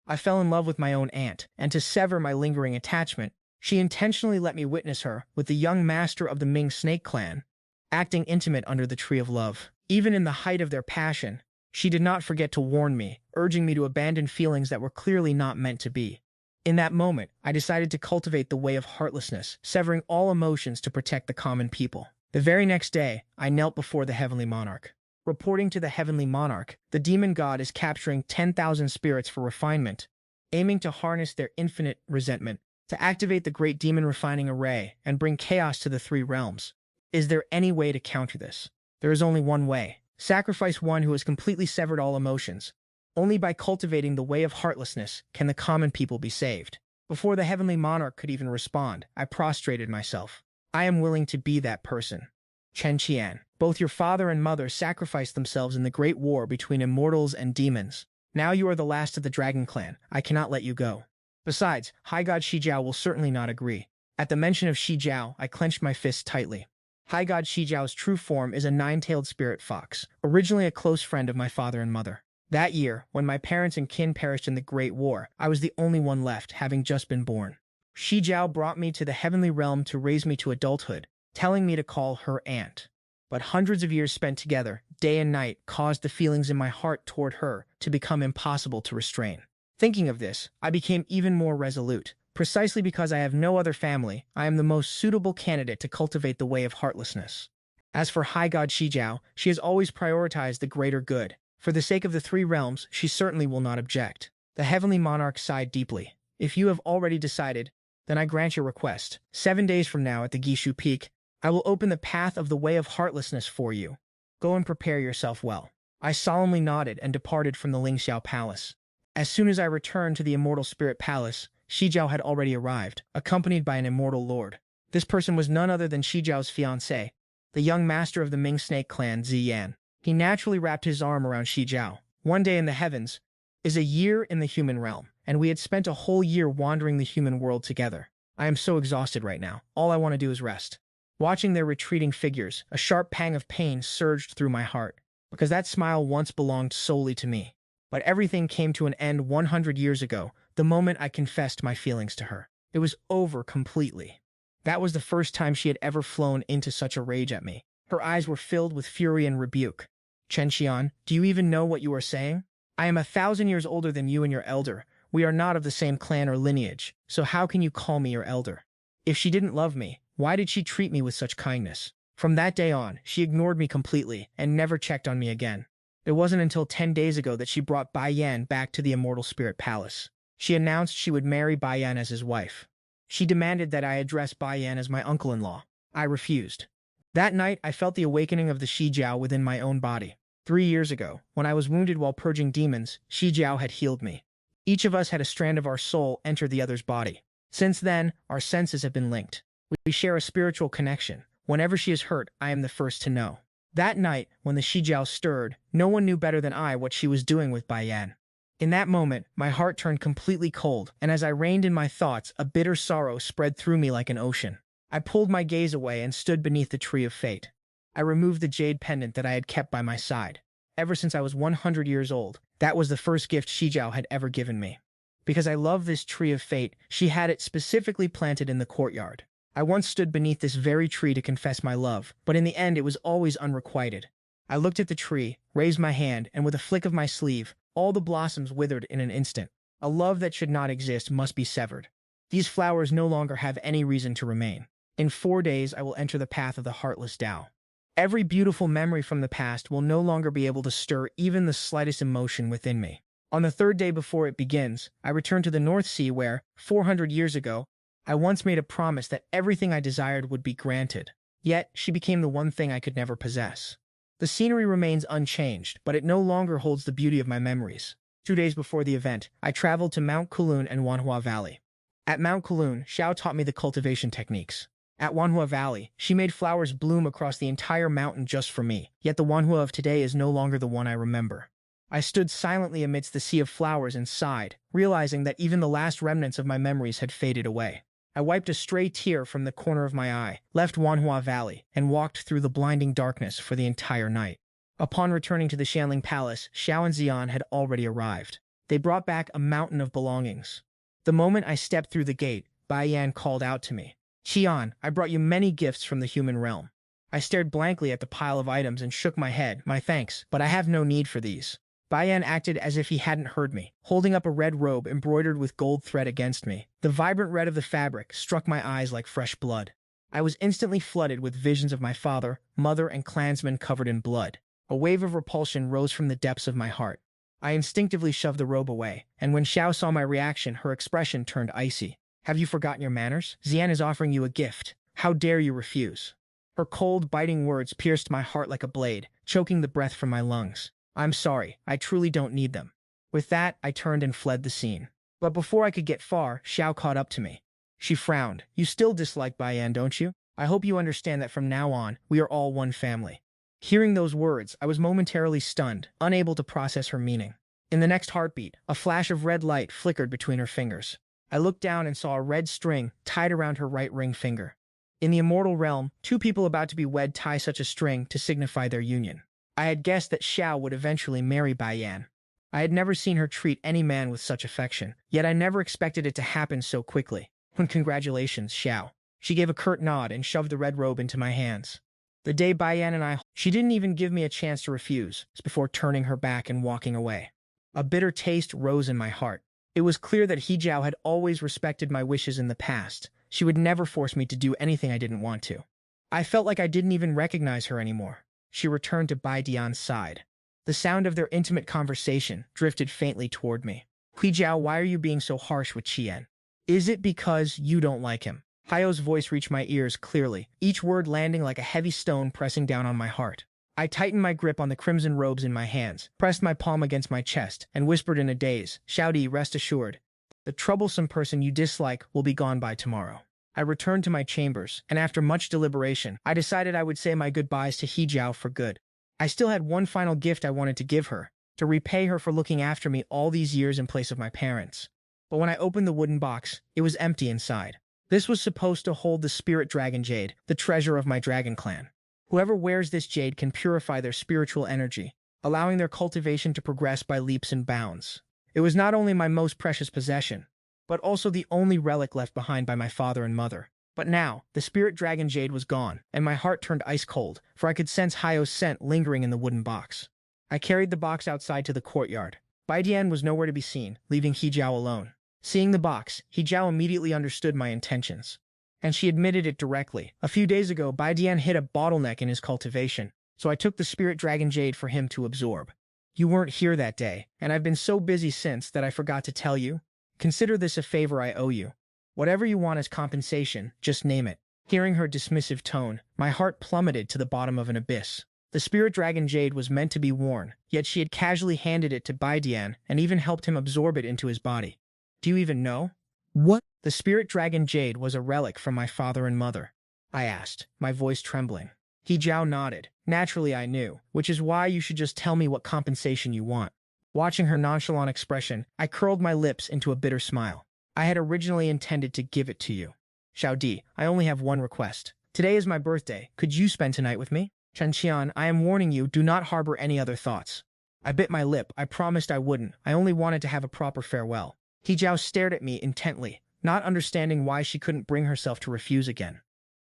I fell in love with my own aunt, and to sever my lingering attachment, she intentionally let me witness her with the young master of the Ming snake clan, acting intimate under the tree of love. Even in the height of their passion, she did not forget to warn me, urging me to abandon feelings that were clearly not meant to be. In that moment, I decided to cultivate the way of heartlessness, severing all emotions to protect the common people. The very next day, I knelt before the heavenly monarch. Reporting to the heavenly monarch, the demon god is capturing 10,000 spirits for refinement, aiming to harness their infinite resentment, to activate the great demon refining array and bring chaos to the three realms. Is there any way to counter this? There is only one way. Sacrifice one who has completely severed all emotions. Only by cultivating the way of heartlessness can the common people be saved. Before the heavenly monarch could even respond, I prostrated myself. I am willing to be that person. Chen Qian, both your father and mother sacrificed themselves in the great war between immortals and demons. Now you are the last of the dragon clan. I cannot let you go. Besides, High God Shijiao will certainly not agree. At the mention of Shijiao, I clenched my fists tightly. High God Shijiao's true form is a nine-tailed spirit fox, originally a close friend of my father and mother. That year, when my parents and kin perished in the Great War, I was the only one left, having just been born. Shijiao brought me to the heavenly realm to raise me to adulthood, telling me to call her aunt. But hundreds of years spent together, day and night, caused the feelings in my heart toward her to become impossible to restrain. Thinking of this, I became even more resolute. Precisely because I have no other family, I am the most suitable candidate to cultivate the way of heartlessness. As for High God Shijiao, she has always prioritized the greater good. For the sake of the three realms, she certainly will not object. The heavenly monarch sighed deeply. If you have already decided, then I grant your request. 7 days from now at the Gishu Peak, I will open the path of the way of heartlessness for you. Go and prepare yourself well. I solemnly nodded and departed from the Lingxiao Palace. As soon as I returned to the Immortal Spirit Palace, Shijiao had already arrived, accompanied by an immortal lord. This person was none other than Shijiao's fiancé, the young master of the Ming snake clan, Ziyan. He naturally wrapped his arm around Shijiao. One day in the heavens is a year in the human realm, and we had spent a whole year wandering the human world together. I am so exhausted right now. All I want to do is rest. Watching their retreating figures, a sharp pang of pain surged through my heart, because that smile once belonged solely to me. But everything came to an end 100 years ago, the moment I confessed my feelings to her. It was over completely. That was the first time she had ever flown into such a rage at me. Her eyes were filled with fury and rebuke. Chen Qian, do you even know what you are saying? I am 1,000 years older than you and your elder. We are not of the same clan or lineage, so how can you call me your elder? If she didn't love me, why did she treat me with such kindness? From that day on, she ignored me completely and never checked on me again. It wasn't until 10 days ago that she brought Bai Yan back to the Immortal Spirit Palace. She announced she would marry Bai Yan as his wife. She demanded that I address Bai Yan as my uncle-in-law. I refused. That night, I felt the awakening of the Shijiao within my own body. 3 years ago, when I was wounded while purging demons, Shijiao had healed me. Each of us had a strand of our soul enter the other's body. Since then, our senses have been linked. We share a spiritual connection. Whenever she is hurt, I am the first to know. That night, when the Shijiao stirred, no one knew better than I what she was doing with Bai Yan. In that moment, my heart turned completely cold, and as I reined in my thoughts, a bitter sorrow spread through me like an ocean. I pulled my gaze away and stood beneath the tree of fate. I removed the jade pendant that I had kept by my side. Ever since I was 100 years old, that was the first gift Shijiao had ever given me. Because I love this tree of fate, she had it specifically planted in the courtyard. I once stood beneath this very tree to confess my love, but in the end it was always unrequited. I looked at the tree, raised my hand, and with a flick of my sleeve, all the blossoms withered in an instant. A love that should not exist must be severed. These flowers no longer have any reason to remain. In 4 days I will enter the path of the Heartless Dao. Every beautiful memory from the past will no longer be able to stir even the slightest emotion within me. On the 3rd day before it begins, I return to the North Sea where, 400 years ago, I once made a promise that everything I desired would be granted. Yet, she became the one thing I could never possess. The scenery remains unchanged, but it no longer holds the beauty of my memories. 2 days before the event, I traveled to Mount Kulun and Wanhua Valley. At Mount Kulun, Xiao taught me the cultivation techniques. At Wanhua Valley, she made flowers bloom across the entire mountain just for me, yet the Wanhua of today is no longer the one I remember. I stood silently amidst the sea of flowers and sighed, realizing that even the last remnants of my memories had faded away. I wiped a stray tear from the corner of my eye, left Wanhua Valley, and walked through the blinding darkness for the entire night. Upon returning to the Shanling Palace, Xiao and Xian had already arrived. They brought back a mountain of belongings. The moment I stepped through the gate, Bai Yan called out to me. Qian, I brought you many gifts from the human realm. I stared blankly at the pile of items and shook my head. My thanks, but I have no need for these. Bai Yan acted as if he hadn't heard me, holding up a red robe embroidered with gold thread against me. The vibrant red of the fabric struck my eyes like fresh blood. I was instantly flooded with visions of my father, mother, and clansmen covered in blood. A wave of repulsion rose from the depths of my heart. I instinctively shoved the robe away, and when Xiao saw my reaction, her expression turned icy. Have you forgotten your manners? Xian is offering you a gift. How dare you refuse? Her cold, biting words pierced my heart like a blade, choking the breath from my lungs. I'm sorry, I truly don't need them. With that, I turned and fled the scene. But before I could get far, Xiao caught up to me. She frowned. You still dislike Bai Yan, don't you? I hope you understand that from now on, we are all one family. Hearing those words, I was momentarily stunned, unable to process her meaning. In the next heartbeat, a flash of red light flickered between her fingers. I looked down and saw a red string tied around her right ring finger. In the immortal realm, two people about to be wed tie such a string to signify their union. I had guessed that Xiao would eventually marry Bai Yan. I had never seen her treat any man with such affection, yet I never expected it to happen so quickly. Congratulations, Xiao. She gave a curt nod and shoved the red robe into my hands. The day Bai Yan and she didn't even give me a chance to refuse, before turning her back and walking away. A bitter taste rose in my heart. It was clear that He Jiao had always respected my wishes in the past. She would never force me to do anything I didn't want to. I felt like I didn't even recognize her anymore. She returned to Bai Dian's side. The sound of their intimate conversation drifted faintly toward me. He Jiao, why are you being so harsh with Qian? Is it because you don't like him? Haio's voice reached my ears clearly, each word landing like a heavy stone pressing down on my heart. I tightened my grip on the crimson robes in my hands, pressed my palm against my chest, and whispered in a daze, Xiaodi, rest assured. The troublesome person you dislike will be gone by tomorrow. I returned to my chambers, and after much deliberation, I decided I would say my goodbyes to He Jiao for good. I still had one final gift I wanted to give her, to repay her for looking after me all these years in place of my parents. But when I opened the wooden box, it was empty inside. This was supposed to hold the spirit dragon jade, the treasure of my dragon clan. Whoever wears this jade can purify their spiritual energy, allowing their cultivation to progress by leaps and bounds. It was not only my most precious possession, but also the only relic left behind by my father and mother. But now, the spirit dragon jade was gone, and my heart turned ice cold, for I could sense Haio's scent lingering in the wooden box. I carried the box outside to the courtyard. Bai Dian was nowhere to be seen, leaving He Jiao alone. Seeing the box, He Jiao immediately understood my intentions. And she admitted it directly. A few days ago, Bai Dian hit a bottleneck in his cultivation, so I took the spirit dragon jade for him to absorb. You weren't here that day, and I've been so busy since that I forgot to tell you. Consider this a favor I owe you. Whatever you want as compensation, just name it. Hearing her dismissive tone, my heart plummeted to the bottom of an abyss. The spirit dragon jade was meant to be worn, yet she had casually handed it to Bai Dian and even helped him absorb it into his body. Do you even know? What? The spirit dragon jade was a relic from my father and mother. I asked, my voice trembling. He Jiao nodded. Naturally I knew, which is why you should just tell me what compensation you want. Watching her nonchalant expression, I curled my lips into a bitter smile. I had originally intended to give it to you. Xiaodi, I only have one request. Today is my birthday. Could you spend tonight with me? Chen Qian, I am warning you, do not harbor any other thoughts. I bit my lip. I promised I wouldn't. I only wanted to have a proper farewell. He Jiao stared at me intently, not understanding why she couldn't bring herself to refuse again.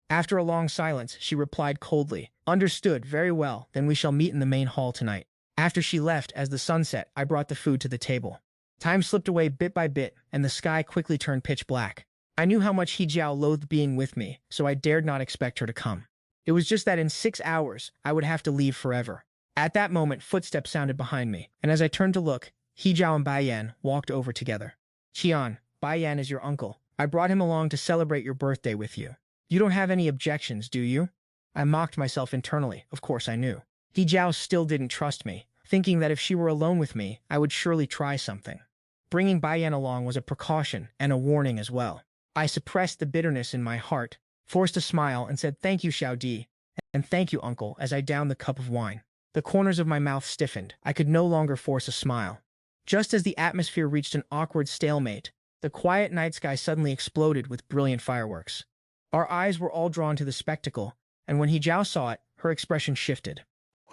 After a long silence, she replied coldly, Understood, very well, then we shall meet in the main hall tonight. After she left, as the sun set, I brought the food to the table. Time slipped away bit by bit, and the sky quickly turned pitch black. I knew how much He Jiao loathed being with me, so I dared not expect her to come. It was just that in 6 hours, I would have to leave forever. At that moment, footsteps sounded behind me, and as I turned to look, He Jiao and Bai Yan walked over together. Qian, Bai Yan is your uncle. I brought him along to celebrate your birthday with you. You don't have any objections, do you? I mocked myself internally. Of course I knew. He Jiao still didn't trust me, thinking that if she were alone with me, I would surely try something. Bringing Bai Yan along was a precaution and a warning as well. I suppressed the bitterness in my heart, forced a smile, and said thank you, Xiaodi, and thank you, uncle, as I downed the cup of wine. The corners of my mouth stiffened. I could no longer force a smile. Just as the atmosphere reached an awkward stalemate, the quiet night sky suddenly exploded with brilliant fireworks. Our eyes were all drawn to the spectacle, and when He Jiao saw it, her expression shifted.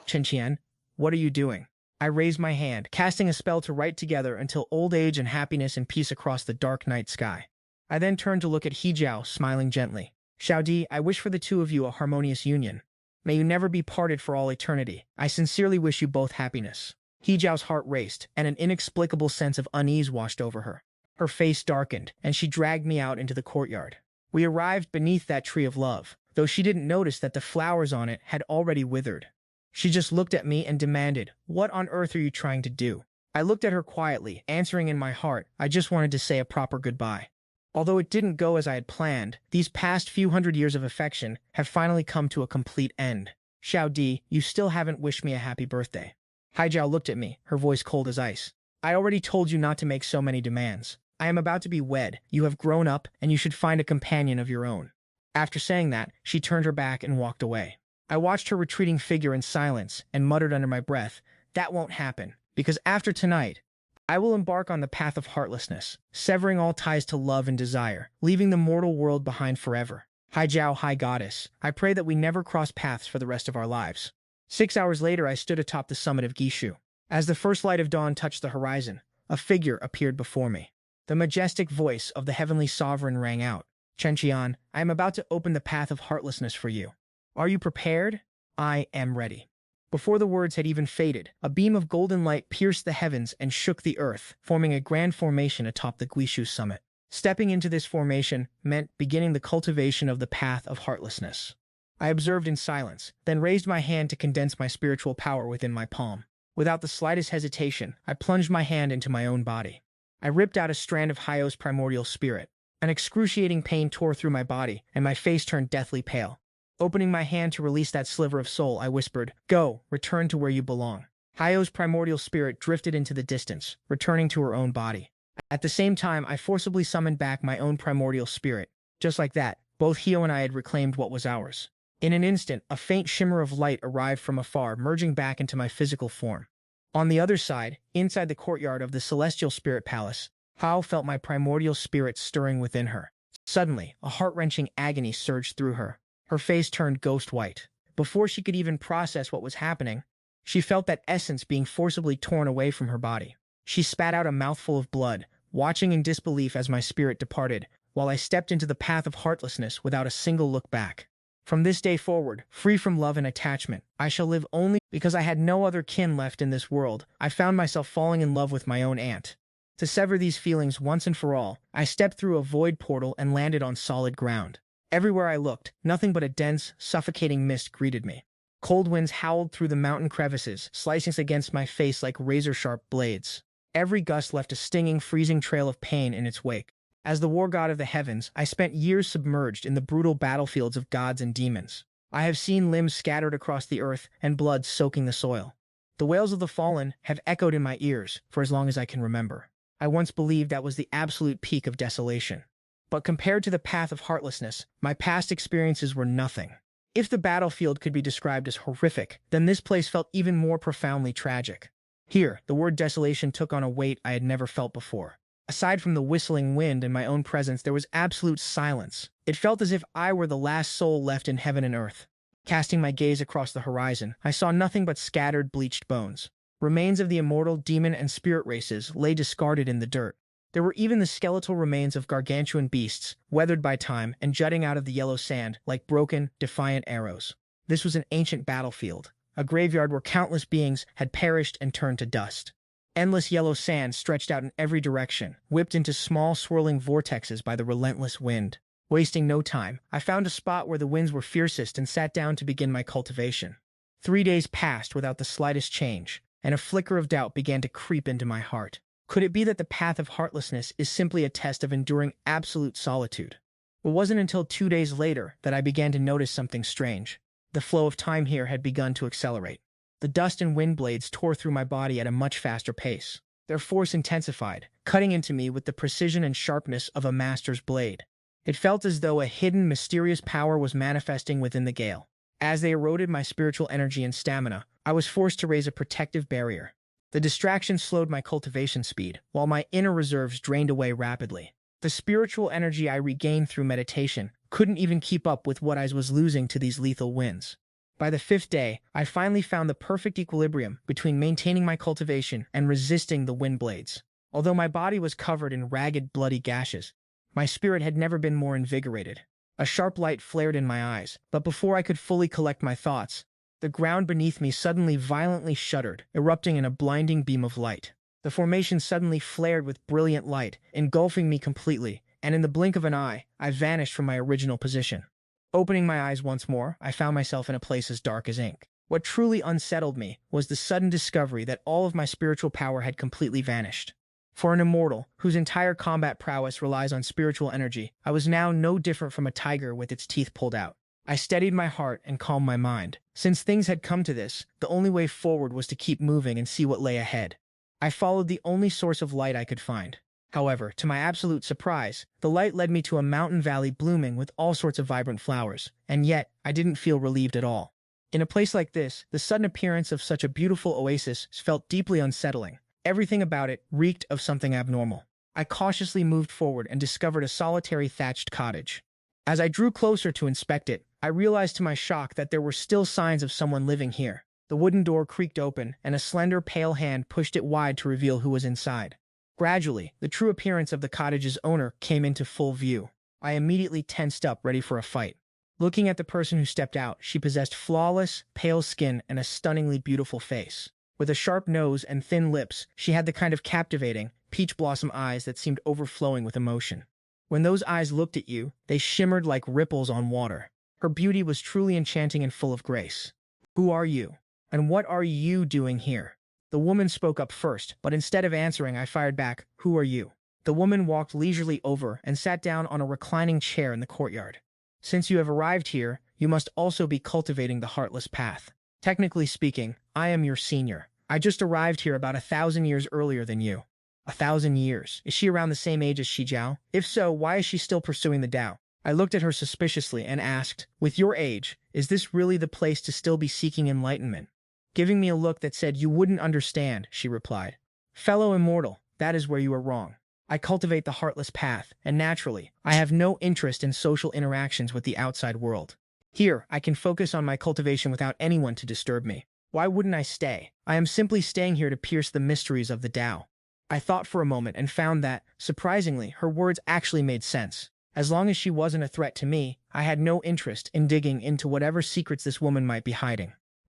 Chen Qian, what are you doing? I raised my hand, casting a spell to write together until old age and happiness and peace across the dark night sky. I then turned to look at Hejiao, smiling gently. Xiaodi, I wish for the two of you a harmonious union. May you never be parted for all eternity. I sincerely wish you both happiness. Hejiao's heart raced, and an inexplicable sense of unease washed over her. Her face darkened, and she dragged me out into the courtyard. We arrived beneath that tree of love, though she didn't notice that the flowers on it had already withered. She just looked at me and demanded, "What on earth are you trying to do?" I looked at her quietly, answering in my heart, I just wanted to say a proper goodbye. Although it didn't go as I had planned, these past few hundred years of affection have finally come to a complete end. Xiaodi, you still haven't wished me a happy birthday. Haijiao looked at me, her voice cold as ice. I already told you not to make so many demands. I am about to be wed, you have grown up, and you should find a companion of your own. After saying that, she turned her back and walked away. I watched her retreating figure in silence and muttered under my breath, that won't happen, because after tonight, I will embark on the path of heartlessness, severing all ties to love and desire, leaving the mortal world behind forever. Haijiao, High Goddess, I pray that we never cross paths for the rest of our lives. 6 hours later, I stood atop the summit of Gishu. As the first light of dawn touched the horizon, a figure appeared before me. The majestic voice of the heavenly sovereign rang out. Chenqian, I am about to open the path of heartlessness for you. Are you prepared? I am ready. Before the words had even faded, a beam of golden light pierced the heavens and shook the earth, forming a grand formation atop the Guishu summit. Stepping into this formation meant beginning the cultivation of the path of heartlessness. I observed in silence, then raised my hand to condense my spiritual power within my palm. Without the slightest hesitation, I plunged my hand into my own body. I ripped out a strand of Hyo's primordial spirit. An excruciating pain tore through my body, and my face turned deathly pale. Opening my hand to release that sliver of soul, I whispered, "Go, return to where you belong." Hyo's primordial spirit drifted into the distance, returning to her own body. At the same time, I forcibly summoned back my own primordial spirit. Just like that, both Hyo and I had reclaimed what was ours. In an instant, a faint shimmer of light arrived from afar, merging back into my physical form. On the other side, inside the courtyard of the Celestial Spirit Palace, Hyo felt my primordial spirit stirring within her. Suddenly, a heart-wrenching agony surged through her. Her face turned ghost white. Before she could even process what was happening, she felt that essence being forcibly torn away from her body. She spat out a mouthful of blood, watching in disbelief as my spirit departed, while I stepped into the path of heartlessness without a single look back. From this day forward, free from love and attachment, I shall live only because I had no other kin left in this world. I found myself falling in love with my own aunt. To sever these feelings once and for all, I stepped through a void portal and landed on solid ground. Everywhere I looked, nothing but a dense, suffocating mist greeted me. Cold winds howled through the mountain crevices, slicing against my face like razor-sharp blades. Every gust left a stinging, freezing trail of pain in its wake. As the war god of the heavens, I spent years submerged in the brutal battlefields of gods and demons. I have seen limbs scattered across the earth and blood soaking the soil. The wails of the fallen have echoed in my ears for as long as I can remember. I once believed that was the absolute peak of desolation. But compared to the path of heartlessness, my past experiences were nothing. If the battlefield could be described as horrific, then this place felt even more profoundly tragic. Here, the word desolation took on a weight I had never felt before. Aside from the whistling wind and my own presence, there was absolute silence. It felt as if I were the last soul left in heaven and earth. Casting my gaze across the horizon, I saw nothing but scattered, bleached bones. Remains of the immortal, demon, and spirit races lay discarded in the dirt. There were even the skeletal remains of gargantuan beasts, weathered by time and jutting out of the yellow sand like broken, defiant arrows. This was an ancient battlefield, a graveyard where countless beings had perished and turned to dust. Endless yellow sand stretched out in every direction, whipped into small, swirling vortexes by the relentless wind. Wasting no time, I found a spot where the winds were fiercest and sat down to begin my cultivation. 3 days passed without the slightest change, and a flicker of doubt began to creep into my heart. Could it be that the path of heartlessness is simply a test of enduring absolute solitude? It wasn't until 2 days later that I began to notice something strange. The flow of time here had begun to accelerate. The dust and wind blades tore through my body at a much faster pace. Their force intensified, cutting into me with the precision and sharpness of a master's blade. It felt as though a hidden, mysterious power was manifesting within the gale. As they eroded my spiritual energy and stamina, I was forced to raise a protective barrier. The distraction slowed my cultivation speed, while my inner reserves drained away rapidly. The spiritual energy I regained through meditation couldn't even keep up with what I was losing to these lethal winds. By the 5th day, I finally found the perfect equilibrium between maintaining my cultivation and resisting the wind blades. Although my body was covered in ragged, bloody gashes, my spirit had never been more invigorated. A sharp light flared in my eyes, but before I could fully collect my thoughts, the ground beneath me suddenly violently shuddered, erupting in a blinding beam of light. The formation suddenly flared with brilliant light, engulfing me completely, and in the blink of an eye, I vanished from my original position. Opening my eyes once more, I found myself in a place as dark as ink. What truly unsettled me was the sudden discovery that all of my spiritual power had completely vanished. For an immortal, whose entire combat prowess relies on spiritual energy, I was now no different from a tiger with its teeth pulled out. I steadied my heart and calmed my mind. Since things had come to this, the only way forward was to keep moving and see what lay ahead. I followed the only source of light I could find. However, to my absolute surprise, the light led me to a mountain valley blooming with all sorts of vibrant flowers, and yet I didn't feel relieved at all. In a place like this, the sudden appearance of such a beautiful oasis felt deeply unsettling. Everything about it reeked of something abnormal. I cautiously moved forward and discovered a solitary thatched cottage. As I drew closer to inspect it, I realized to my shock that there were still signs of someone living here. The wooden door creaked open, and a slender, pale hand pushed it wide to reveal who was inside. Gradually, the true appearance of the cottage's owner came into full view. I immediately tensed up, ready for a fight. Looking at the person who stepped out, she possessed flawless, pale skin and a stunningly beautiful face. With a sharp nose and thin lips, she had the kind of captivating, peach blossom eyes that seemed overflowing with emotion. When those eyes looked at you, they shimmered like ripples on water. Her beauty was truly enchanting and full of grace. "Who are you? And what are you doing here?" The woman spoke up first, but instead of answering, I fired back, "Who are you?" The woman walked leisurely over and sat down on a reclining chair in the courtyard. "Since you have arrived here, you must also be cultivating the Heartless Path. Technically speaking, I am your senior. I just arrived here about 1,000 years earlier than you." 1,000 years? Is she around the same age as Shijiao? If so, why is she still pursuing the Dao? I looked at her suspiciously and asked, "With your age, is this really the place to still be seeking enlightenment?" Giving me a look that said, "You wouldn't understand," she replied. "Fellow immortal, that is where you are wrong. I cultivate the Heartless Path, and naturally, I have no interest in social interactions with the outside world. Here, I can focus on my cultivation without anyone to disturb me. Why wouldn't I stay? I am simply staying here to pierce the mysteries of the Dao." I thought for a moment and found that, surprisingly, her words actually made sense. As long as she wasn't a threat to me, I had no interest in digging into whatever secrets this woman might be hiding.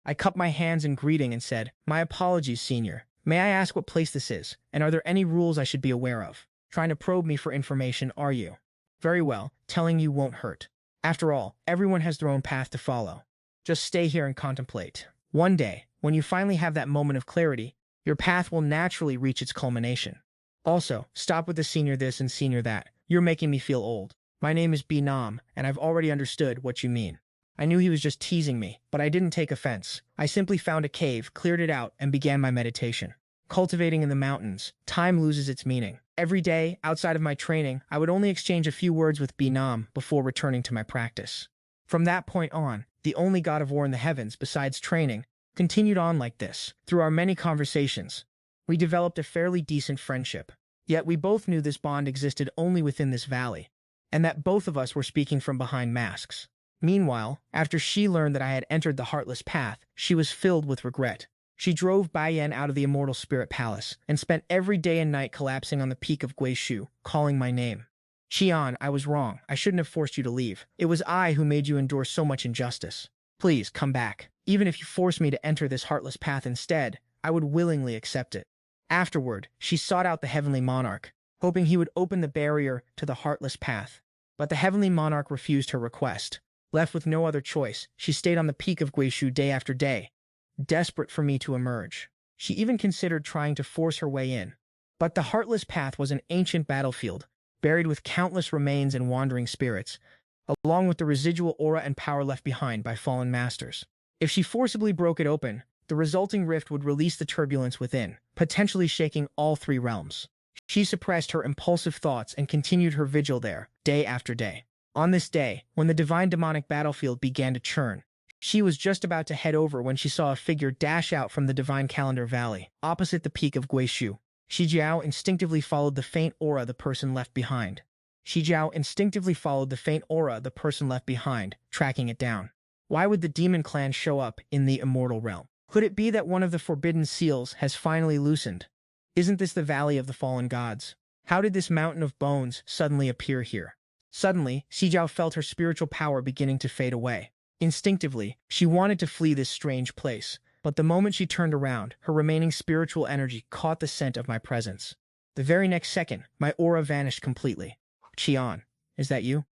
I cupped my hands in greeting and said, "My apologies, senior. May I ask what place this is, and are there any rules I should be aware of? Trying to probe me for information, are you? Very well, telling you won't hurt. After all, everyone has their own path to follow. Just stay here and contemplate. One day, when you finally have that moment of clarity, your path will naturally reach its culmination. Also, stop with the senior this and senior that. You're making me feel old. My name is B Nam, and I've already understood what you mean." I knew he was just teasing me, but I didn't take offense. I simply found a cave, cleared it out, and began my meditation. Cultivating in the mountains, time loses its meaning. Every day, outside of my training, I would only exchange a few words with B Nam before returning to my practice. From that point on, the only god of war in the heavens, besides training, continued on like this. Through our many conversations, we developed a fairly decent friendship. Yet we both knew this bond existed only within this valley, and that both of us were speaking from behind masks. Meanwhile, after she learned that I had entered the Heartless Path, she was filled with regret. She drove Baiyan out of the Immortal Spirit Palace and spent every day and night collapsing on the peak of Guishu, calling my name. "Qian, I was wrong. I shouldn't have forced you to leave. It was I who made you endure so much injustice. Please, come back. Even if you force me to enter this Heartless Path instead, I would willingly accept it." Afterward, she sought out the Heavenly Monarch, hoping he would open the barrier to the Heartless Path. But the Heavenly Monarch refused her request. Left with no other choice, she stayed on the peak of Guishu day after day, desperate for me to emerge. She even considered trying to force her way in. But the Heartless Path was an ancient battlefield, buried with countless remains and wandering spirits, along with the residual aura and power left behind by fallen masters. If she forcibly broke it open, the resulting rift would release the turbulence within, potentially shaking all three realms. She suppressed her impulsive thoughts and continued her vigil there, day after day. On this day, when the divine demonic battlefield began to churn, she was just about to head over when she saw a figure dash out from the divine calendar valley, opposite the peak of Guishu. Shijiao instinctively followed the faint aura the person left behind. Tracking it down. Why would the demon clan show up in the immortal realm? Could it be that one of the forbidden seals has finally loosened? Isn't this the Valley of the Fallen Gods? How did this mountain of bones suddenly appear here? Suddenly, Xijiao felt her spiritual power beginning to fade away. Instinctively, she wanted to flee this strange place, but the moment she turned around, her remaining spiritual energy caught the scent of my presence. The very next second, my aura vanished completely. Qian, is that you?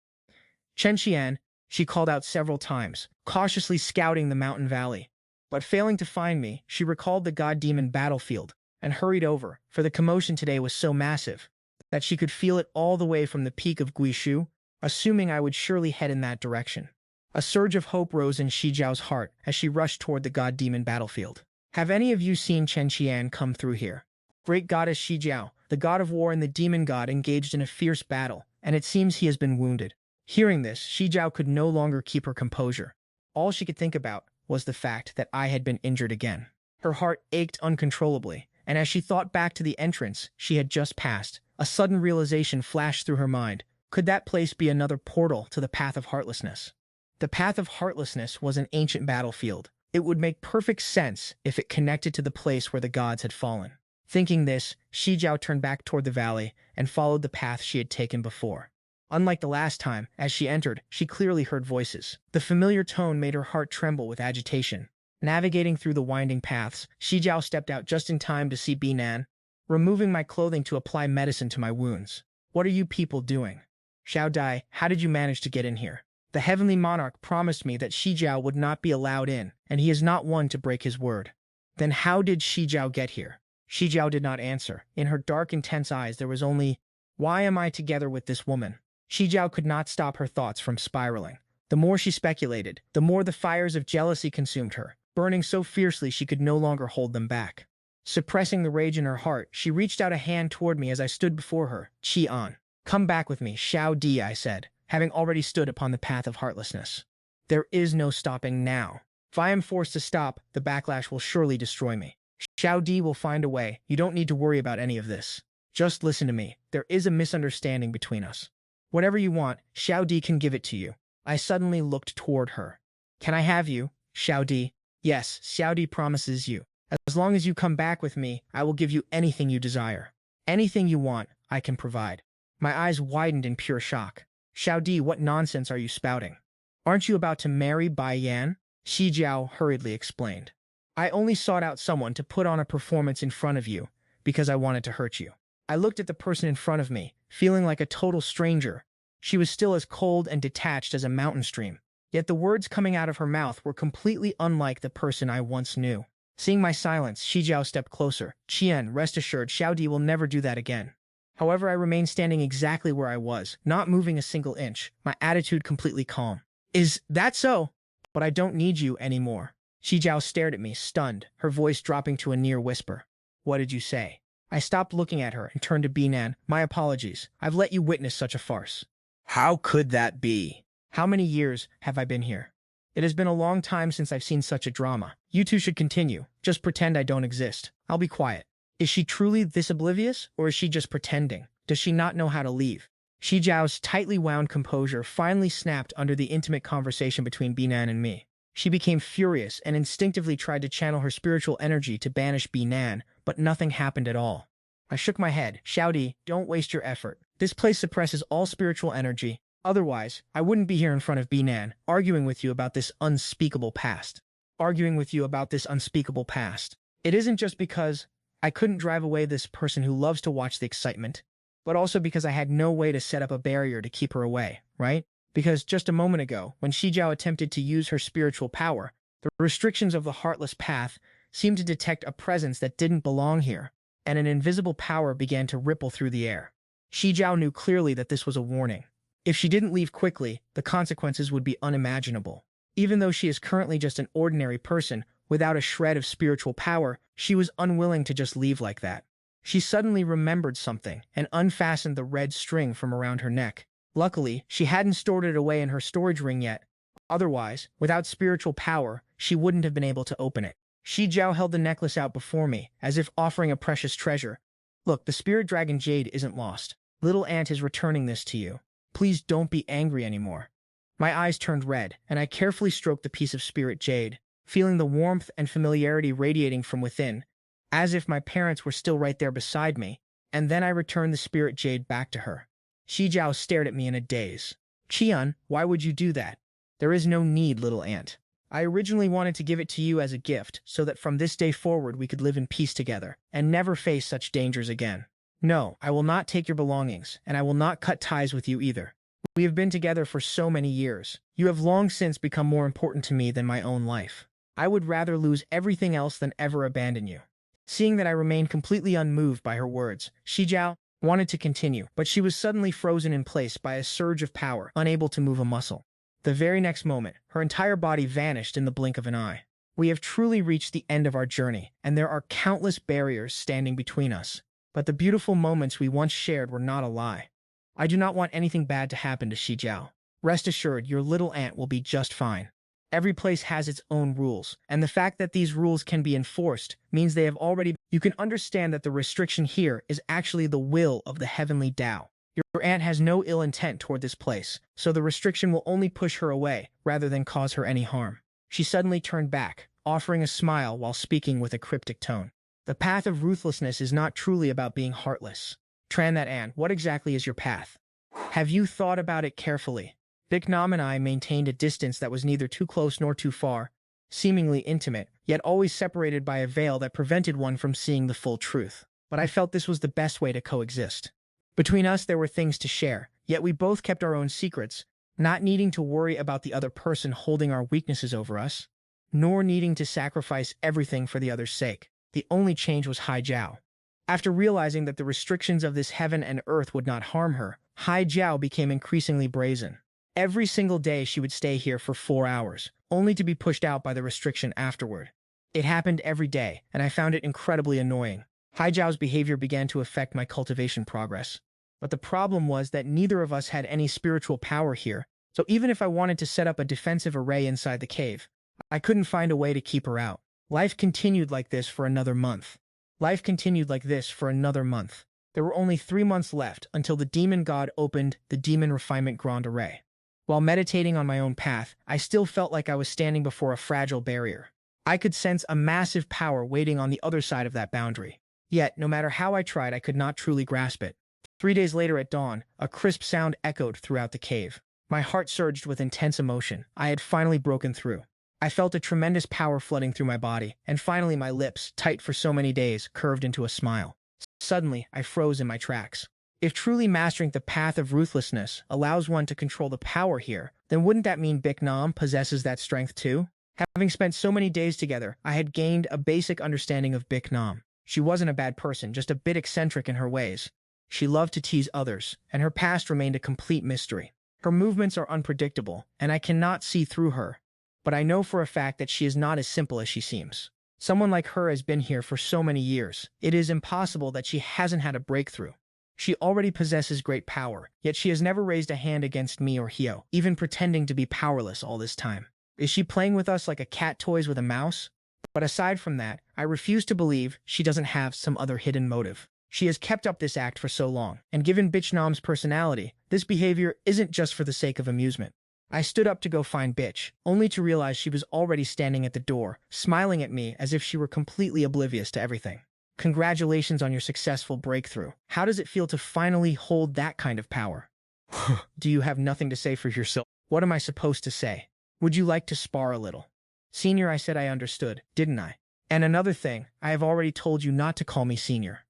Chen Qian, she called out several times, cautiously scouting the mountain valley. But failing to find me, she recalled the god-demon battlefield and hurried over, for the commotion today was so massive that she could feel it all the way from the peak of Guishu, assuming I would surely head in that direction. A surge of hope rose in Shijiao's heart as she rushed toward the god-demon battlefield. Have any of you seen Chen Qian come through here? Great goddess Shijiao, the god of war and the demon god engaged in a fierce battle, and it seems he has been wounded. Hearing this, Shijiao could no longer keep her composure. All she could think about was the fact that I had been injured again. Her heart ached uncontrollably, and as she thought back to the entrance she had just passed, a sudden realization flashed through her mind. Could that place be another portal to the Path of Heartlessness? The Path of Heartlessness was an ancient battlefield. It would make perfect sense if it connected to the place where the gods had fallen. Thinking this, Shijiao turned back toward the valley and followed the path she had taken before. Unlike the last time, as she entered, she clearly heard voices. The familiar tone made her heart tremble with agitation. Navigating through the winding paths, Shijiao stepped out just in time to see Binan, removing my clothing to apply medicine to my wounds. What are you people doing? Xiao Dai, how did you manage to get in here? The heavenly monarch promised me that Shijiao would not be allowed in, and he is not one to break his word. Then how did Shijiao get here? Shijiao did not answer. In her dark, intense eyes there was only, why am I together with this woman? Shijiao could not stop her thoughts from spiraling. The more she speculated, the more the fires of jealousy consumed her, burning so fiercely she could no longer hold them back. Suppressing the rage in her heart, she reached out a hand toward me as I stood before her. Qian, come back with me, Xiao Di, I said, having already stood upon the path of heartlessness. There is no stopping now. If I am forced to stop, the backlash will surely destroy me. Xiao Di will find a way. You don't need to worry about any of this. Just listen to me. There is a misunderstanding between us. Whatever you want, Xiao Di can give it to you. I suddenly looked toward her. Can I have you, Xiao Di? Yes, Xiao Di promises you. As long as you come back with me, I will give you anything you desire. Anything you want, I can provide. My eyes widened in pure shock. Xiao Di, what nonsense are you spouting? Aren't you about to marry Bai Yan? Shijiao hurriedly explained. I only sought out someone to put on a performance in front of you, because I wanted to hurt you. I looked at the person in front of me, feeling like a total stranger. She was still as cold and detached as a mountain stream, yet the words coming out of her mouth were completely unlike the person I once knew. Seeing my silence, Shijiao stepped closer. Qian, rest assured, Xiao Di will never do that again. However, I remained standing exactly where I was, not moving a single inch, my attitude completely calm. Is that so? But I don't need you anymore. Shijiao stared at me, stunned, her voice dropping to a near whisper. What did you say? I stopped looking at her and turned to Binan. My apologies. I've let you witness such a farce. How could that be? How many years have I been here? It has been a long time since I've seen such a drama. You two should continue. Just pretend I don't exist. I'll be quiet. Is she truly this oblivious, or is she just pretending? Does she not know how to leave? Shijiao's tightly wound composure finally snapped under the intimate conversation between Binan and me. She became furious and instinctively tried to channel her spiritual energy to banish Binan, but nothing happened at all. I shook my head. Xiao Di, don't waste your effort. This place suppresses all spiritual energy. Otherwise, I wouldn't be here in front of Binan, arguing with you about this unspeakable past. Arguing with you about this unspeakable past. It isn't just because I couldn't drive away this person who loves to watch the excitement, but also because I had no way to set up a barrier to keep her away, right? Because just a moment ago, when Shijiao attempted to use her spiritual power, the restrictions of the Heartless Path seemed to detect a presence that didn't belong here, and an invisible power began to ripple through the air. Shijiao knew clearly that this was a warning. If she didn't leave quickly, the consequences would be unimaginable. Even though she is currently just an ordinary person, without a shred of spiritual power, she was unwilling to just leave like that. She suddenly remembered something and unfastened the red string from around her neck. Luckily, she hadn't stored it away in her storage ring yet. Otherwise, without spiritual power, she wouldn't have been able to open it. Shijiao held the necklace out before me, as if offering a precious treasure. Look, the spirit dragon jade isn't lost. Little Ant is returning this to you. Please don't be angry anymore. My eyes turned red, and I carefully stroked the piece of spirit jade, feeling the warmth and familiarity radiating from within, as if my parents were still right there beside me, and then I returned the spirit jade back to her. Shijiao stared at me in a daze. Qian, why would you do that? There is no need, little aunt. I originally wanted to give it to you as a gift so that from this day forward we could live in peace together and never face such dangers again. No, I will not take your belongings, and I will not cut ties with you either. We have been together for so many years. You have long since become more important to me than my own life. I would rather lose everything else than ever abandon you. Seeing that I remained completely unmoved by her words, Shijiao wanted to continue, but she was suddenly frozen in place by a surge of power, unable to move a muscle. The very next moment, her entire body vanished in the blink of an eye. We have truly reached the end of our journey, and there are countless barriers standing between us. But the beautiful moments we once shared were not a lie. I do not want anything bad to happen to Shijiao. Rest assured, your little aunt will be just fine. Every place has its own rules, and the fact that these rules can be enforced means they have already... You can understand that the restriction here is actually the will of the heavenly Dao. Your aunt has no ill intent toward this place, so the restriction will only push her away rather than cause her any harm. She suddenly turned back, offering a smile while speaking with a cryptic tone. The path of ruthlessness is not truly about being heartless. Tran that Anne, what exactly is your path? Have you thought about it carefully? Biknam and I maintained a distance that was neither too close nor too far, seemingly intimate, yet always separated by a veil that prevented one from seeing the full truth. But I felt this was the best way to coexist. Between us there were things to share, yet we both kept our own secrets, not needing to worry about the other person holding our weaknesses over us, nor needing to sacrifice everything for the other's sake. The only change was Hai Jiao. After realizing that the restrictions of this heaven and earth would not harm her, Hai Jiao became increasingly brazen. Every single day she would stay here for 4 hours, only to be pushed out by the restriction afterward. It happened every day, and I found it incredibly annoying. Hai Jiao's behavior began to affect my cultivation progress. But the problem was that neither of us had any spiritual power here, so even if I wanted to set up a defensive array inside the cave, I couldn't find a way to keep her out. Life continued like this for another month. Life continued like this for another month. There were only 3 months left until the demon god opened the Demon Refinement Grand Array. While meditating on my own path, I still felt like I was standing before a fragile barrier. I could sense a massive power waiting on the other side of that boundary. Yet, no matter how I tried, I could not truly grasp it. 3 days later at dawn, a crisp sound echoed throughout the cave. My heart surged with intense emotion. I had finally broken through. I felt a tremendous power flooding through my body, and finally my lips, tight for so many days, curved into a smile. Suddenly, I froze in my tracks. If truly mastering the path of ruthlessness allows one to control the power here, then wouldn't that mean Biknam possesses that strength too? Having spent so many days together, I had gained a basic understanding of Biknam. She wasn't a bad person, just a bit eccentric in her ways. She loved to tease others, and her past remained a complete mystery. Her movements are unpredictable, and I cannot see through her. But I know for a fact that she is not as simple as she seems. Someone like her has been here for so many years. It is impossible that she hasn't had a breakthrough. She already possesses great power, yet she has never raised a hand against me or Hio, even pretending to be powerless all this time. Is she playing with us like a cat toys with a mouse? But aside from that, I refuse to believe she doesn't have some other hidden motive. She has kept up this act for so long, and given Bitchnam's personality, this behavior isn't just for the sake of amusement. I stood up to go find Bitch, only to realize she was already standing at the door, smiling at me as if she were completely oblivious to everything. Congratulations on your successful breakthrough. How does it feel to finally hold that kind of power? Do you have nothing to say for yourself? What am I supposed to say? Would you like to spar a little? Senior, I said I understood, didn't I? And another thing, I have already told you not to call me senior.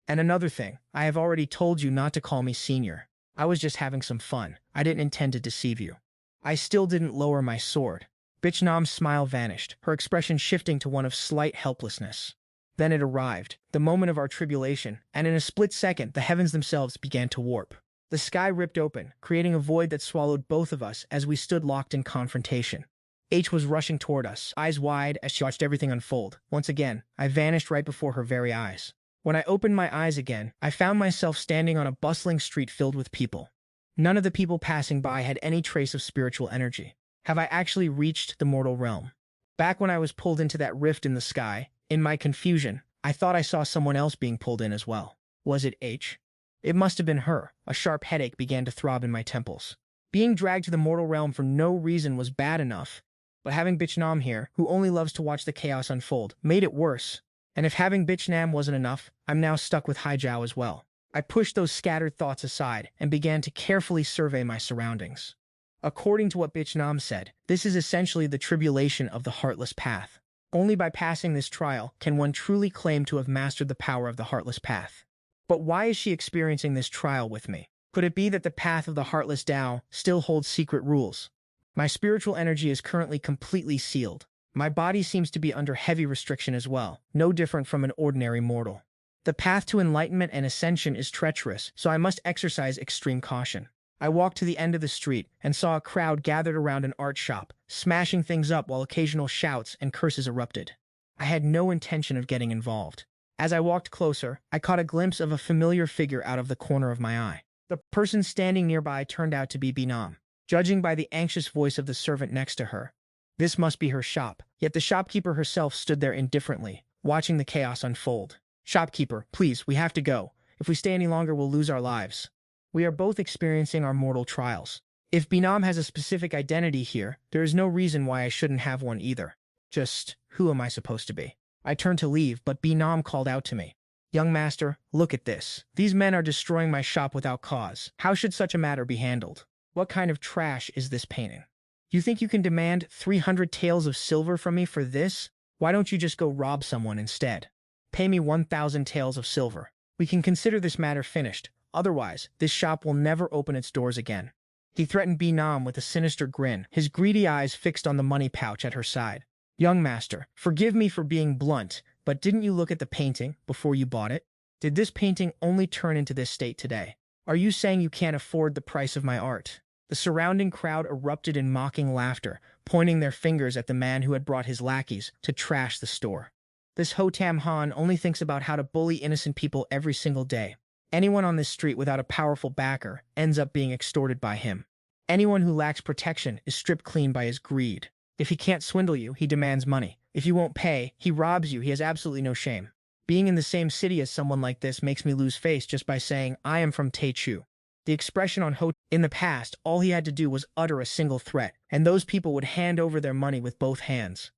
And another thing, I have already told you not to call me senior. I was just having some fun. I didn't intend to deceive you. I still didn't lower my sword. Bitchnam's smile vanished, her expression shifting to one of slight helplessness. Then it arrived, the moment of our tribulation, and in a split second, the heavens themselves began to warp. The sky ripped open, creating a void that swallowed both of us as we stood locked in confrontation. H was rushing toward us, eyes wide as she watched everything unfold. Once again, I vanished right before her very eyes. When I opened my eyes again, I found myself standing on a bustling street filled with people. None of the people passing by had any trace of spiritual energy. Have I actually reached the mortal realm? Back when I was pulled into that rift in the sky, in my confusion, I thought I saw someone else being pulled in as well. Was it H? It must have been her. A sharp headache began to throb in my temples. Being dragged to the mortal realm for no reason was bad enough, but having Bitch Nam here, who only loves to watch the chaos unfold, made it worse. And if having Bitch Nam wasn't enough, I'm now stuck with Hai Jiao as well. I pushed those scattered thoughts aside and began to carefully survey my surroundings. According to what Bitch Nam said, this is essentially the tribulation of the Heartless Path. Only by passing this trial can one truly claim to have mastered the power of the Heartless Path. But why is she experiencing this trial with me? Could it be that the path of the Heartless Dao still holds secret rules? My spiritual energy is currently completely sealed. My body seems to be under heavy restriction as well, no different from an ordinary mortal. The path to enlightenment and ascension is treacherous, so I must exercise extreme caution. I walked to the end of the street and saw a crowd gathered around an art shop, smashing things up while occasional shouts and curses erupted. I had no intention of getting involved. As I walked closer, I caught a glimpse of a familiar figure out of the corner of my eye. The person standing nearby turned out to be Binam. Judging by the anxious voice of the servant next to her, this must be her shop, yet the shopkeeper herself stood there indifferently, watching the chaos unfold. "Shopkeeper, please, we have to go. If we stay any longer, we'll lose our lives. We are both experiencing our mortal trials. If Binam has a specific identity here, there is no reason why I shouldn't have one either. Just, who am I supposed to be?" I turned to leave, but Binam called out to me. "Young master, look at this. These men are destroying my shop without cause. How should such a matter be handled? What kind of trash is this painting? You think you can demand 300 taels of silver from me for this? Why don't you just go rob someone instead? Pay me 1,000 taels of silver. We can consider this matter finished. Otherwise, this shop will never open its doors again." He threatened Binam with a sinister grin, his greedy eyes fixed on the money pouch at her side. "Young master, forgive me for being blunt, but didn't you look at the painting before you bought it? Did this painting only turn into this state today? Are you saying you can't afford the price of my art?" The surrounding crowd erupted in mocking laughter, pointing their fingers at the man who had brought his lackeys to trash the store. This Hotam Han only thinks about how to bully innocent people every single day. Anyone on this street without a powerful backer ends up being extorted by him. Anyone who lacks protection is stripped clean by his greed. If he can't swindle you, he demands money. If you won't pay, he robs you. He has absolutely no shame. Being in the same city as someone like this makes me lose face just by saying, "I am from Teichu." The expression on in the past, all he had to do was utter a single threat, and those people would hand over their money with both hands.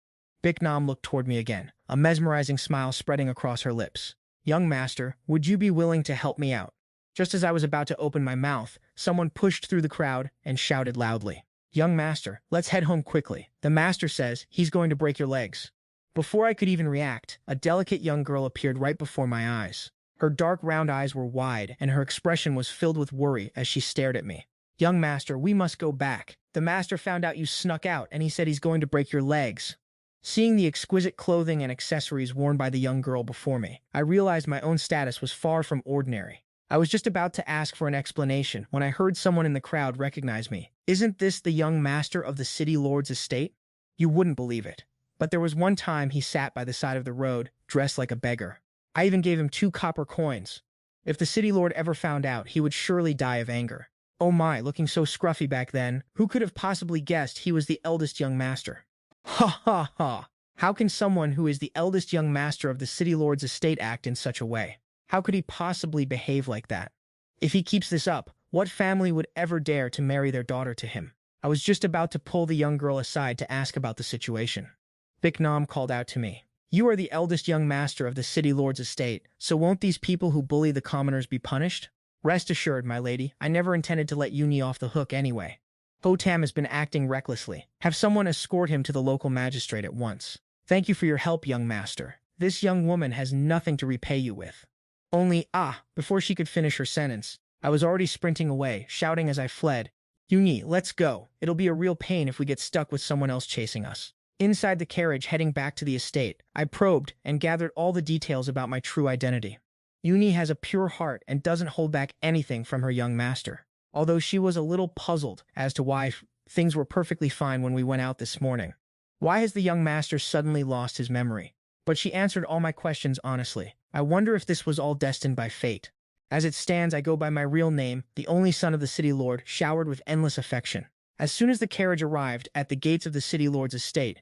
Biknam looked toward me again, a mesmerizing smile spreading across her lips. "Young master, would you be willing to help me out?" Just as I was about to open my mouth, someone pushed through the crowd and shouted loudly, "Young master, let's head home quickly. The master says he's going to break your legs." Before I could even react, a delicate young girl appeared right before my eyes. Her dark round eyes were wide, and her expression was filled with worry as she stared at me. "Young master, we must go back. The master found out you snuck out, and he said he's going to break your legs." Seeing the exquisite clothing and accessories worn by the young girl before me, I realized my own status was far from ordinary. I was just about to ask for an explanation when I heard someone in the crowd recognize me. "Isn't this the young master of the city lord's estate?" You wouldn't believe it, but there was one time he sat by the side of the road, dressed like a beggar. I even gave him 2 copper coins. If the city lord ever found out, he would surely die of anger. Oh my, looking so scruffy back then, who could have possibly guessed he was the eldest young master? Ha ha ha! How can someone who is the eldest young master of the city lord's estate act in such a way? How could he possibly behave like that? If he keeps this up, what family would ever dare to marry their daughter to him? I was just about to pull the young girl aside to ask about the situation. Biknam called out to me. "You are the eldest young master of the city lord's estate, so won't these people who bully the commoners be punished?" "Rest assured, my lady, I never intended to let Uni off the hook anyway. Hotam has been acting recklessly. Have someone escort him to the local magistrate at once. Thank you for your help, young master. This young woman has nothing to repay you with." Before she could finish her sentence, I was already sprinting away, shouting as I fled, "Uni, let's go. It'll be a real pain if we get stuck with someone else chasing us." Inside the carriage heading back to the estate, I probed and gathered all the details about my true identity. Uni has a pure heart and doesn't hold back anything from her young master. Although she was a little puzzled as to why things were perfectly fine when we went out this morning. Why has the young master suddenly lost his memory? But she answered all my questions honestly. I wonder if this was all destined by fate. As it stands, I go by my real name, the only son of the city lord, showered with endless affection. As soon as the carriage arrived at the gates of the city lord's estate,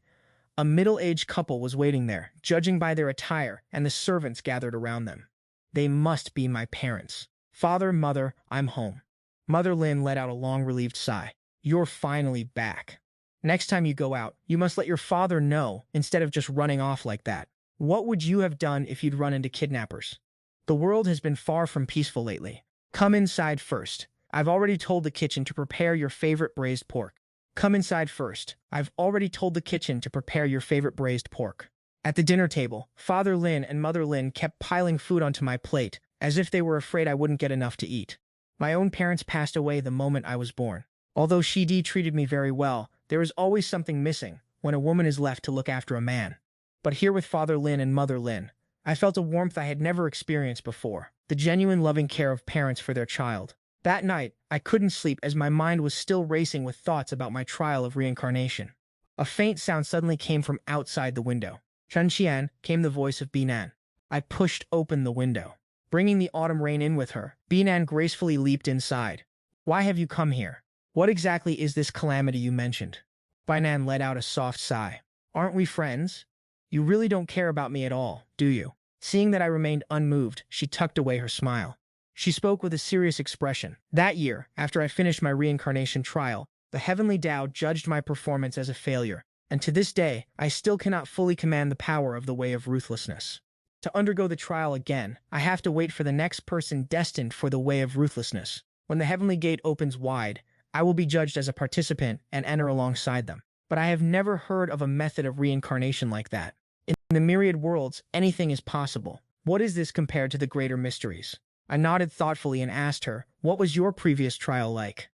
a middle-aged couple was waiting there, judging by their attire, and the servants gathered around them. They must be my parents. "Father, mother, I'm home." Mother Lin let out a long, relieved sigh. You're finally back. Next time you go out, you must let your father know instead of just running off like that. What would you have done if you'd run into kidnappers? The world has been far from peaceful lately. Come inside first. I've already told the kitchen to prepare your favorite braised pork. Come inside first. I've already told the kitchen to prepare your favorite braised pork. At the dinner table, Father Lin and Mother Lin kept piling food onto my plate, as if they were afraid I wouldn't get enough to eat. My own parents passed away the moment I was born. Although Shidi treated me very well, there is always something missing when a woman is left to look after a man. But here with Father Lin and Mother Lin, I felt a warmth I had never experienced before, the genuine loving care of parents for their child. That night, I couldn't sleep as my mind was still racing with thoughts about my trial of reincarnation. A faint sound suddenly came from outside the window. Chen Qian, came the voice of Binan. I pushed open the window. Bringing the autumn rain in with her, Binan gracefully leaped inside. Why have you come here? What exactly is this calamity you mentioned? Binan let out a soft sigh. Aren't we friends? You really don't care about me at all, do you? Seeing that I remained unmoved, she tucked away her smile. She spoke with a serious expression. That year, after I finished my reincarnation trial, the Heavenly Dao judged my performance as a failure, and to this day, I still cannot fully command the power of the way of ruthlessness. To undergo the trial again, I have to wait for the next person destined for the way of ruthlessness. When the heavenly gate opens wide, I will be judged as a participant and enter alongside them. But I have never heard of a method of reincarnation like that. In the myriad worlds, anything is possible. What is this compared to the greater mysteries? I nodded thoughtfully and asked her, what was your previous trial like?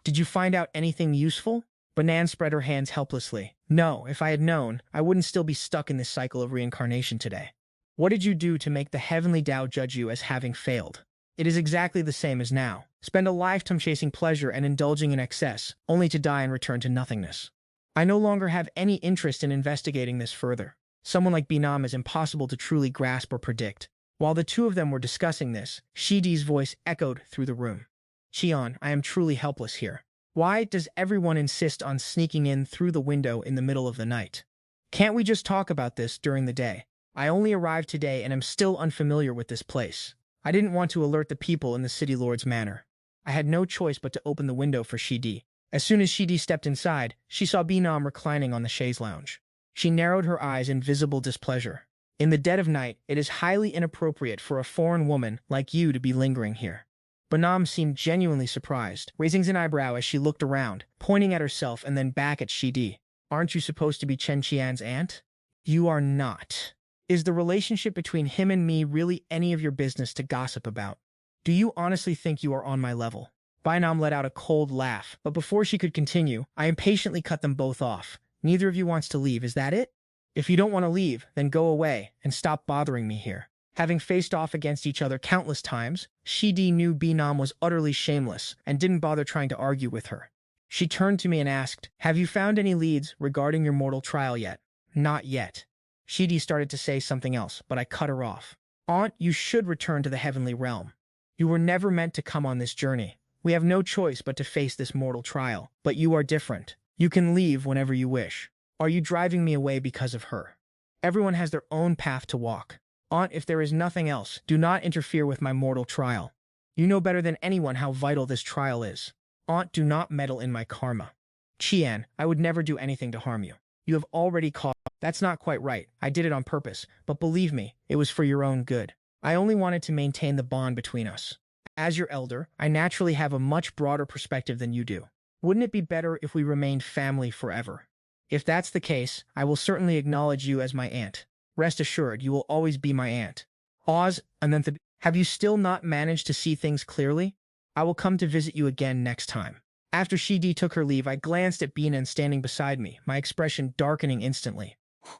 Did you find out anything useful? Banan spread her hands helplessly. No, if I had known, I wouldn't still be stuck in this cycle of reincarnation today. What did you do to make the Heavenly Dao judge you as having failed? It is exactly the same as now. Spend a lifetime chasing pleasure and indulging in excess, only to die and return to nothingness. I no longer have any interest in investigating this further. Someone like Binam is impossible to truly grasp or predict. While the two of them were discussing this, Shidi's voice echoed through the room. Qian, I am truly helpless here. Why does everyone insist on sneaking in through the window in the middle of the night? Can't we just talk about this during the day? I only arrived today and am still unfamiliar with this place. I didn't want to alert the people in the city lord's manor. I had no choice but to open the window for Shidi. As soon as Shidi stepped inside, she saw Binam reclining on the chaise lounge. She narrowed her eyes in visible displeasure. In the dead of night, it is highly inappropriate for a foreign woman like you to be lingering here. Binam seemed genuinely surprised, raising an eyebrow as she looked around, pointing at herself and then back at Shidi. Aren't you supposed to be Chen Qian's aunt? You are not. Is the relationship between him and me really any of your business to gossip about? Do you honestly think you are on my level? Binam let out a cold laugh, but before she could continue, I impatiently cut them both off. Neither of you wants to leave, is that it? If you don't want to leave, then go away and stop bothering me here. Having faced off against each other countless times, Shidi knew Binam was utterly shameless and didn't bother trying to argue with her. She turned to me and asked, have you found any leads regarding your mortal trial yet? Not yet. Shidi started to say something else, but I cut her off. Aunt, you should return to the heavenly realm. You were never meant to come on this journey. We have no choice but to face this mortal trial, but you are different. You can leave whenever you wish. Are you driving me away because of her? Everyone has their own path to walk. Aunt, if there is nothing else, do not interfere with my mortal trial. You know better than anyone how vital this trial is. Aunt, do not meddle in my karma. Qian, I would never do anything to harm you. You have already caused. That's not quite right. I did it on purpose, but believe me, it was for your own good. I only wanted to maintain the bond between us. As your elder, I naturally have a much broader perspective than you do. Wouldn't it be better if we remained family forever? If that's the case, I will certainly acknowledge you as my aunt. Rest assured, you will always be my aunt. Oz, Anantha, have you still not managed to see things clearly? I will come to visit you again next time. After Shidi took her leave, I glanced at Binan standing beside me, my expression darkening instantly.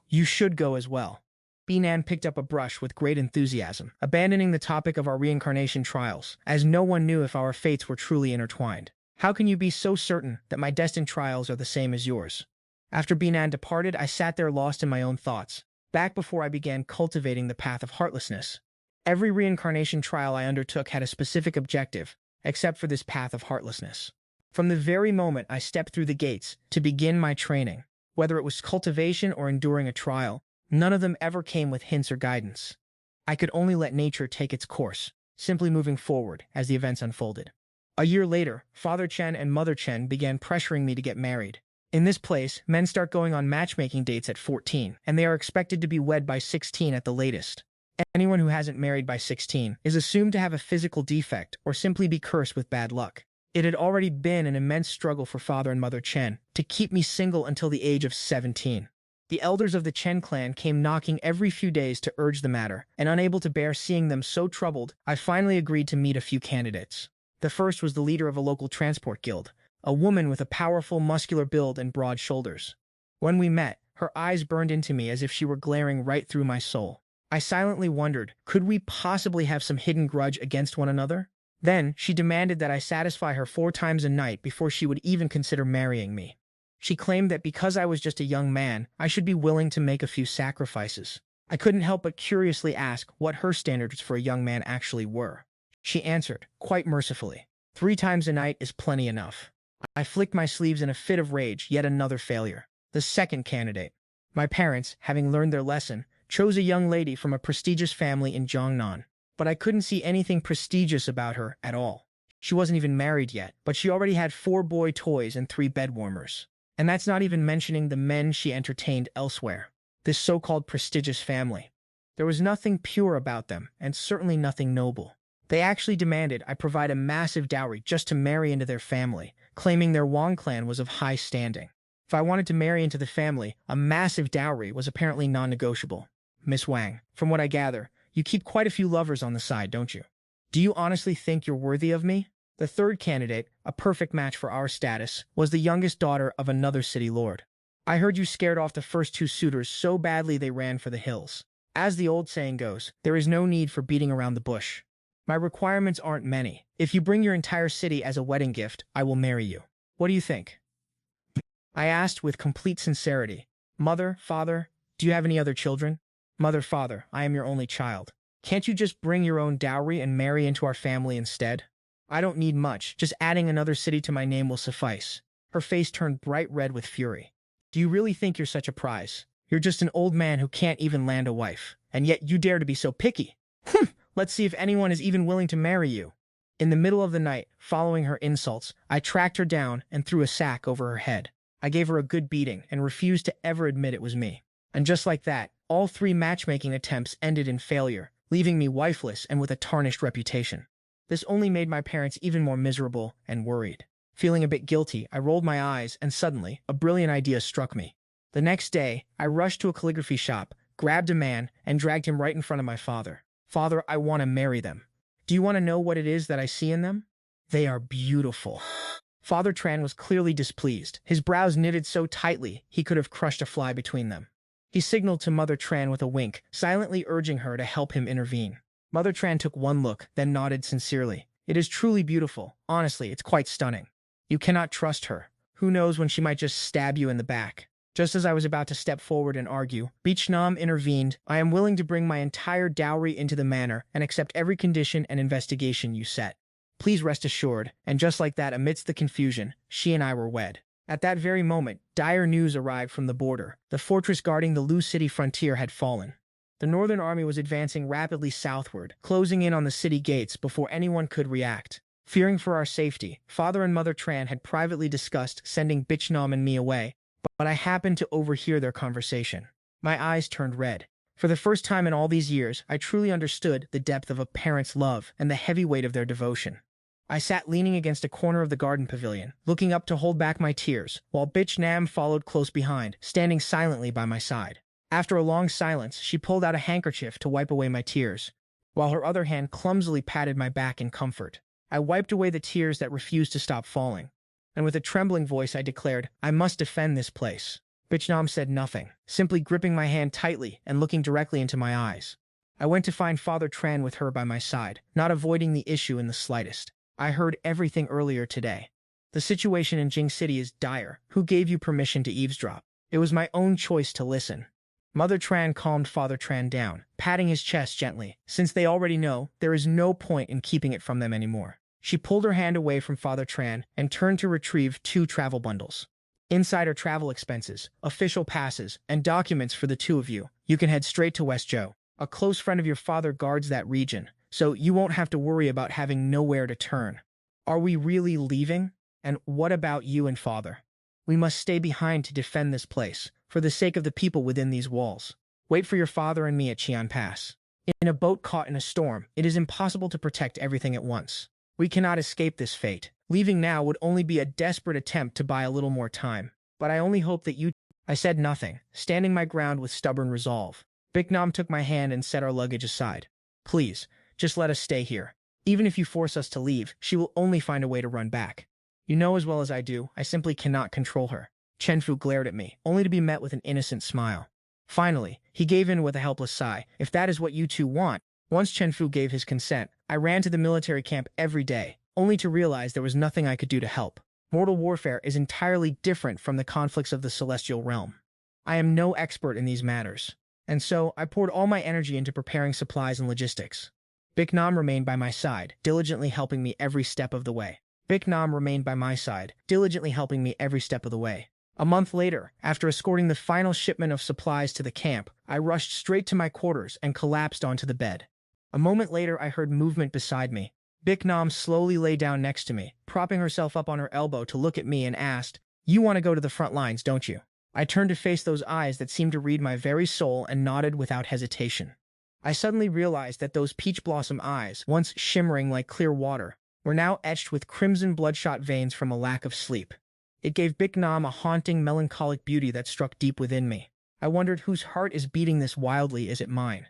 You should go as well. Binan picked up a brush with great enthusiasm, abandoning the topic of our reincarnation trials, as no one knew if our fates were truly intertwined. How can you be so certain that my destined trials are the same as yours? After Binan departed, I sat there lost in my own thoughts, back before I began cultivating the path of heartlessness. Every reincarnation trial I undertook had a specific objective, except for this path of heartlessness. From the very moment I stepped through the gates to begin my training, whether it was cultivation or enduring a trial, none of them ever came with hints or guidance. I could only let nature take its course, simply moving forward as the events unfolded. A year later, Father Chen and Mother Chen began pressuring me to get married. In this place, men start going on matchmaking dates at 14, and they are expected to be wed by 16 at the latest. Anyone who hasn't married by 16 is assumed to have a physical defect or simply be cursed with bad luck. It had already been an immense struggle for Father and Mother Chen to keep me single until the age of 17. The elders of the Chen clan came knocking every few days to urge the matter, and unable to bear seeing them so troubled, I finally agreed to meet a few candidates. The first was the leader of a local transport guild, a woman with a powerful, muscular build and broad shoulders. When we met, her eyes burned into me as if she were glaring right through my soul. I silently wondered, could we possibly have some hidden grudge against one another? Then, she demanded that I satisfy her 4 times a night before she would even consider marrying me. She claimed that because I was just a young man, I should be willing to make a few sacrifices. I couldn't help but curiously ask what her standards for a young man actually were. She answered, quite mercifully, 3 times a night is plenty enough. I flicked my sleeves in a fit of rage, yet another failure. The second candidate. My parents, having learned their lesson, chose a young lady from a prestigious family in Jiangnan. But I couldn't see anything prestigious about her at all. She wasn't even married yet, but she already had 4 boy toys and 3 bed warmers. And that's not even mentioning the men she entertained elsewhere. This so-called prestigious family. There was nothing pure about them, and certainly nothing noble. They actually demanded I provide a massive dowry just to marry into their family, claiming their Wang clan was of high standing. If I wanted to marry into the family, a massive dowry was apparently non-negotiable. Miss Wang, from what I gather, you keep quite a few lovers on the side, don't you? Do you honestly think you're worthy of me? The third candidate, a perfect match for our status, was the youngest daughter of another city lord. I heard you scared off the first 2 suitors so badly they ran for the hills. As the old saying goes, there is no need for beating around the bush. My requirements aren't many. If you bring your entire city as a wedding gift, I will marry you. What do you think? I asked with complete sincerity. Mother, father, do you have any other children? Mother, father, I am your only child. Can't you just bring your own dowry and marry into our family instead? I don't need much, just adding another city to my name will suffice. Her face turned bright red with fury. Do you really think you're such a prize? You're just an old man who can't even land a wife, and yet you dare to be so picky. Let's see if anyone is even willing to marry you. In the middle of the night, following her insults, I tracked her down and threw a sack over her head. I gave her a good beating and refused to ever admit it was me. And just like that, all 3 matchmaking attempts ended in failure, leaving me wifeless and with a tarnished reputation. This only made my parents even more miserable and worried. Feeling a bit guilty, I rolled my eyes, and suddenly, a brilliant idea struck me. The next day, I rushed to a calligraphy shop, grabbed a man, and dragged him right in front of my father. Father, I want to marry them. Do you want to know what it is that I see in them? They are beautiful. Father Tran was clearly displeased. His brows knitted so tightly, he could have crushed a fly between them. He signaled to Mother Tran with a wink, silently urging her to help him intervene. Mother Tran took one look, then nodded sincerely. It is truly beautiful. Honestly, it's quite stunning. You cannot trust her. Who knows when she might just stab you in the back. Just as I was about to step forward and argue, Beechnam intervened. I am willing to bring my entire dowry into the manor and accept every condition and investigation you set. Please rest assured. And just like that, amidst the confusion, she and I were wed. At that very moment, dire news arrived from the border. The fortress guarding the Lu City frontier had fallen. The Northern Army was advancing rapidly southward, closing in on the city gates before anyone could react. Fearing for our safety, Father and Mother Tran had privately discussed sending Beechnam and me away, but I happened to overhear their conversation. My eyes turned red. For the first time in all these years, I truly understood the depth of a parent's love and the heavy weight of their devotion. I sat leaning against a corner of the garden pavilion, looking up to hold back my tears, while Beechnam followed close behind, standing silently by my side. After a long silence, she pulled out a handkerchief to wipe away my tears, while her other hand clumsily patted my back in comfort. I wiped away the tears that refused to stop falling, and with a trembling voice I declared, I must defend this place. Beechnam said nothing, simply gripping my hand tightly and looking directly into my eyes. I went to find Father Tran with her by my side, not avoiding the issue in the slightest. I heard everything earlier today. The situation in Jing City is dire. Who gave you permission to eavesdrop? It was my own choice to listen. Mother Tran calmed Father Tran down, patting his chest gently. Since they already know, there is no point in keeping it from them anymore. She pulled her hand away from Father Tran and turned to retrieve 2 travel bundles. Inside are travel expenses, official passes, and documents for the 2 of you. You can head straight to Westzhou. A close friend of your father guards that region, so you won't have to worry about having nowhere to turn. Are we really leaving? And what about you and father? We must stay behind to defend this place, for the sake of the people within these walls. Wait for your father and me at Qian Pass. In a boat caught in a storm, it is impossible to protect everything at once. We cannot escape this fate. Leaving now would only be a desperate attempt to buy a little more time. But I only hope that you— I said nothing, standing my ground with stubborn resolve. Biknam took my hand and set our luggage aside. Please, just let us stay here. Even if you force us to leave, she will only find a way to run back. You know as well as I do, I simply cannot control her. Chen Fu glared at me, only to be met with an innocent smile. Finally, he gave in with a helpless sigh. If that is what you two want. Once Chen Fu gave his consent, I ran to the military camp every day, only to realize there was nothing I could do to help. Mortal warfare is entirely different from the conflicts of the celestial realm. I am no expert in these matters, and so I poured all my energy into preparing supplies and logistics. Biknam remained by my side, diligently helping me every step of the way. A month later, after escorting the final shipment of supplies to the camp, I rushed straight to my quarters and collapsed onto the bed. A moment later, I heard movement beside me. Biknam slowly lay down next to me, propping herself up on her elbow to look at me and asked, "You want to go to the front lines, don't you?" I turned to face those eyes that seemed to read my very soul and nodded without hesitation. I suddenly realized that those peach blossom eyes, once shimmering like clear water, were now etched with crimson bloodshot veins from a lack of sleep. It gave Biknam a haunting, melancholic beauty that struck deep within me. I wondered whose heart is beating this wildly. Is it mine?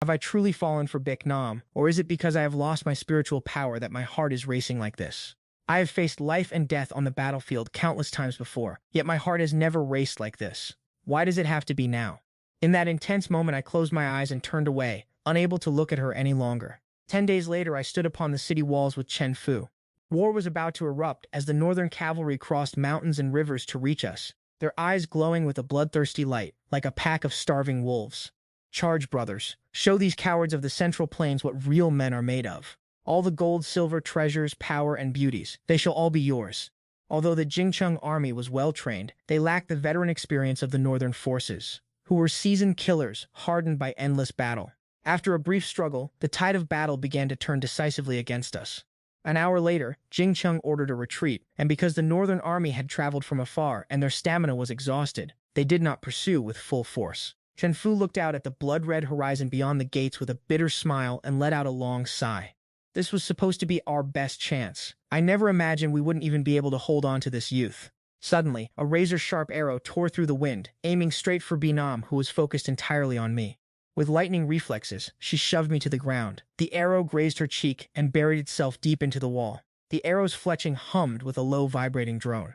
Have I truly fallen for Biknam, or is it because I have lost my spiritual power that my heart is racing like this? I have faced life and death on the battlefield countless times before, yet my heart has never raced like this. Why does it have to be now? In that intense moment, I closed my eyes and turned away, unable to look at her any longer. 10 days later, I stood upon the city walls with Chen Fu. War was about to erupt as the northern cavalry crossed mountains and rivers to reach us, their eyes glowing with a bloodthirsty light, like a pack of starving wolves. Charge, brothers. Show these cowards of the Central Plains what real men are made of. All the gold, silver, treasures, power, and beauties, they shall all be yours. Although the Jingcheng army was well-trained, they lacked the veteran experience of the northern forces, who were seasoned killers, hardened by endless battle. After a brief struggle, the tide of battle began to turn decisively against us. An hour later, Jingcheng ordered a retreat, and because the northern army had traveled from afar and their stamina was exhausted, they did not pursue with full force. Chen Fu looked out at the blood-red horizon beyond the gates with a bitter smile and let out a long sigh. This was supposed to be our best chance. I never imagined we wouldn't even be able to hold on to this youth. Suddenly, a razor-sharp arrow tore through the wind, aiming straight for Biknam, who was focused entirely on me. With lightning reflexes, she shoved me to the ground. The arrow grazed her cheek and buried itself deep into the wall. The arrow's fletching hummed with a low vibrating drone.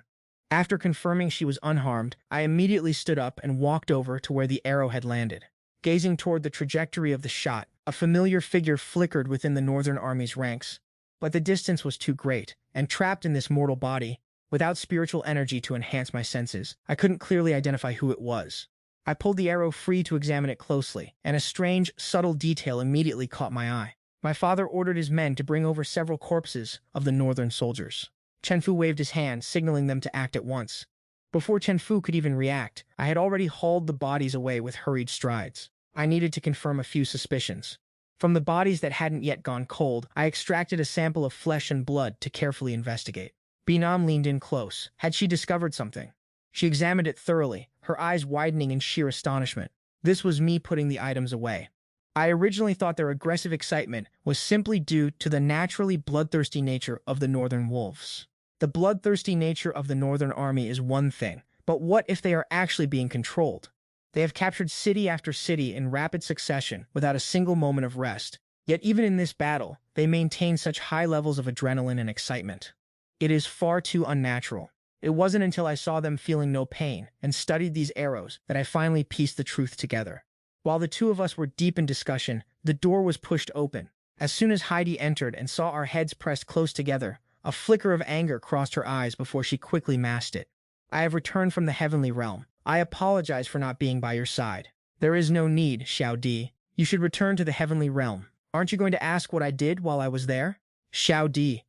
After confirming she was unharmed, I immediately stood up and walked over to where the arrow had landed. Gazing toward the trajectory of the shot, a familiar figure flickered within the Northern Army's ranks. But the distance was too great, and trapped in this mortal body, without spiritual energy to enhance my senses, I couldn't clearly identify who it was. I pulled the arrow free to examine it closely, and a strange, subtle detail immediately caught my eye. My father ordered his men to bring over several corpses of the northern soldiers. Chen Fu waved his hand, signaling them to act at once. Before Chen Fu could even react, I had already hauled the bodies away with hurried strides. I needed to confirm a few suspicions. From the bodies that hadn't yet gone cold, I extracted a sample of flesh and blood to carefully investigate. Biknam leaned in close. Had she discovered something? She examined it thoroughly, her eyes widening in sheer astonishment. This was me putting the items away. I originally thought their aggressive excitement was simply due to the naturally bloodthirsty nature of the northern wolves. The bloodthirsty nature of the northern army is one thing, but what if they are actually being controlled? They have captured city after city in rapid succession without a single moment of rest. Yet even in this battle, they maintain such high levels of adrenaline and excitement. It is far too unnatural. It wasn't until I saw them feeling no pain and studied these arrows that I finally pieced the truth together. While the two of us were deep in discussion, the door was pushed open. As soon as Heidi entered and saw our heads pressed close together, a flicker of anger crossed her eyes before she quickly masked it. "I have returned from the heavenly realm. I apologize for not being by your side." "There is no need, Xiao Di. You should return to the heavenly realm. Aren't you going to ask what I did while I was there?" "Xiao Di,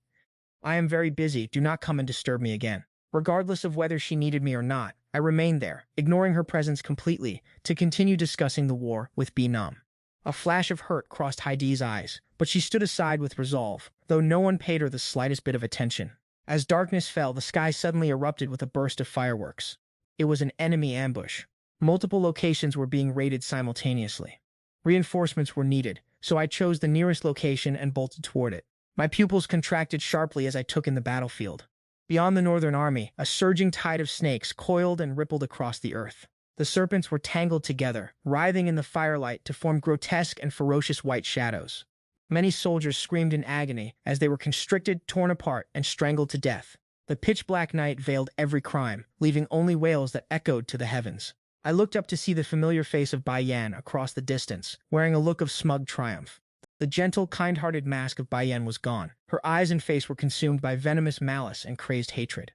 I am very busy. Do not come and disturb me again." Regardless of whether she needed me or not, I remained there, ignoring her presence completely, to continue discussing the war with Biknam. A flash of hurt crossed Heidi's eyes, but she stood aside with resolve, though no one paid her the slightest bit of attention. As darkness fell, the sky suddenly erupted with a burst of fireworks. It was an enemy ambush. Multiple locations were being raided simultaneously. Reinforcements were needed, so I chose the nearest location and bolted toward it. My pupils contracted sharply as I took in the battlefield. Beyond the northern army, a surging tide of snakes coiled and rippled across the earth. The serpents were tangled together, writhing in the firelight to form grotesque and ferocious white shadows. Many soldiers screamed in agony as they were constricted, torn apart, and strangled to death. The pitch-black night veiled every crime, leaving only wails that echoed to the heavens. I looked up to see the familiar face of Bai Yan across the distance, wearing a look of smug triumph. The gentle, kind-hearted mask of Bai Yan was gone. Her eyes and face were consumed by venomous malice and crazed hatred.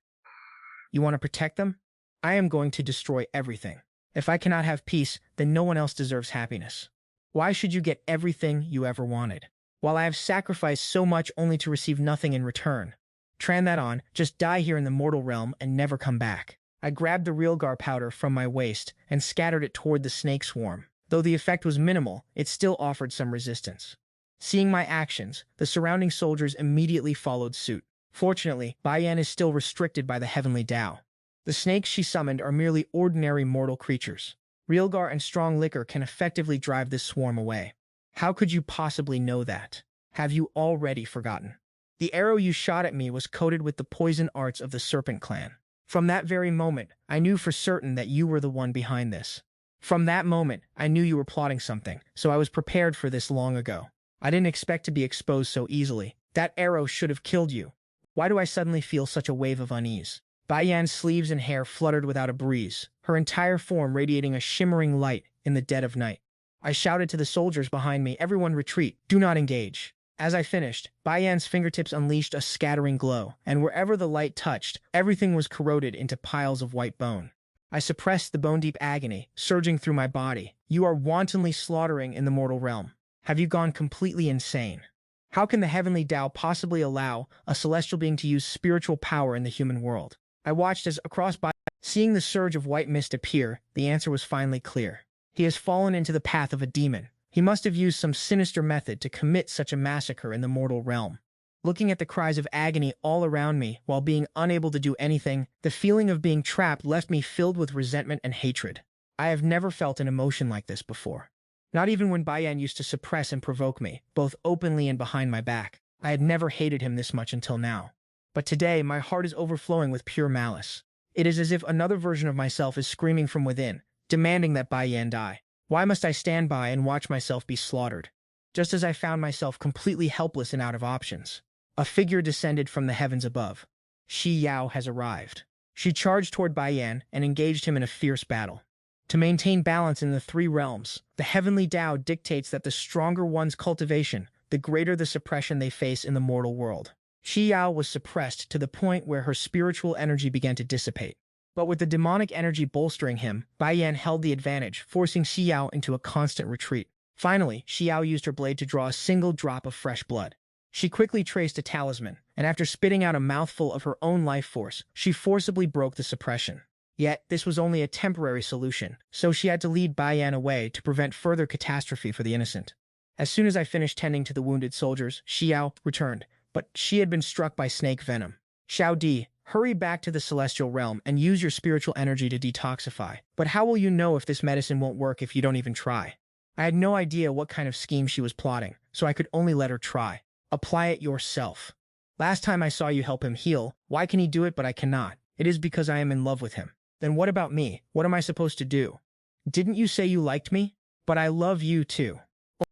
You want to protect them? I am going to destroy everything. If I cannot have peace, then no one else deserves happiness. Why should you get everything you ever wanted, while I have sacrificed so much only to receive nothing in return? Tran that on, just die here in the mortal realm and never come back. I grabbed the realgar powder from my waist and scattered it toward the snake swarm. Though the effect was minimal, it still offered some resistance. Seeing my actions, the surrounding soldiers immediately followed suit. Fortunately, Bai Yan is still restricted by the heavenly Dao. The snakes she summoned are merely ordinary mortal creatures. Realgar and strong liquor can effectively drive this swarm away. How could you possibly know that? Have you already forgotten? The arrow you shot at me was coated with the poison arts of the Serpent Clan. From that very moment, I knew for certain that you were the one behind this. From that moment, I knew you were plotting something, so I was prepared for this long ago. I didn't expect to be exposed so easily. That arrow should have killed you. Why do I suddenly feel such a wave of unease? Bai Yan's sleeves and hair fluttered without a breeze, her entire form radiating a shimmering light in the dead of night. I shouted to the soldiers behind me, "Everyone retreat, do not engage." As I finished, Bai Yan's fingertips unleashed a scattering glow, and wherever the light touched, everything was corroded into piles of white bone. I suppressed the bone-deep agony, surging through my body. You are wantonly slaughtering in the mortal realm. Have you gone completely insane? How can the heavenly Dao possibly allow a celestial being to use spiritual power in the human world? I watched as across Bai Yan, seeing the surge of white mist appear, the answer was finally clear. He has fallen into the path of a demon. He must have used some sinister method to commit such a massacre in the mortal realm. Looking at the cries of agony all around me while being unable to do anything, the feeling of being trapped left me filled with resentment and hatred. I have never felt an emotion like this before. Not even when Bai Yan used to suppress and provoke me, both openly and behind my back. I had never hated him this much until now. But today, my heart is overflowing with pure malice. It is as if another version of myself is screaming from within, demanding that Bai Yan die. Why must I stand by and watch myself be slaughtered? Just as I found myself completely helpless and out of options, a figure descended from the heavens above. Shi Yao has arrived. She charged toward Bai Yan and engaged him in a fierce battle. To maintain balance in the three realms, the heavenly Dao dictates that the stronger one's cultivation, the greater the suppression they face in the mortal world. Shi Yao was suppressed to the point where her spiritual energy began to dissipate. But with the demonic energy bolstering him, Bai Yan held the advantage, forcing Shi Yao into a constant retreat. Finally, Shi Yao used her blade to draw a single drop of fresh blood. She quickly traced a talisman, and after spitting out a mouthful of her own life force, she forcibly broke the suppression. Yet, this was only a temporary solution, so she had to lead Bai Yan away to prevent further catastrophe for the innocent. As soon as I finished tending to the wounded soldiers, Shi Yao returned, but she had been struck by snake venom. Xiao Di, hurry back to the celestial realm and use your spiritual energy to detoxify. But how will you know if this medicine won't work if you don't even try? I had no idea what kind of scheme she was plotting, so I could only let her try. Apply it yourself. Last time I saw you help him heal, why can he do it but I cannot? It is because I am in love with him. Then what about me? What am I supposed to do? Didn't you say you liked me? But I love you too.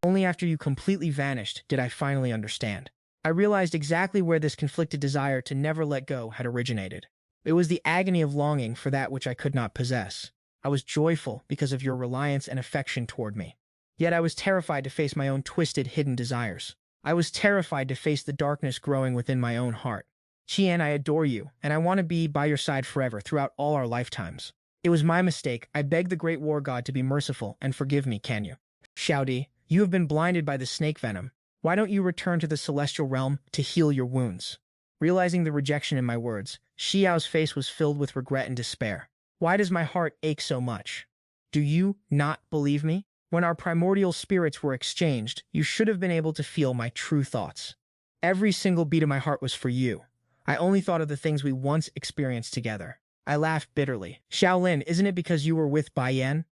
Only after you completely vanished did I finally understand. I realized exactly where this conflicted desire to never let go had originated. It was the agony of longing for that which I could not possess. I was joyful because of your reliance and affection toward me. Yet I was terrified to face my own twisted, hidden desires. I was terrified to face the darkness growing within my own heart. Qian, I adore you, and I want to be by your side forever throughout all our lifetimes. It was my mistake. I beg the great war god to be merciful and forgive me, can you? Xiaodi, you have been blinded by the snake venom. Why don't you return to the celestial realm to heal your wounds? Realizing the rejection in my words, Xiao's face was filled with regret and despair. Why does my heart ache so much? Do you not believe me? When our primordial spirits were exchanged, you should have been able to feel my true thoughts. Every single beat of my heart was for you. I only thought of the things we once experienced together. I laughed bitterly. Shaolin, isn't it because you were with Bai Yan?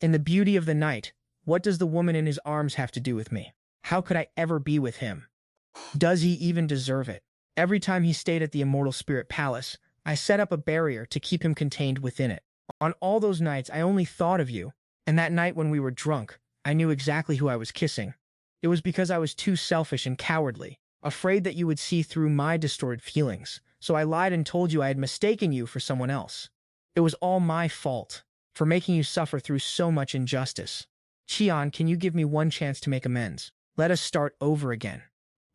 In the beauty of the night, what does the woman in his arms have to do with me? How could I ever be with him? Does he even deserve it? Every time he stayed at the Immortal Spirit Palace, I set up a barrier to keep him contained within it. On all those nights, I only thought of you, and that night when we were drunk, I knew exactly who I was kissing. It was because I was too selfish and cowardly, afraid that you would see through my distorted feelings, so I lied and told you I had mistaken you for someone else. It was all my fault, for making you suffer through so much injustice. Qian, can you give me one chance to make amends? Let us start over again.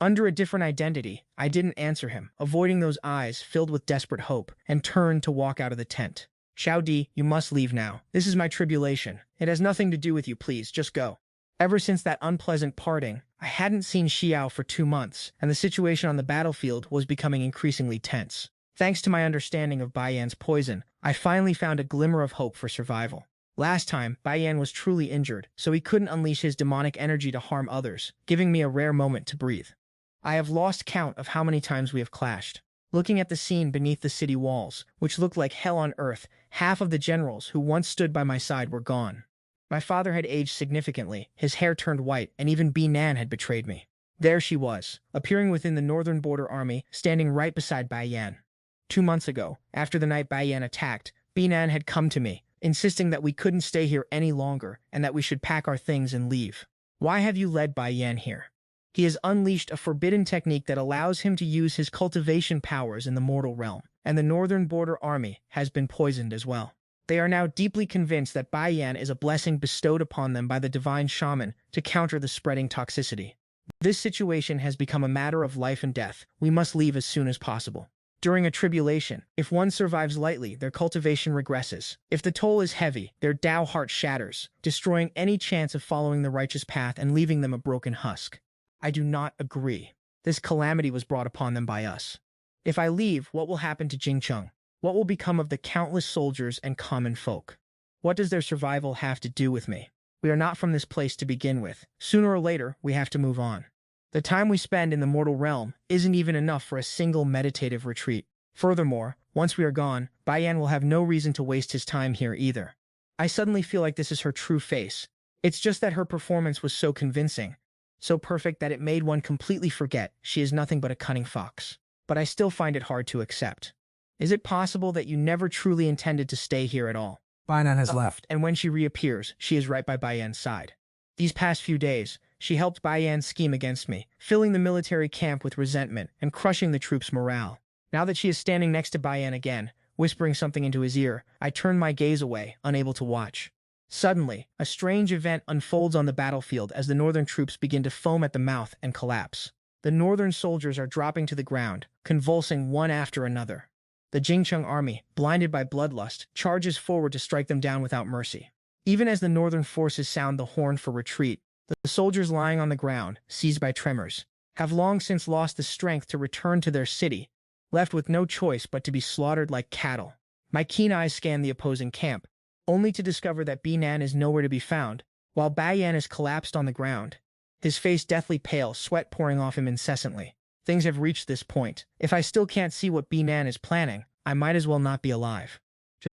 Under a different identity, I didn't answer him, avoiding those eyes filled with desperate hope, and turned to walk out of the tent. Xiao Di, you must leave now. This is my tribulation. It has nothing to do with you, please, just go. Ever since that unpleasant parting, I hadn't seen Xiao for 2 months, and the situation on the battlefield was becoming increasingly tense. Thanks to my understanding of Bai Yan's poison, I finally found a glimmer of hope for survival. Last time, Bai Yan was truly injured, so he couldn't unleash his demonic energy to harm others, giving me a rare moment to breathe. I have lost count of how many times we have clashed. Looking at the scene beneath the city walls, which looked like hell on earth, half of the generals who once stood by my side were gone. My father had aged significantly, his hair turned white, and even Bi-Nan had betrayed me. There she was, appearing within the northern border army, standing right beside Bai Yan. 2 months ago, after the night Bai Yan attacked, Bi-Nan had come to me, insisting that we couldn't stay here any longer and that we should pack our things and leave. Why have you led Bai Yan here? He has unleashed a forbidden technique that allows him to use his cultivation powers in the mortal realm, and the northern border army has been poisoned as well. They are now deeply convinced that Bai Yan is a blessing bestowed upon them by the divine shaman to counter the spreading toxicity. This situation has become a matter of life and death. We must leave as soon as possible. During a tribulation, if one survives lightly, their cultivation regresses. If the toll is heavy, their Dao heart shatters, destroying any chance of following the righteous path and leaving them a broken husk. I do not agree. This calamity was brought upon them by us. If I leave, what will happen to Jingcheng? What will become of the countless soldiers and common folk? What does their survival have to do with me? We are not from this place to begin with. Sooner or later, we have to move on. The time we spend in the mortal realm isn't even enough for a single meditative retreat. Furthermore, once we are gone, Bai Yan will have no reason to waste his time here either. I suddenly feel like this is her true face. It's just that her performance was so convincing, so perfect that it made one completely forget she is nothing but a cunning fox. But I still find it hard to accept. Is it possible that you never truly intended to stay here at all? Bai Nan has left. And when she reappears, she is right by Bai Yan's side. These past few days, she helped Bai Yan scheme against me, filling the military camp with resentment and crushing the troops' morale. Now that she is standing next to Bai Yan again, whispering something into his ear, I turn my gaze away, unable to watch. Suddenly, a strange event unfolds on the battlefield as the northern troops begin to foam at the mouth and collapse. The northern soldiers are dropping to the ground, convulsing one after another. The Jingcheng army, blinded by bloodlust, charges forward to strike them down without mercy. Even as the northern forces sound the horn for retreat, the soldiers lying on the ground, seized by tremors, have long since lost the strength to return to their city, left with no choice but to be slaughtered like cattle. My keen eyes scan the opposing camp, only to discover that Bi-Nan is nowhere to be found, while Bai Yan is collapsed on the ground, his face deathly pale, sweat pouring off him incessantly. Things have reached this point. If I still can't see what Bi-Nan is planning, I might as well not be alive.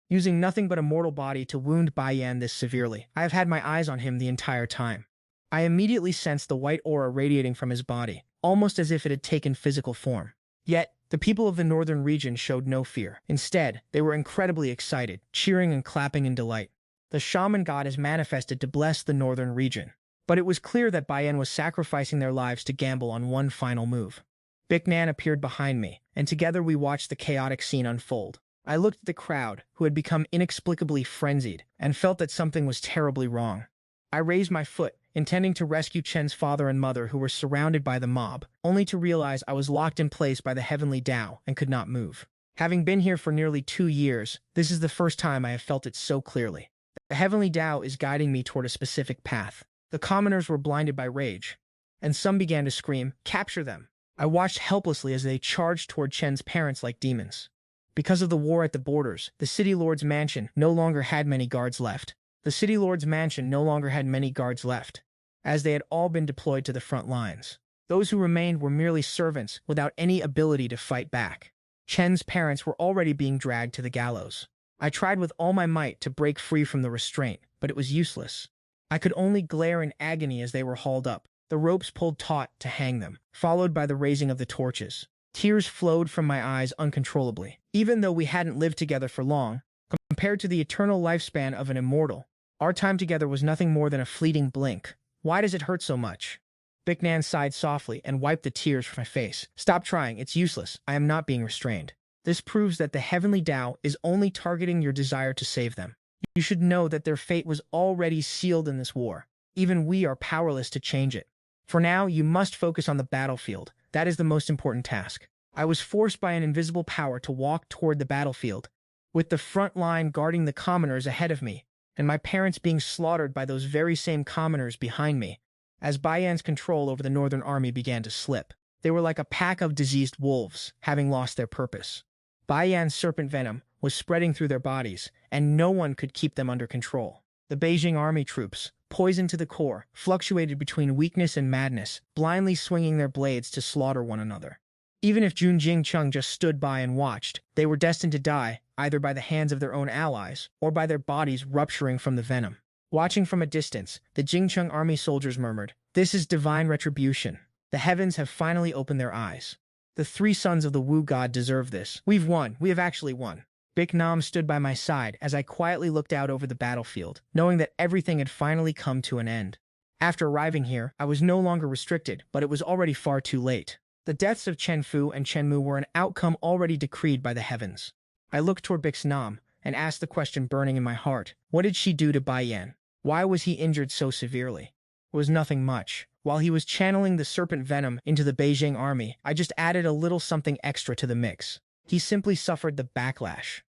Using nothing but a mortal body to wound Bai Yan this severely, I have had my eyes on him the entire time. I immediately sensed the white aura radiating from his body, almost as if it had taken physical form. Yet, the people of the northern region showed no fear. Instead, they were incredibly excited, cheering and clapping in delight. The shaman god has manifested to bless the northern region. But it was clear that Bai Yan was sacrificing their lives to gamble on one final move. Bi-Nan appeared behind me, and together we watched the chaotic scene unfold. I looked at the crowd, who had become inexplicably frenzied, and felt that something was terribly wrong. I raised my foot, intending to rescue Chen's father and mother who were surrounded by the mob, only to realize I was locked in place by the heavenly Dao and could not move. Having been here for nearly 2 years, this is the first time I have felt it so clearly. The heavenly Dao is guiding me toward a specific path. The commoners were blinded by rage, and some began to scream, "Capture them!" I watched helplessly as they charged toward Chen's parents like demons. Because of the war at the borders, the city lord's mansion no longer had many guards left. The city lord's mansion no longer had many guards left, as they had all been deployed to the front lines. Those who remained were merely servants without any ability to fight back. Chen's parents were already being dragged to the gallows. I tried with all my might to break free from the restraint, but it was useless. I could only glare in agony as they were hauled up, the ropes pulled taut to hang them, followed by the raising of the torches. Tears flowed from my eyes uncontrollably. Even though we hadn't lived together for long, compared to the eternal lifespan of an immortal, our time together was nothing more than a fleeting blink. Why does it hurt so much? Bicknan sighed softly and wiped the tears from my face. Stop trying, it's useless. I am not being restrained. This proves that the heavenly Dao is only targeting your desire to save them. You should know that their fate was already sealed in this war. Even we are powerless to change it. For now, you must focus on the battlefield. That is the most important task. I was forced by an invisible power to walk toward the battlefield, with the front line guarding the commoners ahead of me, and my parents being slaughtered by those very same commoners behind me, as Baiyan's control over the Northern Army began to slip. They were like a pack of diseased wolves, having lost their purpose. Baiyan's serpent venom was spreading through their bodies, and no one could keep them under control. The Beijing army troops, poisoned to the core, fluctuated between weakness and madness, blindly swinging their blades to slaughter one another. Even if Jun Jingcheng just stood by and watched, they were destined to die, either by the hands of their own allies, or by their bodies rupturing from the venom. Watching from a distance, the Jingcheng army soldiers murmured, "This is divine retribution. The heavens have finally opened their eyes. The three sons of the Wu god deserve this. We've won. We have actually won." Bic Nam stood by my side as I quietly looked out over the battlefield, knowing that everything had finally come to an end. After arriving here, I was no longer restricted, but it was already far too late. The deaths of Chen Fu and Chen Mu were an outcome already decreed by the heavens. I looked toward Bix Nam and asked the question burning in my heart. What did she do to Bai Yan? Why was he injured so severely? It was nothing much. While he was channeling the serpent venom into the Beijing army, I just added a little something extra to the mix. He simply suffered the backlash.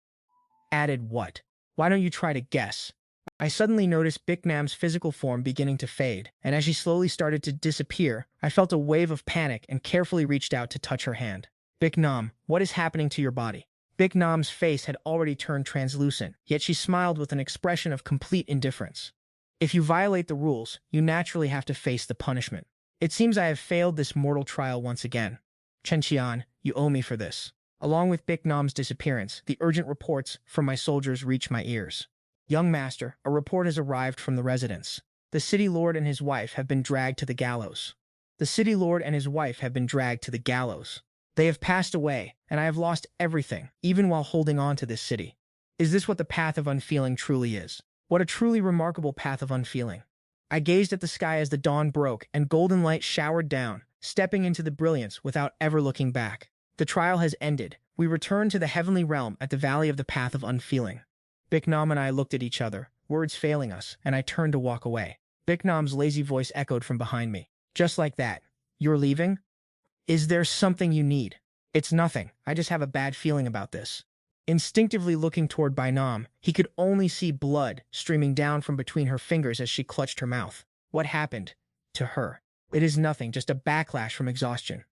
Added what? Why don't you try to guess? I suddenly noticed Bic Nam's physical form beginning to fade, and as she slowly started to disappear, I felt a wave of panic and carefully reached out to touch her hand. Bic Nam, what is happening to your body? Bic Nam's face had already turned translucent, yet she smiled with an expression of complete indifference. If you violate the rules, you naturally have to face the punishment. It seems I have failed this mortal trial once again. Chen Qian, you owe me for this. Along with Bic Nam's disappearance, the urgent reports from my soldiers reached my ears. Young master, a report has arrived from the residence. The city lord and his wife have been dragged to the gallows. The city lord and his wife have been dragged to the gallows. They have passed away, and I have lost everything, even while holding on to this city. Is this what the path of unfeeling truly is? What a truly remarkable path of unfeeling. I gazed at the sky as the dawn broke and golden light showered down, stepping into the brilliance without ever looking back. The trial has ended. We return to the heavenly realm at the valley of the path of unfeeling. Bic Nam and I looked at each other, words failing us, and I turned to walk away. Bic Nam's lazy voice echoed from behind me. Just like that. You're leaving? Is there something you need? It's nothing. I just have a bad feeling about this. Instinctively looking toward Bai Nam, he could only see blood streaming down from between her fingers as she clutched her mouth. What happened to her? It is nothing, just a backlash from exhaustion.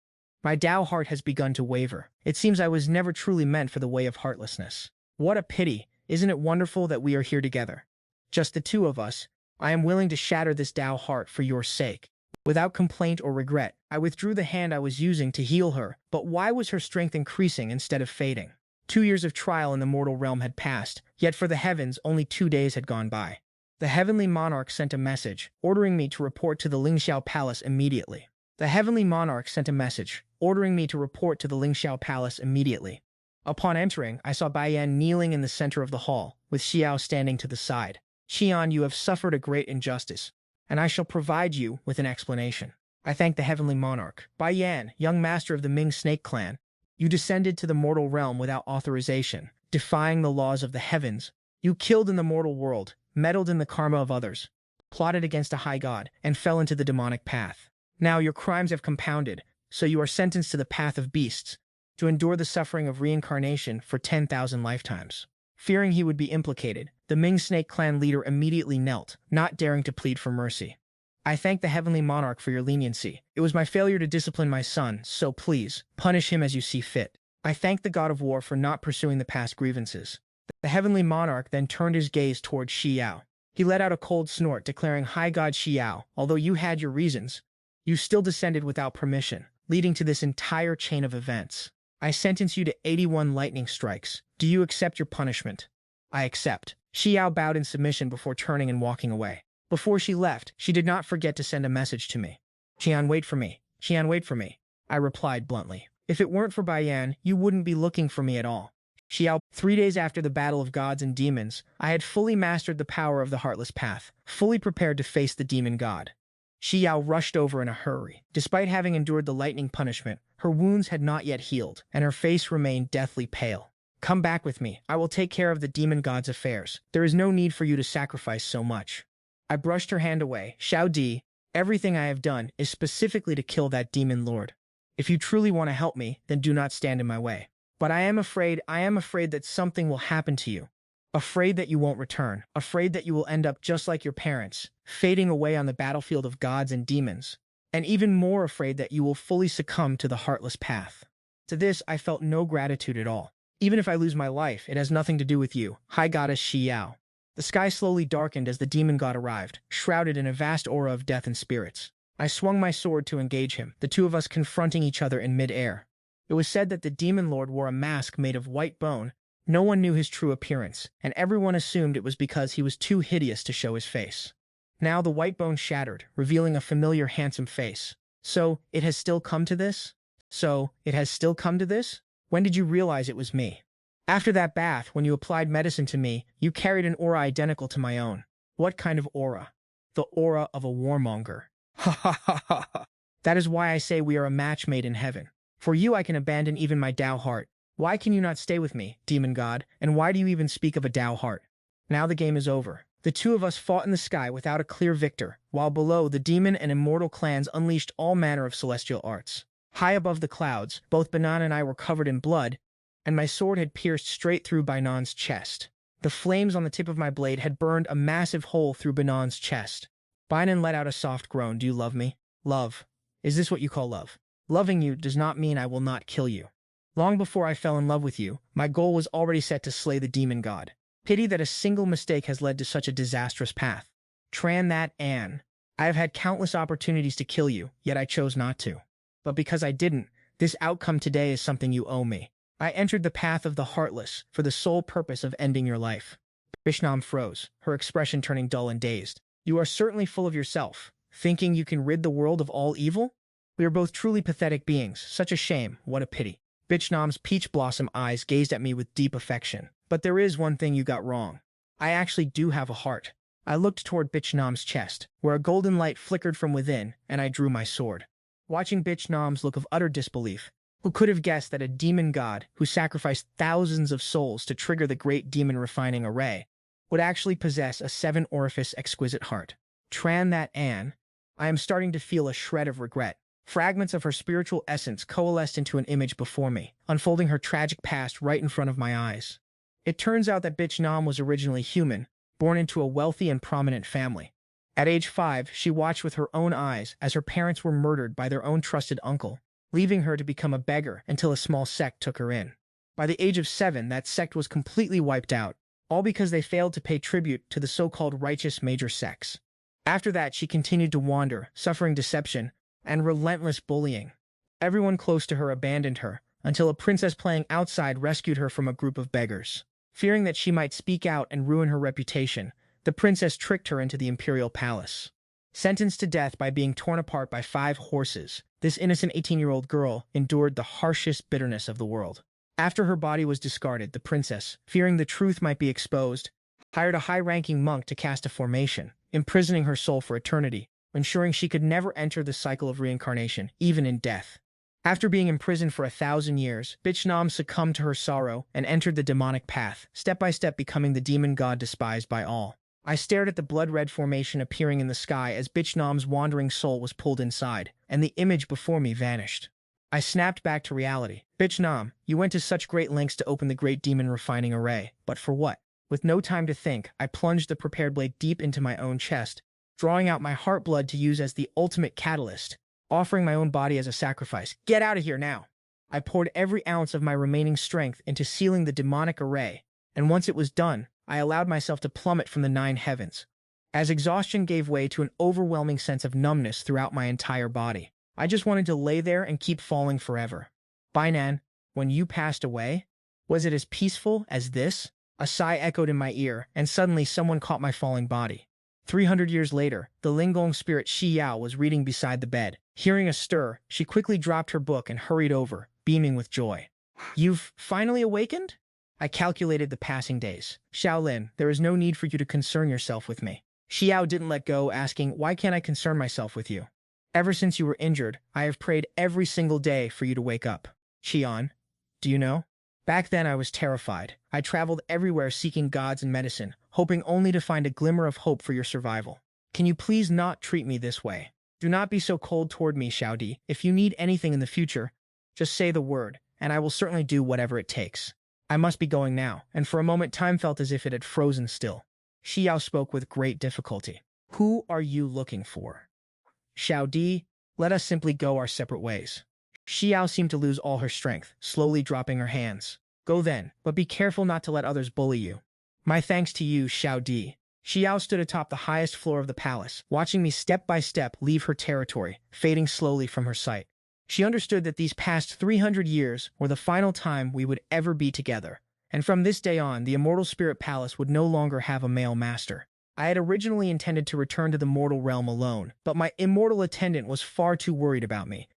My Dao heart has begun to waver. It seems I was never truly meant for the way of heartlessness. What a pity. Isn't it wonderful that we are here together? Just the two of us. I am willing to shatter this Dao heart for your sake. Without complaint or regret, I withdrew the hand I was using to heal her, but why was her strength increasing instead of fading? 2 years of trial in the mortal realm had passed, yet for the heavens only 2 days had gone by. The heavenly monarch sent a message, ordering me to report to the Lingxiao Palace immediately. The heavenly monarch sent a message, ordering me to report to the Lingxiao Palace immediately. Upon entering, I saw Bai Yan kneeling in the center of the hall, with Xiao standing to the side. Qian, you have suffered a great injustice, and I shall provide you with an explanation. I thank the heavenly monarch. Bai Yan, young master of the Ming snake clan, you descended to the mortal realm without authorization, defying the laws of the heavens. You killed in the mortal world, meddled in the karma of others, plotted against a high god, and fell into the demonic path. Now your crimes have compounded, so you are sentenced to the path of beasts, to endure the suffering of reincarnation for 10,000 lifetimes. Fearing he would be implicated, the Ming snake clan leader immediately knelt, not daring to plead for mercy. I thank the heavenly monarch for your leniency. It was my failure to discipline my son, so please, punish him as you see fit. I thank the god of war for not pursuing the past grievances. The heavenly monarch then turned his gaze toward Xiao. He let out a cold snort, declaring, "High God Xiao, although you had your reasons, you still descended without permission, leading to this entire chain of events. I sentence you to 81 lightning strikes. Do you accept your punishment?" "I accept." Xiao bowed in submission before turning and walking away. Before she left, she did not forget to send a message to me. "Qian, wait for me. Qian, wait for me," I replied bluntly. "If it weren't for Baiyan, you wouldn't be looking for me at all." Xiao. 3 days after the battle of gods and demons, I had fully mastered the power of the Heartless Path, fully prepared to face the demon god. Xiao rushed over in a hurry. Despite having endured the lightning punishment, her wounds had not yet healed, and her face remained deathly pale. "Come back with me. I will take care of the demon god's affairs. There is no need for you to sacrifice so much." I brushed her hand away. "Xiao Di, everything I have done is specifically to kill that demon lord. If you truly want to help me, then do not stand in my way. But I am afraid that something will happen to you. Afraid that you won't return. Afraid that you will end up just like your parents, fading away on the battlefield of gods and demons. And even more afraid that you will fully succumb to the Heartless Path." To this, I felt no gratitude at all. "Even if I lose my life, it has nothing to do with you, High Goddess Xiao." The sky slowly darkened as the demon god arrived, shrouded in a vast aura of death and spirits. I swung my sword to engage him, the two of us confronting each other in mid-air. It was said that the demon lord wore a mask made of white bone. No one knew his true appearance, and everyone assumed it was because he was too hideous to show his face. Now the white bone shattered, revealing a familiar handsome face. "So, it has still come to this? When did you realize it was me?" "After that bath, when you applied medicine to me, you carried an aura identical to my own." "What kind of aura?" "The aura of a warmonger." "Ha ha ha ha ha. That is why I say we are a match made in heaven. For you I can abandon even my Dao heart. Why can you not stay with me, demon god, and why do you even speak of a Dao heart?" Now the game is over. The two of us fought in the sky without a clear victor, while below, the demon and immortal clans unleashed all manner of celestial arts. High above the clouds, both Banan and I were covered in blood, and my sword had pierced straight through Bainan's chest. The flames on the tip of my blade had burned a massive hole through Banan's chest. Bainan let out a soft groan. "Do you love me?" "Love? Is this what you call love?" "Loving you does not mean I will not kill you. Long before I fell in love with you, my goal was already set to slay the demon god. Pity that a single mistake has led to such a disastrous path. Tran that Anne. I have had countless opportunities to kill you, yet I chose not to. But because I didn't, this outcome today is something you owe me. I entered the path of the Heartless for the sole purpose of ending your life." Bishnam froze, her expression turning dull and dazed. "You are certainly full of yourself, thinking you can rid the world of all evil? We are both truly pathetic beings. Such a shame. What a pity." Bishnam's peach blossom eyes gazed at me with deep affection. "But there is one thing you got wrong. I actually do have a heart." I looked toward Bishnam's chest, where a golden light flickered from within, and I drew my sword. Watching Bishnam's look of utter disbelief, who could have guessed that a demon god who sacrificed thousands of souls to trigger the great demon refining array would actually possess a 7-orifice exquisite heart? Tran that Anne. I am starting to feel a shred of regret. Fragments of her spiritual essence coalesced into an image before me, unfolding her tragic past right in front of my eyes. It turns out that Bitchnam was originally human, born into a wealthy and prominent family. At age 5, she watched with her own eyes as her parents were murdered by their own trusted uncle, leaving her to become a beggar until a small sect took her in. By the age of 7, that sect was completely wiped out, all because they failed to pay tribute to the so-called righteous major sects. After that, she continued to wander, suffering deception and relentless bullying. Everyone close to her abandoned her, until a princess playing outside rescued her from a group of beggars. Fearing that she might speak out and ruin her reputation, the princess tricked her into the imperial palace. Sentenced to death by being torn apart by 5 horses, this innocent 18-year-old girl endured the harshest bitterness of the world. After her body was discarded, the princess, fearing the truth might be exposed, hired a high-ranking monk to cast a formation, imprisoning her soul for eternity, ensuring she could never enter the cycle of reincarnation, even in death. After being imprisoned for 1,000 years, Bitchnam succumbed to her sorrow and entered the demonic path, step by step becoming the demon god despised by all. I stared at the blood-red formation appearing in the sky as Bitchnam's wandering soul was pulled inside, and the image before me vanished. I snapped back to reality. "Bitchnam, you went to such great lengths to open the great demon refining array, but for what?" With no time to think, I plunged the prepared blade deep into my own chest, drawing out my heart blood to use as the ultimate catalyst, offering my own body as a sacrifice. "Get out of here now!" I poured every ounce of my remaining strength into sealing the demonic array, and once it was done, I allowed myself to plummet from the 9 heavens, as exhaustion gave way to an overwhelming sense of numbness throughout my entire body. I just wanted to lay there and keep falling forever. Bainan, when you passed away, was it as peaceful as this? A sigh echoed in my ear, and suddenly someone caught my falling body. 300 years later, the Linggong spirit Shi Yao was reading beside the bed. Hearing a stir, she quickly dropped her book and hurried over, beaming with joy. You've finally awakened? I calculated the passing days. Shaolin, there is no need for you to concern yourself with me. Xiao didn't let go, asking, why can't I concern myself with you? Ever since you were injured, I have prayed every single day for you to wake up. Qian, do you know? Back then I was terrified. I traveled everywhere seeking gods and medicine, hoping only to find a glimmer of hope for your survival. Can you please not treat me this way? Do not be so cold toward me, Xiaodi. If you need anything in the future, just say the word, and I will certainly do whatever it takes. I must be going now, and for a moment time felt as if it had frozen still. Xiao spoke with great difficulty. Who are you looking for? Xiaodi, let us simply go our separate ways. Xiao seemed to lose all her strength, slowly dropping her hands. Go then, but be careful not to let others bully you. My thanks to you, Xiaodi. Xiao stood atop the highest floor of the palace, watching me step by step leave her territory, fading slowly from her sight. She understood that these past 300 years were the final time we would ever be together, and from this day on, the Immortal Spirit Palace would no longer have a male master. I had originally intended to return to the mortal realm alone, but my immortal attendant was far too worried about me.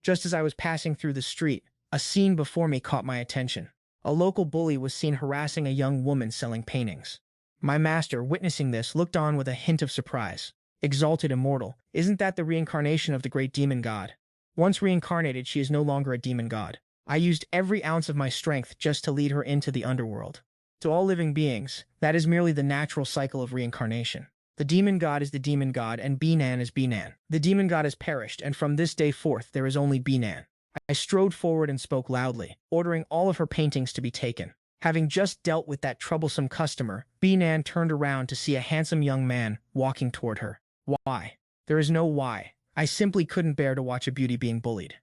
Just as I was passing through the street, a scene before me caught my attention. A local bully was seen harassing a young woman selling paintings. My master, witnessing this, looked on with a hint of surprise. Exalted Immortal, isn't that the reincarnation of the great demon god? Once reincarnated, she is no longer a demon god. I used every ounce of my strength just to lead her into the underworld. To all living beings, that is merely the natural cycle of reincarnation. The demon god is the demon god, and Binan is Binan. The demon god has perished, and from this day forth there is only Binan. I strode forward and spoke loudly, ordering all of her paintings to be taken. Having just dealt with that troublesome customer, Binan turned around to see a handsome young man walking toward her. Why? There is no why. I simply couldn't bear to watch a beauty being bullied.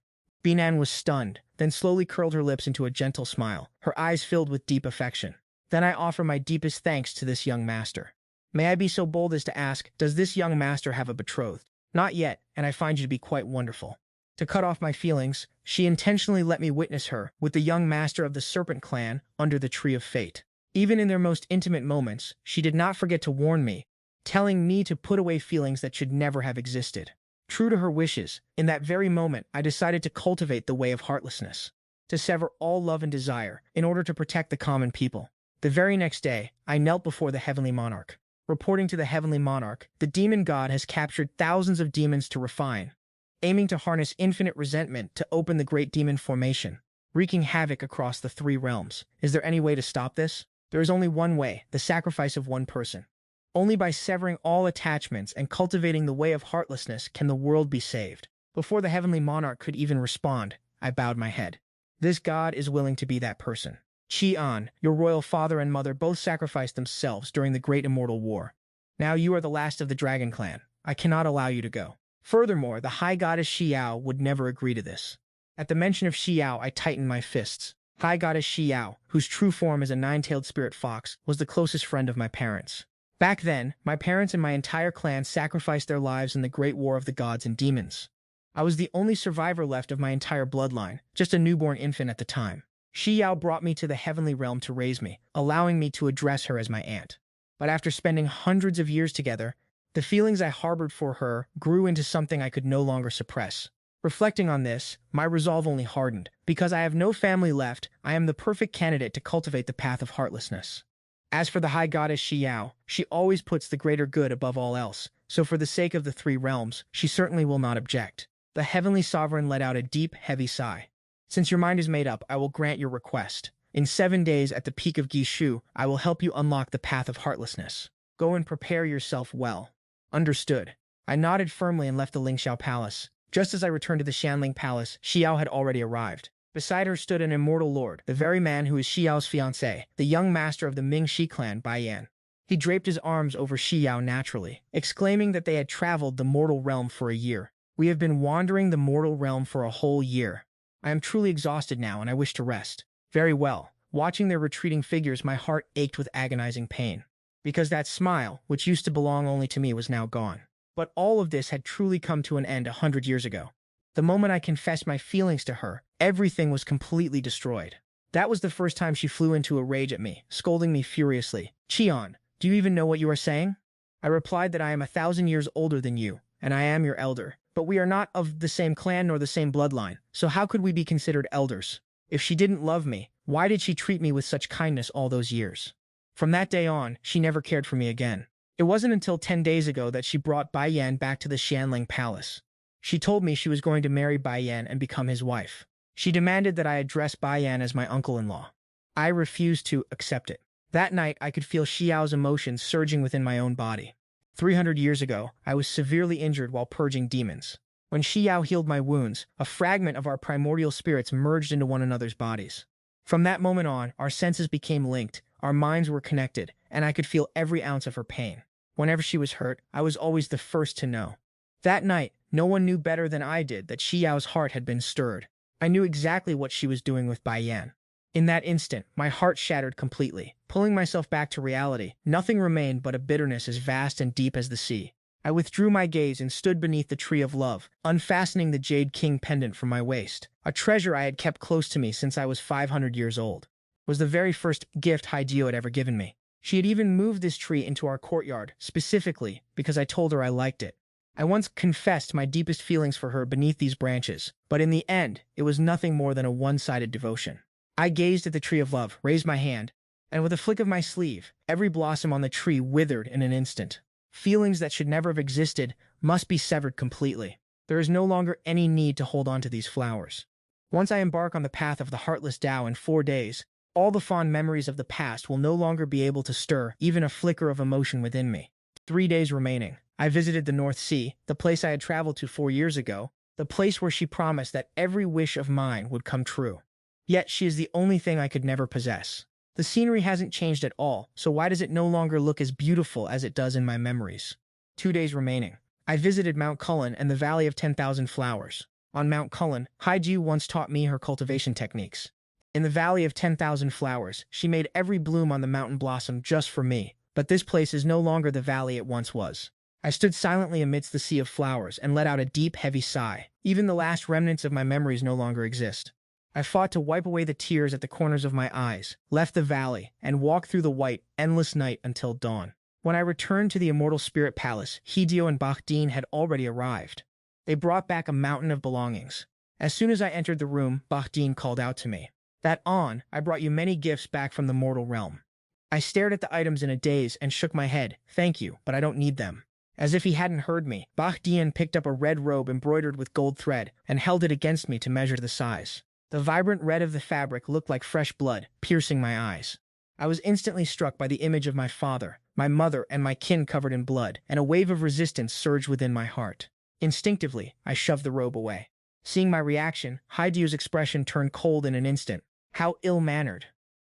Binan was stunned, then slowly curled her lips into a gentle smile, her eyes filled with deep affection. Then I offer my deepest thanks to this young master. May I be so bold as to ask, does this young master have a betrothed? Not yet, and I find you to be quite wonderful. To cut off my feelings, she intentionally let me witness her with the young master of the Serpent Clan under the Tree of Fate. Even in their most intimate moments, she did not forget to warn me, telling me to put away feelings that should never have existed. True to her wishes, in that very moment, I decided to cultivate the way of heartlessness, to sever all love and desire in order to protect the common people. The very next day, I knelt before the Heavenly Monarch. Reporting to the Heavenly Monarch, the demon god has captured thousands of demons to refine, aiming to harness infinite resentment to open the great demon formation, wreaking havoc across the 3 realms. Is there any way to stop this? There is only one way, the sacrifice of one person. Only by severing all attachments and cultivating the way of heartlessness can the world be saved. Before the Heavenly Monarch could even respond, I bowed my head. This god is willing to be that person. Qian, your royal father and mother both sacrificed themselves during the Great Immortal War. Now you are the last of the Dragon Clan. I cannot allow you to go. Furthermore, the High Goddess Xiao would never agree to this. At the mention of Xiao, I tightened my fists. High Goddess Xiao, whose true form is a 9-tailed spirit fox, was the closest friend of my parents. Back then, my parents and my entire clan sacrificed their lives in the Great War of the Gods and Demons. I was the only survivor left of my entire bloodline, just a newborn infant at the time. Xiao brought me to the heavenly realm to raise me, allowing me to address her as my aunt. But after spending hundreds of years together, the feelings I harbored for her grew into something I could no longer suppress. Reflecting on this, my resolve only hardened. Because I have no family left, I am the perfect candidate to cultivate the path of heartlessness. As for the High Goddess Xiao, she always puts the greater good above all else, so for the sake of the 3 realms, she certainly will not object. The Heavenly Sovereign let out a deep, heavy sigh. Since your mind is made up, I will grant your request. In 7 days at the peak of Gishu, I will help you unlock the path of heartlessness. Go and prepare yourself well. Understood. I nodded firmly and left the Lingxiao Palace. Just as I returned to the Shanling Palace, Xiao had already arrived. Beside her stood an immortal lord, the very man who is Xiao's fiancé, the young master of the Ming Shi clan, Bai Yan. He draped his arms over Xiao naturally, exclaiming that they had traveled the mortal realm for a year. We have been wandering the mortal realm for a whole year. I am truly exhausted now, and I wish to rest. Very well. Watching their retreating figures, my heart ached with agonizing pain. because that smile, which used to belong only to me, was now gone. But all of this had truly come to an end 100 years ago. The moment I confessed my feelings to her, everything was completely destroyed. That was the first time she flew into a rage at me, scolding me furiously. "Cheon, do you even know what you are saying?" I replied that I am 1,000 years older than you, and I am your elder. But we are not of the same clan nor the same bloodline, so how could we be considered elders? If she didn't love me, why did she treat me with such kindness all those years? From that day on, she never cared for me again. It wasn't until 10 days ago that she brought Bai Yan back to the Xianling Palace. She told me she was going to marry Bai Yan and become his wife. She demanded that I address Bai Yan as my uncle-in-law. I refused to accept it. That night, I could feel Xiao's emotions surging within my own body. 300 years ago, I was severely injured while purging demons. When Xiao healed my wounds, a fragment of our primordial spirits merged into one another's bodies. From that moment on, our senses became linked, our minds were connected, and I could feel every ounce of her pain. Whenever she was hurt, I was always the first to know. That night, no one knew better than I did that Xiao's heart had been stirred. I knew exactly what she was doing with Bai Yan. In that instant, my heart shattered completely. Pulling myself back to reality, nothing remained but a bitterness as vast and deep as the sea. I withdrew my gaze and stood beneath the tree of love, unfastening the Jade King pendant from my waist. A treasure I had kept close to me since I was 500 years old. It was the very first gift Haijiu had ever given me. She had even moved this tree into our courtyard, specifically because I told her I liked it. I once confessed my deepest feelings for her beneath these branches, but in the end, it was nothing more than a one-sided devotion. I gazed at the tree of love, raised my hand, and with a flick of my sleeve, every blossom on the tree withered in an instant. Feelings that should never have existed must be severed completely. There is no longer any need to hold on to these flowers. Once I embark on the path of the Heartless Dao in 4 days, all the fond memories of the past will no longer be able to stir even a flicker of emotion within me. 3 days remaining. I visited the North Sea, the place I had traveled to 4 years ago, the place where she promised that every wish of mine would come true. Yet she is the only thing I could never possess. The scenery hasn't changed at all, so why does it no longer look as beautiful as it does in my memories? 2 days remaining. I visited Mount Cullen and the Valley of 10,000 Flowers. On Mount Cullen, Haiju once taught me her cultivation techniques. In the Valley of 10,000 Flowers, she made every bloom on the mountain blossom just for me, but this place is no longer the valley it once was. I stood silently amidst the sea of flowers and let out a deep, heavy sigh. Even the last remnants of my memories no longer exist. I fought to wipe away the tears at the corners of my eyes, left the valley, and walked through the white, endless night until dawn. When I returned to the Immortal Spirit Palace, Hideo and Bakhdin had already arrived. They brought back a mountain of belongings. As soon as I entered the room, Bakhdin called out to me. "That on, I brought you many gifts back from the mortal realm." I stared at the items in a daze and shook my head. "Thank you, but I don't need them." As if he hadn't heard me, Bakhdin picked up a red robe embroidered with gold thread and held it against me to measure the size. The vibrant red of the fabric looked like fresh blood, piercing my eyes. I was instantly struck by the image of my father, my mother, and my kin covered in blood, and a wave of resistance surged within my heart. Instinctively, I shoved the robe away. Seeing my reaction, Haidiu's expression turned cold in an instant. "How ill-mannered.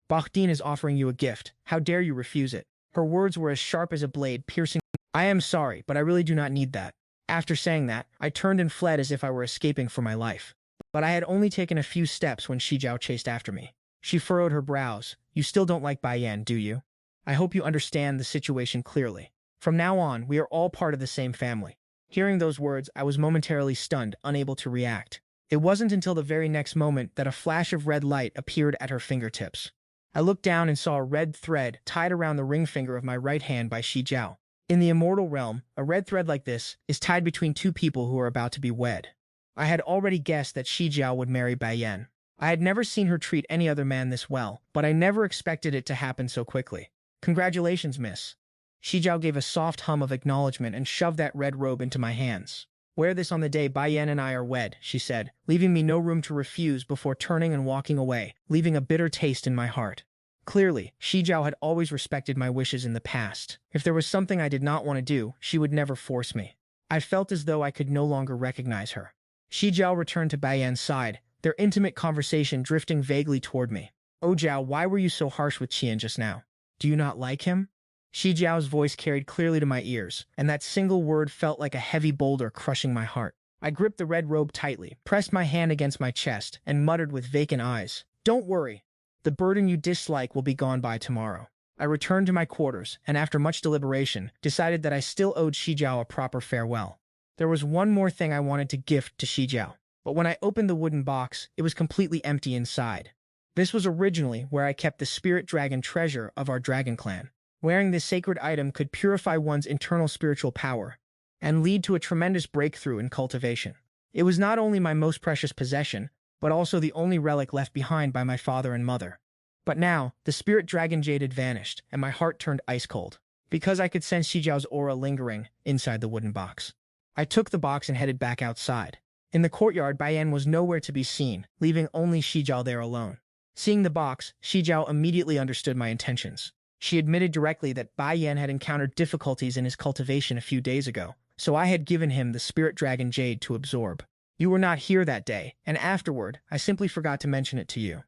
Bakhdin is offering you a gift. How dare you refuse it?" Her words were as sharp as a blade, piercing. "I am sorry, but I really do not need that." After saying that, I turned and fled as if I were escaping for my life. But I had only taken a few steps when Shijiao chased after me. She furrowed her brows. "You still don't like Bai Yan, do you? I hope you understand the situation clearly. From now on, we are all part of the same family." Hearing those words, I was momentarily stunned, unable to react. It wasn't until the very next moment that a flash of red light appeared at her fingertips. I looked down and saw a red thread tied around the ring finger of my right hand by Shijiao. In the immortal realm, a red thread like this is tied between two people who are about to be wed. I had already guessed that Shijiao would marry Bai Yan. I had never seen her treat any other man this well, but I never expected it to happen so quickly. "Congratulations, miss." Shijiao gave a soft hum of acknowledgement and shoved that red robe into my hands. "Wear this on the day Bai Yan and I are wed," she said, leaving me no room to refuse before turning and walking away, leaving a bitter taste in my heart. Clearly, Shijiao had always respected my wishes in the past. If there was something I did not want to do, she would never force me. I felt as though I could no longer recognize her. Shijiao returned to Bai Yan's side, their intimate conversation drifting vaguely toward me. "Oh Jiao, why were you so harsh with Qian just now? Do you not like him?" Shijiao's voice carried clearly to my ears, and that single word felt like a heavy boulder crushing my heart. I gripped the red robe tightly, pressed my hand against my chest, and muttered with vacant eyes, "Don't worry. The burden you dislike will be gone by tomorrow." I returned to my quarters, and after much deliberation, decided that I still owed Shijiao a proper farewell. There was one more thing I wanted to gift to Shijiao, but when I opened the wooden box, it was completely empty inside. This was originally where I kept the spirit dragon treasure of our dragon clan. Wearing this sacred item could purify one's internal spiritual power and lead to a tremendous breakthrough in cultivation. It was not only my most precious possession, but also the only relic left behind by my father and mother. But now, the spirit dragon jade had vanished, and my heart turned ice cold, because I could sense Shijiao's aura lingering inside the wooden box. I took the box and headed back outside. In the courtyard, Baiyan was nowhere to be seen, leaving only Shijiao there alone. Seeing the box, Shijiao immediately understood my intentions. She admitted directly that Baiyan had encountered difficulties in his cultivation a few days ago, so I had given him the spirit dragon jade to absorb. You were not here that day, and afterward, I simply forgot to mention it to you.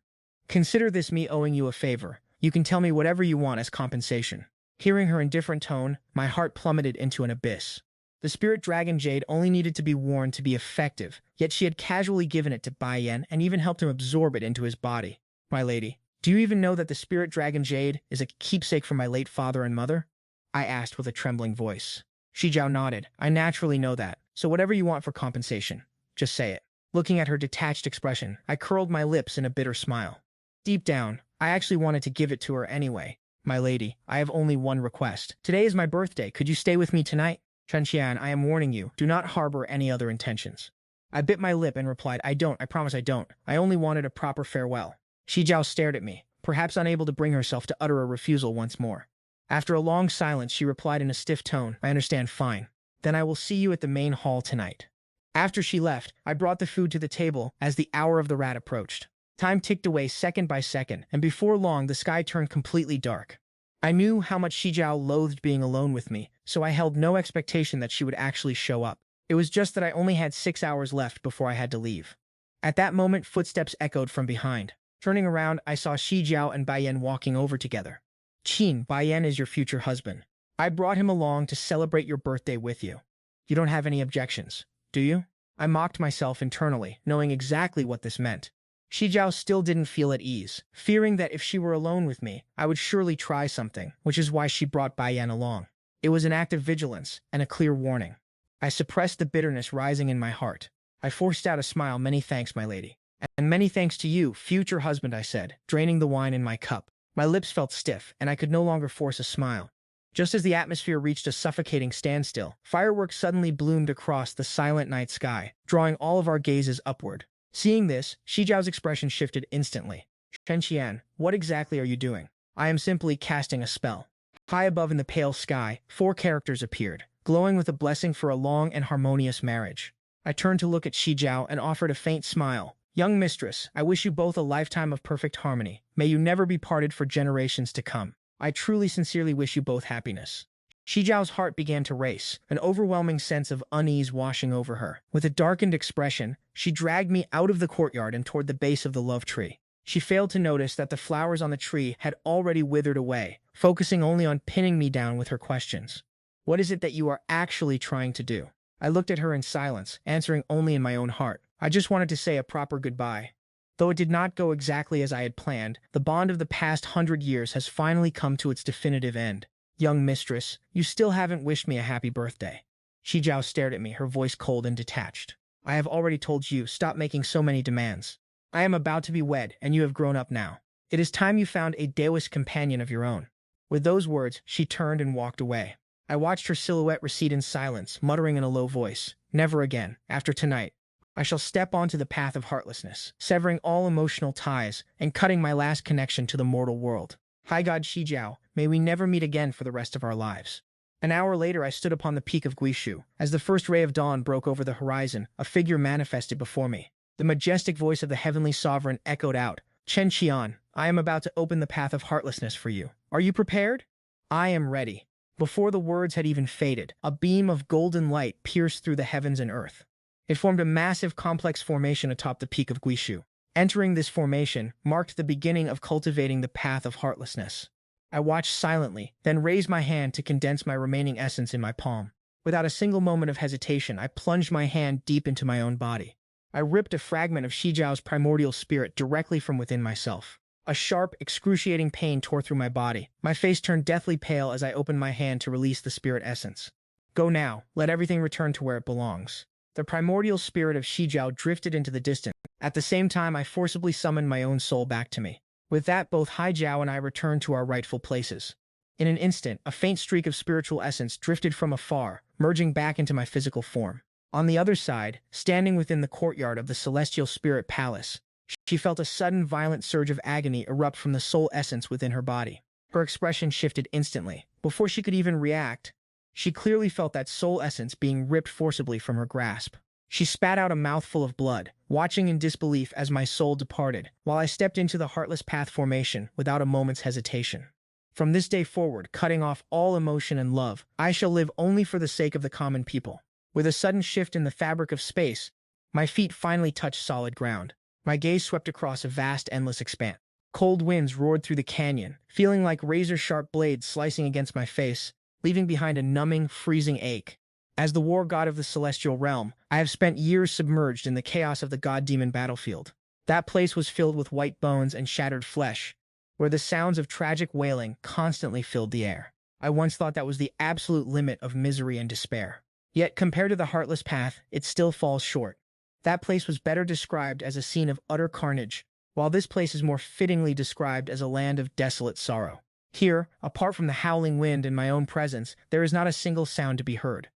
Consider this me owing you a favor. You can tell me whatever you want as compensation. Hearing her indifferent tone, my heart plummeted into an abyss. The spirit dragon jade only needed to be worn to be effective, yet she had casually given it to Baiyan and even helped him absorb it into his body. My lady, do you even know that the spirit dragon jade is a keepsake from my late father and mother? I asked with a trembling voice. Shijiao nodded. I naturally know that, so whatever you want for compensation, just say it. Looking at her detached expression, I curled my lips in a bitter smile. Deep down, I actually wanted to give it to her anyway. My lady, I have only one request. Today is my birthday. Could you stay with me tonight? Chenxian, I am warning you, do not harbor any other intentions. I bit my lip and replied, I promise I don't. I only wanted a proper farewell. Shijiao stared at me, perhaps unable to bring herself to utter a refusal once more. After a long silence, she replied in a stiff tone, I understand, fine. Then I will see you at the main hall tonight. After she left, I brought the food to the table as the hour of the rat approached. Time ticked away second by second, and before long the sky turned completely dark. I knew how much Shijiao loathed being alone with me, so I held no expectation that she would actually show up. It was just that I only had 6 hours left before I had to leave. At that moment, footsteps echoed from behind. Turning around, I saw Shijiao and Baiyan walking over together. Qin, Baiyan is your future husband. I brought him along to celebrate your birthday with you. You don't have any objections, do you? I mocked myself internally, knowing exactly what this meant. Shijiao still didn't feel at ease, fearing that if she were alone with me, I would surely try something, which is why she brought Baiyan along. It was an act of vigilance and a clear warning. I suppressed the bitterness rising in my heart. I forced out a smile. Many thanks, my lady. And many thanks to you, future husband, I said, draining the wine in my cup. My lips felt stiff, and I could no longer force a smile. Just as the atmosphere reached a suffocating standstill, fireworks suddenly bloomed across the silent night sky, drawing all of our gazes upward. Seeing this, Shijiao's expression shifted instantly. Chenxian, what exactly are you doing? I am simply casting a spell. High above in the pale sky, 4 characters appeared, glowing with a blessing for a long and harmonious marriage. I turned to look at Shijiao and offered a faint smile. Young mistress, I wish you both a lifetime of perfect harmony. May you never be parted for generations to come. I truly sincerely wish you both happiness. Shijiao's heart began to race, an overwhelming sense of unease washing over her. With a darkened expression, she dragged me out of the courtyard and toward the base of the love tree. She failed to notice that the flowers on the tree had already withered away, focusing only on pinning me down with her questions. What is it that you are actually trying to do? I looked at her in silence, answering only in my own heart. I just wanted to say a proper goodbye. Though it did not go exactly as I had planned, the bond of the past 100 years has finally come to its definitive end. Young mistress, you still haven't wished me a happy birthday. Shijiao stared at me, her voice cold and detached. I have already told you, stop making so many demands. I am about to be wed, and you have grown up now. It is time you found a Daoist companion of your own. With those words, she turned and walked away. I watched her silhouette recede in silence, muttering in a low voice, never again, after tonight. I shall step onto the path of heartlessness, severing all emotional ties and cutting my last connection to the mortal world. High God Shijiao, may we never meet again for the rest of our lives. An hour later, I stood upon the peak of Guishu. As the first ray of dawn broke over the horizon, a figure manifested before me. The majestic voice of the heavenly sovereign echoed out, Chen Qian, I am about to open the path of heartlessness for you. Are you prepared? I am ready. Before the words had even faded, a beam of golden light pierced through the heavens and earth. It formed a massive complex formation atop the peak of Guishu. Entering this formation marked the beginning of cultivating the path of heartlessness. I watched silently, then raised my hand to condense my remaining essence in my palm. Without a single moment of hesitation, I plunged my hand deep into my own body. I ripped a fragment of Shijiao's primordial spirit directly from within myself. A sharp, excruciating pain tore through my body. My face turned deathly pale as I opened my hand to release the spirit essence. Go now, let everything return to where it belongs. The primordial spirit of Shijiao drifted into the distance. At the same time, I forcibly summoned my own soul back to me. With that, both Haijiao and I returned to our rightful places. In an instant, a faint streak of spiritual essence drifted from afar, merging back into my physical form. On the other side, standing within the courtyard of the Celestial Spirit Palace, she felt a sudden violent surge of agony erupt from the soul essence within her body. Her expression shifted instantly. Before she could even react, she clearly felt that soul essence being ripped forcibly from her grasp. She spat out a mouthful of blood, watching in disbelief as my soul departed, while I stepped into the Heartless Path formation without a moment's hesitation. From this day forward, cutting off all emotion and love, I shall live only for the sake of the common people. With a sudden shift in the fabric of space, my feet finally touched solid ground. My gaze swept across a vast, endless expanse. Cold winds roared through the canyon, feeling like razor-sharp blades slicing against my face, leaving behind a numbing, freezing ache. As the war god of the celestial realm, I have spent years submerged in the chaos of the god-demon battlefield. That place was filled with white bones and shattered flesh, where the sounds of tragic wailing constantly filled the air. I once thought that was the absolute limit of misery and despair. Yet, compared to the Heartless Path, it still falls short. That place was better described as a scene of utter carnage, while this place is more fittingly described as a land of desolate sorrow. Here, apart from the howling wind and my own presence, there is not a single sound to be heard.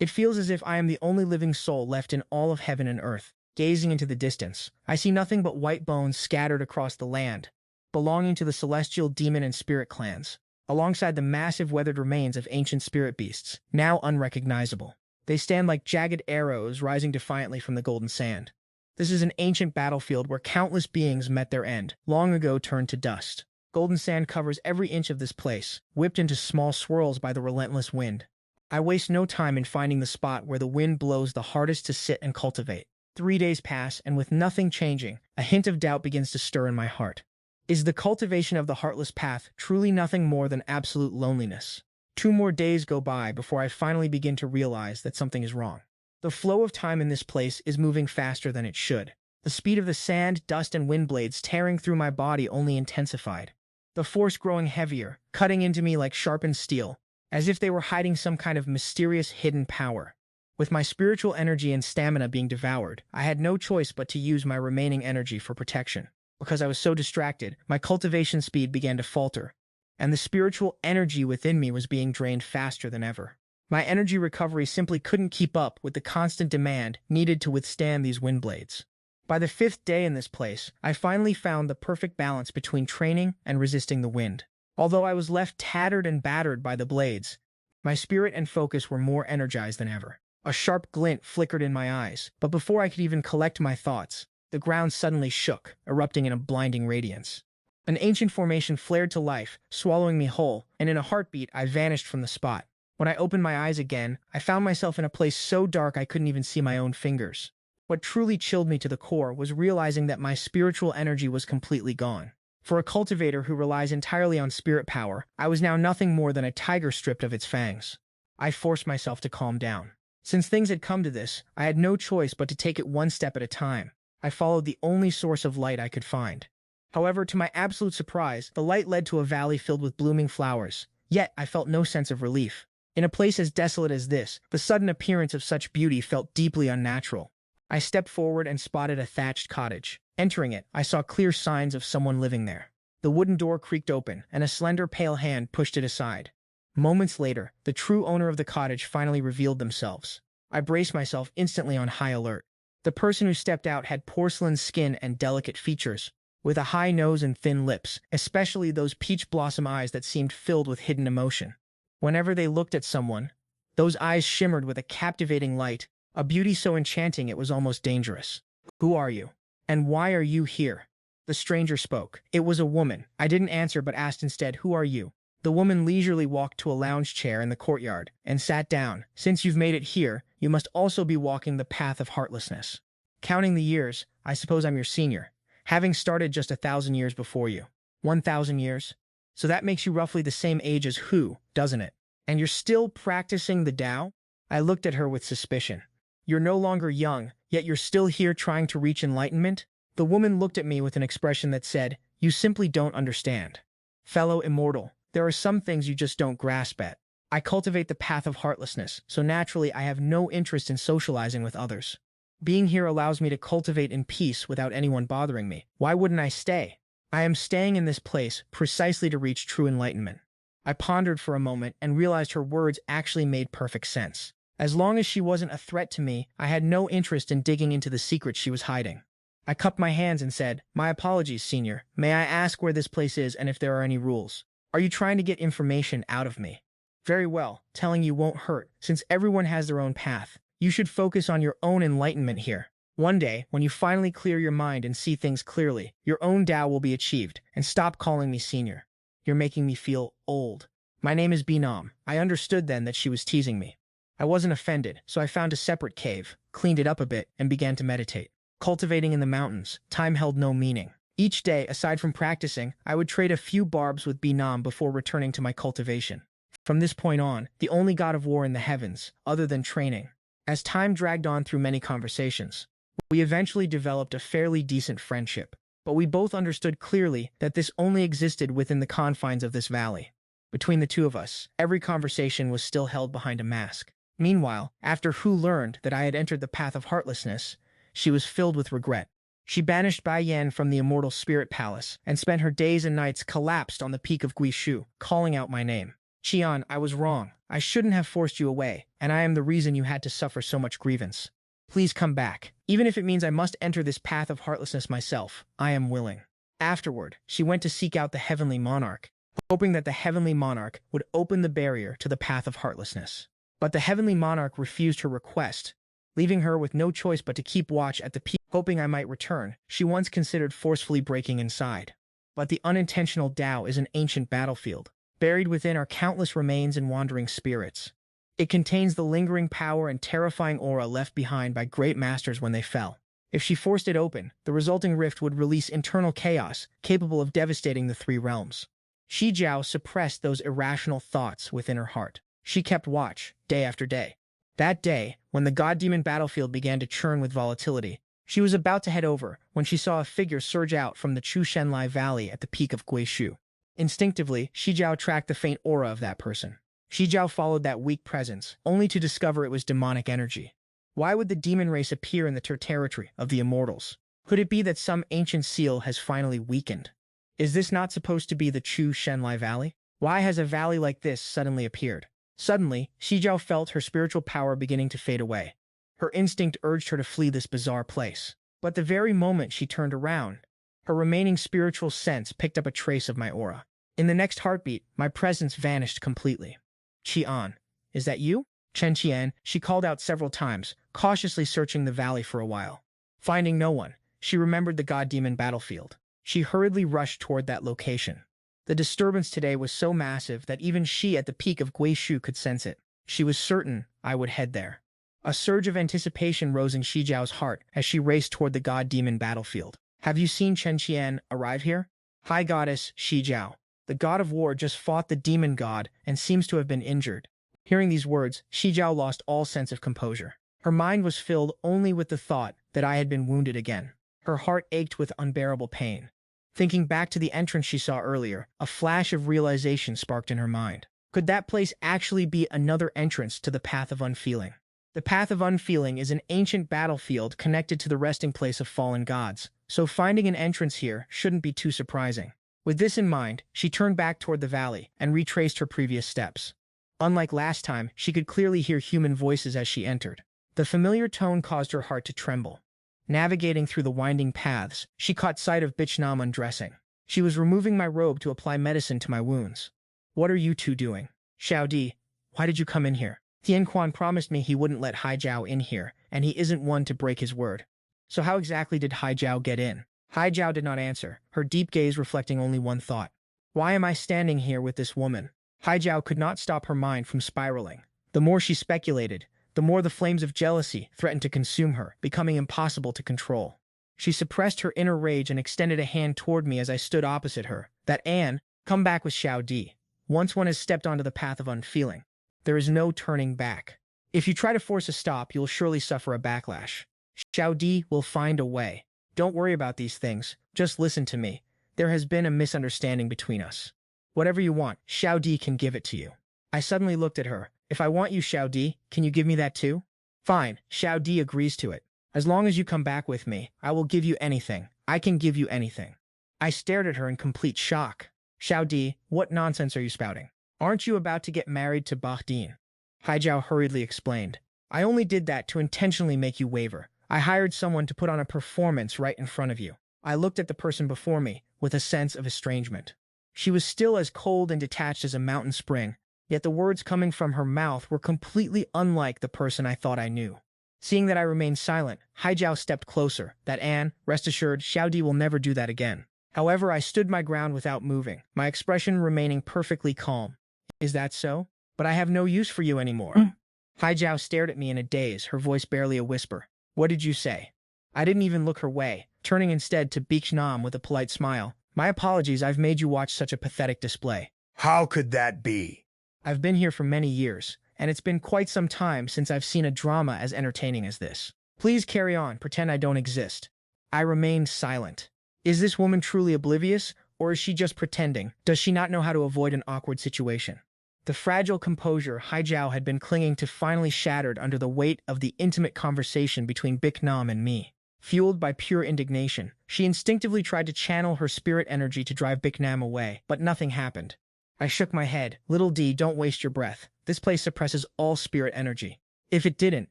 It feels as if I am the only living soul left in all of heaven and earth. Gazing into the distance, I see nothing but white bones scattered across the land, belonging to the celestial demon and spirit clans, alongside the massive weathered remains of ancient spirit beasts, now unrecognizable. They stand like jagged arrows rising defiantly from the golden sand. This is an ancient battlefield where countless beings met their end, long ago turned to dust. Golden sand covers every inch of this place, whipped into small swirls by the relentless wind. I waste no time in finding the spot where the wind blows the hardest to sit and cultivate. 3 days pass, and with nothing changing, a hint of doubt begins to stir in my heart. Is the cultivation of the Heartless Path truly nothing more than absolute loneliness? 2 more days go by before I finally begin to realize that something is wrong. The flow of time in this place is moving faster than it should. The speed of the sand, dust, and wind blades tearing through my body only intensified. The force growing heavier, cutting into me like sharpened steel, as if they were hiding some kind of mysterious hidden power. With my spiritual energy and stamina being devoured, I had no choice but to use my remaining energy for protection. Because I was so distracted, my cultivation speed began to falter, and the spiritual energy within me was being drained faster than ever. My energy recovery simply couldn't keep up with the constant demand needed to withstand these wind blades. By the 5th day in this place, I finally found the perfect balance between training and resisting the wind. Although I was left tattered and battered by the blades, my spirit and focus were more energized than ever. A sharp glint flickered in my eyes, but before I could even collect my thoughts, the ground suddenly shook, erupting in a blinding radiance. An ancient formation flared to life, swallowing me whole, and in a heartbeat I vanished from the spot. When I opened my eyes again, I found myself in a place so dark I couldn't even see my own fingers. What truly chilled me to the core was realizing that my spiritual energy was completely gone. For a cultivator who relies entirely on spirit power, I was now nothing more than a tiger stripped of its fangs. I forced myself to calm down. Since things had come to this, I had no choice but to take it one step at a time. I followed the only source of light I could find. However, to my absolute surprise, the light led to a valley filled with blooming flowers. Yet, I felt no sense of relief. In a place as desolate as this, the sudden appearance of such beauty felt deeply unnatural. I stepped forward and spotted a thatched cottage. Entering it, I saw clear signs of someone living there. The wooden door creaked open, and a slender, pale hand pushed it aside. Moments later, the true owner of the cottage finally revealed themselves. I braced myself instantly on high alert. The person who stepped out had porcelain skin and delicate features, with a high nose and thin lips, especially those peach blossom eyes that seemed filled with hidden emotion. Whenever they looked at someone, those eyes shimmered with a captivating light, a beauty so enchanting it was almost dangerous. "Who are you? And why are you here?" The stranger spoke. It was a woman. I didn't answer but asked instead, "Who are you?" The woman leisurely walked to a lounge chair in the courtyard and sat down. "Since you've made it here, you must also be walking the path of heartlessness. Counting the years, I suppose I'm your senior, having started just 1,000 years before you." 1,000 years? So that makes you roughly the same age as Hu, doesn't it? And you're still practicing the Dao? I looked at her with suspicion. You're no longer young, yet you're still here trying to reach enlightenment? The woman looked at me with an expression that said, You simply don't understand. Fellow immortal, there are some things you just don't grasp at. I cultivate the path of heartlessness, so naturally I have no interest in socializing with others. Being here allows me to cultivate in peace without anyone bothering me. Why wouldn't I stay? I am staying in this place precisely to reach true enlightenment. I pondered for a moment and realized her words actually made perfect sense. As long as she wasn't a threat to me, I had no interest in digging into the secrets she was hiding. I cupped my hands and said, "My apologies, Senior. May I ask where this place is and if there are any rules? Are you trying to get information out of me?" "Very well, telling you won't hurt, since everyone has their own path. You should focus on your own enlightenment here. One day, when you finally clear your mind and see things clearly, your own Tao will be achieved, and stop calling me Senior. You're making me feel old." My name is Binam. I understood then that she was teasing me. I wasn't offended, so I found a separate cave, cleaned it up a bit, and began to meditate. Cultivating in the mountains, time held no meaning. Each day, aside from practicing, I would trade a few barbs with Binam before returning to my cultivation. From this point on, the only god of war in the heavens, other than training. As time dragged on through many conversations, we eventually developed a fairly decent friendship. But we both understood clearly that this only existed within the confines of this valley. Between the two of us, every conversation was still held behind a mask. Meanwhile, after Hu learned that I had entered the Path of Heartlessness, she was filled with regret. She banished Bai Yan from the Immortal Spirit Palace and spent her days and nights collapsed on the peak of Guishu, calling out my name. "Qian, I was wrong. I shouldn't have forced you away, and I am the reason you had to suffer so much grievance. Please come back. Even if it means I must enter this Path of Heartlessness myself, I am willing." Afterward, she went to seek out the Heavenly Monarch, hoping that the Heavenly Monarch would open the barrier to the Path of Heartlessness. But the Heavenly Monarch refused her request, leaving her with no choice but to keep watch at the peak, hoping I might return. She once considered forcefully breaking inside. But the unintentional Tao is an ancient battlefield. Buried within are countless remains and wandering spirits. It contains the lingering power and terrifying aura left behind by great masters when they fell. If she forced it open, the resulting rift would release internal chaos, capable of devastating the three realms. Shi Jiao suppressed those irrational thoughts within her heart. She kept watch, day after day. That day, when the god-demon battlefield began to churn with volatility, she was about to head over when she saw a figure surge out from the Chu Shenlai Valley at the peak of Guishu. Instinctively, Shi Jiao tracked the faint aura of that person. Shi Jiao followed that weak presence, only to discover it was demonic energy. Why would the demon race appear in the territory of the immortals? Could it be that some ancient seal has finally weakened? Is this not supposed to be the Chu Shenlai Valley? Why has a valley like this suddenly appeared? Suddenly, Shi Jiao felt her spiritual power beginning to fade away. Her instinct urged her to flee this bizarre place. But the very moment she turned around, her remaining spiritual sense picked up a trace of my aura. In the next heartbeat, my presence vanished completely. "Qian, is that you?" Chen Qian, she called out several times, cautiously searching the valley for a while. Finding no one, she remembered the god-demon battlefield. She hurriedly rushed toward that location. The disturbance today was so massive that even she at the peak of Guishu could sense it. She was certain I would head there. A surge of anticipation rose in Shi Jiao's heart as she raced toward the god-demon battlefield. "Have you seen Chen Qian arrive here?" "High Goddess Shi Jiao. The god of war just fought the demon god and seems to have been injured." Hearing these words, Shi Jiao lost all sense of composure. Her mind was filled only with the thought that I had been wounded again. Her heart ached with unbearable pain. Thinking back to the entrance she saw earlier, a flash of realization sparked in her mind. Could that place actually be another entrance to the Path of Unfeeling? The Path of Unfeeling is an ancient battlefield connected to the resting place of fallen gods, so finding an entrance here shouldn't be too surprising. With this in mind, she turned back toward the valley and retraced her previous steps. Unlike last time, she could clearly hear human voices as she entered. The familiar tone caused her heart to tremble. Navigating through the winding paths, she caught sight of Bichnam undressing. She was removing my robe to apply medicine to my wounds. "What are you two doing?" "Xiao Di, why did you come in here?" "Tian Quan promised me he wouldn't let Hai Jiao in here, and he isn't one to break his word." "So how exactly did Hai Jiao get in?" Hai Jiao did not answer, her deep gaze reflecting only one thought. "Why am I standing here with this woman?" Hai Jiao could not stop her mind from spiraling. The more she speculated, the more the flames of jealousy threatened to consume her, becoming impossible to control. She suppressed her inner rage and extended a hand toward me as I stood opposite her. "That Anne, come back with Xiao Di. Once one has stepped onto the path of unfeeling, there is no turning back. If you try to force a stop, you'll surely suffer a backlash. Xiao Di will find a way. Don't worry about these things, just listen to me. There has been a misunderstanding between us. Whatever you want, Xiao Di can give it to you. I suddenly looked at her. If I want you, Xiao Di, can you give me that too? Fine, Xiao Di agrees to it. As long as you come back with me, I will give you anything. I can give you anything. I stared at her in complete shock. Xiao Di, what nonsense are you spouting? Aren't you about to get married to Bahdin? Haijiao hurriedly explained. I only did that to intentionally make you waver. I hired someone to put on a performance right in front of you. I looked at the person before me with a sense of estrangement. She was still as cold and detached as a mountain spring, yet the words coming from her mouth were completely unlike the person I thought I knew. Seeing that I remained silent, Haijiao stepped closer. That Anne, rest assured, Xiao Di will never do that again. However, I stood my ground without moving, my expression remaining perfectly calm. Is that so? But I have no use for you anymore. Haijiao stared at me in a daze, her voice barely a whisper. What did you say? I didn't even look her way, turning instead to Bichnam with a polite smile. My apologies, I've made you watch such a pathetic display. How could that be? I've been here for many years, and it's been quite some time since I've seen a drama as entertaining as this. Please carry on, pretend I don't exist. I remained silent. Is this woman truly oblivious, or is she just pretending? Does she not know how to avoid an awkward situation? The fragile composure Haijiao had been clinging to finally shattered under the weight of the intimate conversation between Bichnam and me. Fueled by pure indignation, she instinctively tried to channel her spirit energy to drive Bichnam away, but nothing happened. I shook my head. Little D, don't waste your breath. This place suppresses all spirit energy. If it didn't,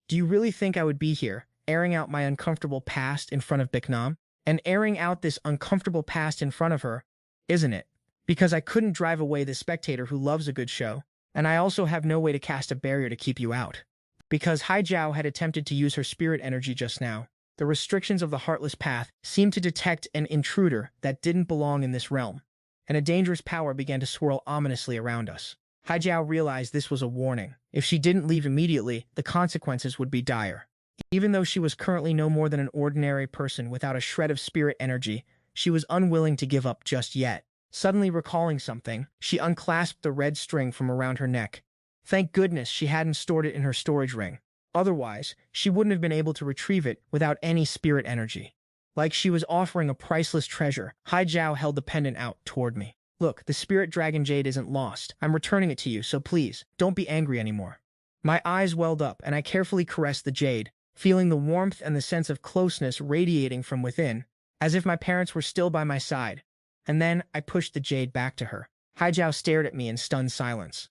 do you really think I would be here, airing out my uncomfortable past in front of Bichnam? And airing out this uncomfortable past in front of her, isn't it? Because I couldn't drive away the spectator who loves a good show, and I also have no way to cast a barrier to keep you out. Because Haijiao had attempted to use her spirit energy just now, the restrictions of the Heartless Path seemed to detect an intruder that didn't belong in this realm, and a dangerous power began to swirl ominously around us. Haijiao realized this was a warning. If she didn't leave immediately, the consequences would be dire. Even though she was currently no more than an ordinary person without a shred of spirit energy, she was unwilling to give up just yet. Suddenly recalling something, she unclasped the red string from around her neck. Thank goodness she hadn't stored it in her storage ring. Otherwise, she wouldn't have been able to retrieve it without any spirit energy. Like she was offering a priceless treasure, Haijiao held the pendant out toward me. Look, the spirit dragon jade isn't lost. I'm returning it to you, so please, don't be angry anymore. My eyes welled up, and I carefully caressed the jade, feeling the warmth and the sense of closeness radiating from within, as if my parents were still by my side. And then I pushed the jade back to her. Haijiao stared at me in stunned silence.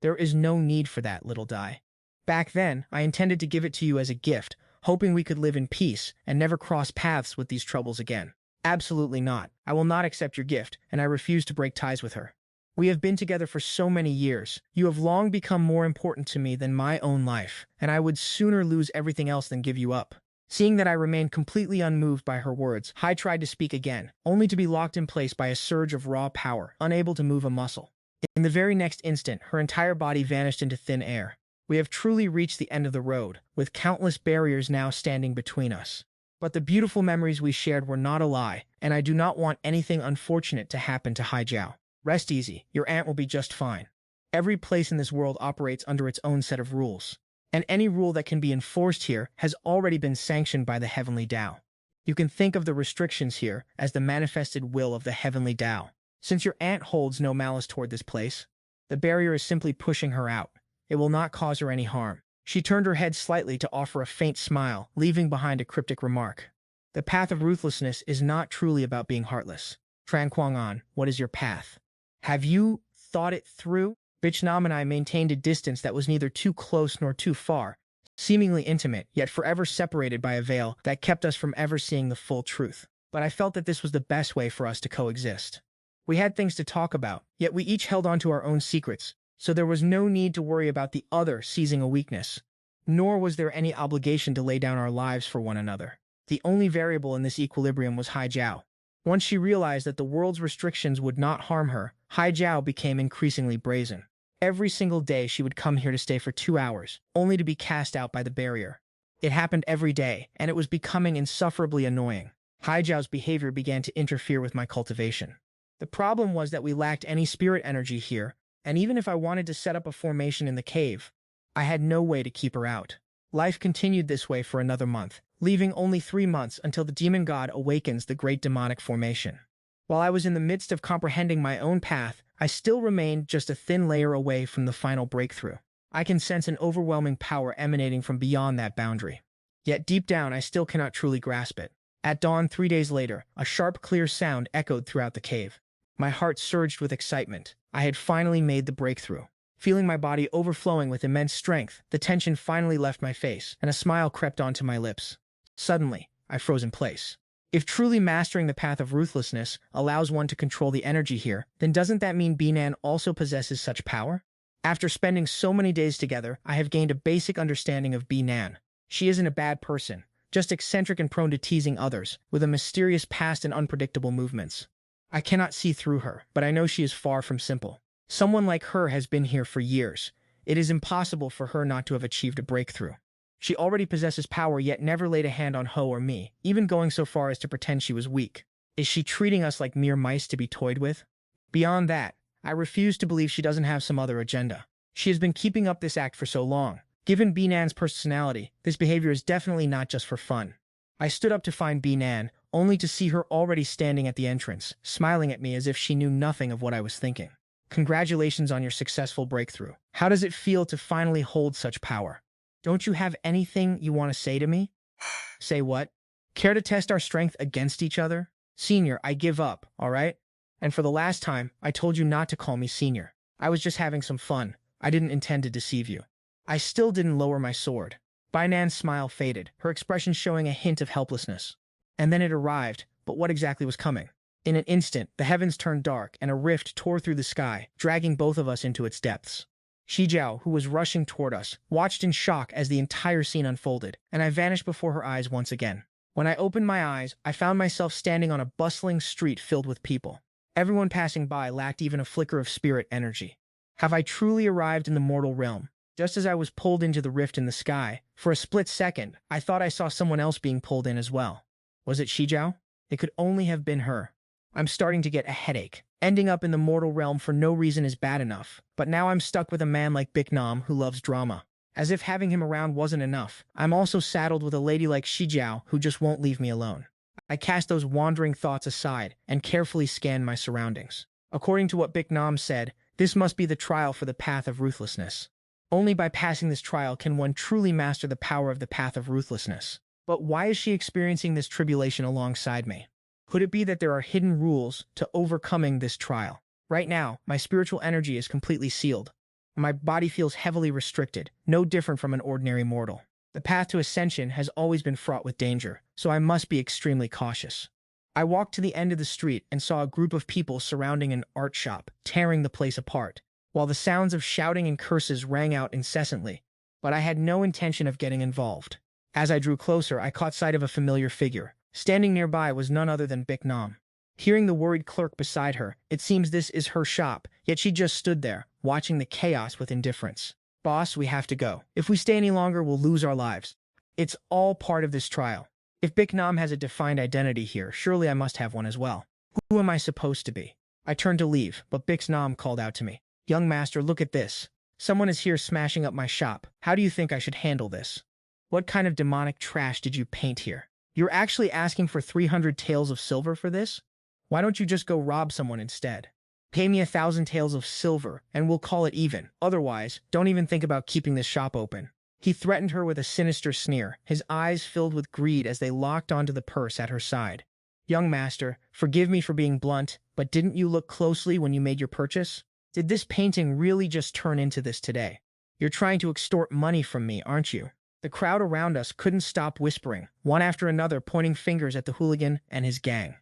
There is no need for that, little Dai. Back then, I intended to give it to you as a gift, hoping we could live in peace and never cross paths with these troubles again. Absolutely not. I will not accept your gift, and I refuse to break ties with her. We have been together for so many years. You have long become more important to me than my own life, and I would sooner lose everything else than give you up. Seeing that I remained completely unmoved by her words, Hai tried to speak again, only to be locked in place by a surge of raw power, unable to move a muscle. In the very next instant, her entire body vanished into thin air. We have truly reached the end of the road, with countless barriers now standing between us. But the beautiful memories we shared were not a lie, and I do not want anything unfortunate to happen to Haijiao. Rest easy, your aunt will be just fine. Every place in this world operates under its own set of rules, and any rule that can be enforced here has already been sanctioned by the Heavenly Dao. You can think of the restrictions here as the manifested will of the Heavenly Dao. Since your aunt holds no malice toward this place, the barrier is simply pushing her out. It will not cause her any harm. She turned her head slightly to offer a faint smile, leaving behind a cryptic remark. The path of ruthlessness is not truly about being heartless. Tran Kuang-an, what is your path? Have you thought it through? Bichnam and I maintained a distance that was neither too close nor too far, seemingly intimate, yet forever separated by a veil that kept us from ever seeing the full truth. But I felt that this was the best way for us to coexist. We had things to talk about, yet we each held on to our own secrets, so there was no need to worry about the other seizing a weakness. Nor was there any obligation to lay down our lives for one another. The only variable in this equilibrium was Haijiao. Once she realized that the world's restrictions would not harm her, Haijiao became increasingly brazen. Every single day she would come here to stay for 2 hours, only to be cast out by the barrier. It happened every day, and it was becoming insufferably annoying. Haijiao's behavior began to interfere with my cultivation. The problem was that we lacked any spirit energy here, and even if I wanted to set up a formation in the cave, I had no way to keep her out. Life continued this way for another month, leaving only 3 months until the demon god awakens the great demonic formation. While I was in the midst of comprehending my own path, I still remained just a thin layer away from the final breakthrough. I can sense an overwhelming power emanating from beyond that boundary. Yet deep down, I still cannot truly grasp it. At dawn 3 days later, a sharp, clear sound echoed throughout the cave. My heart surged with excitement. I had finally made the breakthrough. Feeling my body overflowing with immense strength, the tension finally left my face, and a smile crept onto my lips. Suddenly, I froze in place. If truly mastering the path of ruthlessness allows one to control the energy here, then doesn't that mean Binan also possesses such power? After spending so many days together, I have gained a basic understanding of Binan. She isn't a bad person, just eccentric and prone to teasing others, with a mysterious past and unpredictable movements. I cannot see through her, but I know she is far from simple. Someone like her has been here for years. It is impossible for her not to have achieved a breakthrough. She already possesses power, yet never laid a hand on Ho or me, even going so far as to pretend she was weak. Is she treating us like mere mice to be toyed with? Beyond that, I refuse to believe she doesn't have some other agenda. She has been keeping up this act for so long. Given Binan's personality, this behavior is definitely not just for fun. I stood up to find Binan, only to see her already standing at the entrance, smiling at me as if she knew nothing of what I was thinking. Congratulations on your successful breakthrough. How does it feel to finally hold such power? Don't you have anything you want to say to me? Say what? Care to test our strength against each other? Senior, I give up, all right? And for the last time, I told you not to call me senior. I was just having some fun. I didn't intend to deceive you. I still didn't lower my sword. Binan's smile faded, her expression showing a hint of helplessness. And then it arrived, but what exactly was coming? In an instant, the heavens turned dark, and a rift tore through the sky, dragging both of us into its depths. Shijiao, who was rushing toward us, watched in shock as the entire scene unfolded, and I vanished before her eyes once again. When I opened my eyes, I found myself standing on a bustling street filled with people. Everyone passing by lacked even a flicker of spirit energy. Have I truly arrived in the mortal realm? Just as I was pulled into the rift in the sky, for a split second, I thought I saw someone else being pulled in as well. Was it Shijiao? It could only have been her. I'm starting to get a headache. Ending up in the mortal realm for no reason is bad enough, but now I'm stuck with a man like Biknam who loves drama. As if having him around wasn't enough, I'm also saddled with a lady like Shijiao who just won't leave me alone. I cast those wandering thoughts aside and carefully scanned my surroundings. According to what Biknam said, this must be the trial for the Path of Ruthlessness. Only by passing this trial can one truly master the power of the Path of Ruthlessness. But why is she experiencing this tribulation alongside me? Could it be that there are hidden rules to overcoming this trial? Right now, my spiritual energy is completely sealed. My body feels heavily restricted, no different from an ordinary mortal. The path to ascension has always been fraught with danger, so I must be extremely cautious. I walked to the end of the street and saw a group of people surrounding an art shop, tearing the place apart, while the sounds of shouting and curses rang out incessantly. But I had no intention of getting involved. As I drew closer, I caught sight of a familiar figure. Standing nearby was none other than Biknam. Hearing the worried clerk beside her, it seems this is her shop, yet she just stood there, watching the chaos with indifference. Boss, we have to go. If we stay any longer, we'll lose our lives. It's all part of this trial. If Biknam has a defined identity here, surely I must have one as well. Who am I supposed to be? I turned to leave, but Biknam called out to me. Young master, look at this. Someone is here smashing up my shop. How do you think I should handle this? What kind of demonic trash did you paint here? You're actually asking for 300 taels of silver for this? Why don't you just go rob someone instead? Pay me 1,000 taels of silver, and we'll call it even. Otherwise, don't even think about keeping this shop open. He threatened her with a sinister sneer, his eyes filled with greed as they locked onto the purse at her side. Young master, forgive me for being blunt, but didn't you look closely when you made your purchase? Did this painting really just turn into this today? You're trying to extort money from me, aren't you? The crowd around us couldn't stop whispering, one after another pointing fingers at the hooligan and his gang.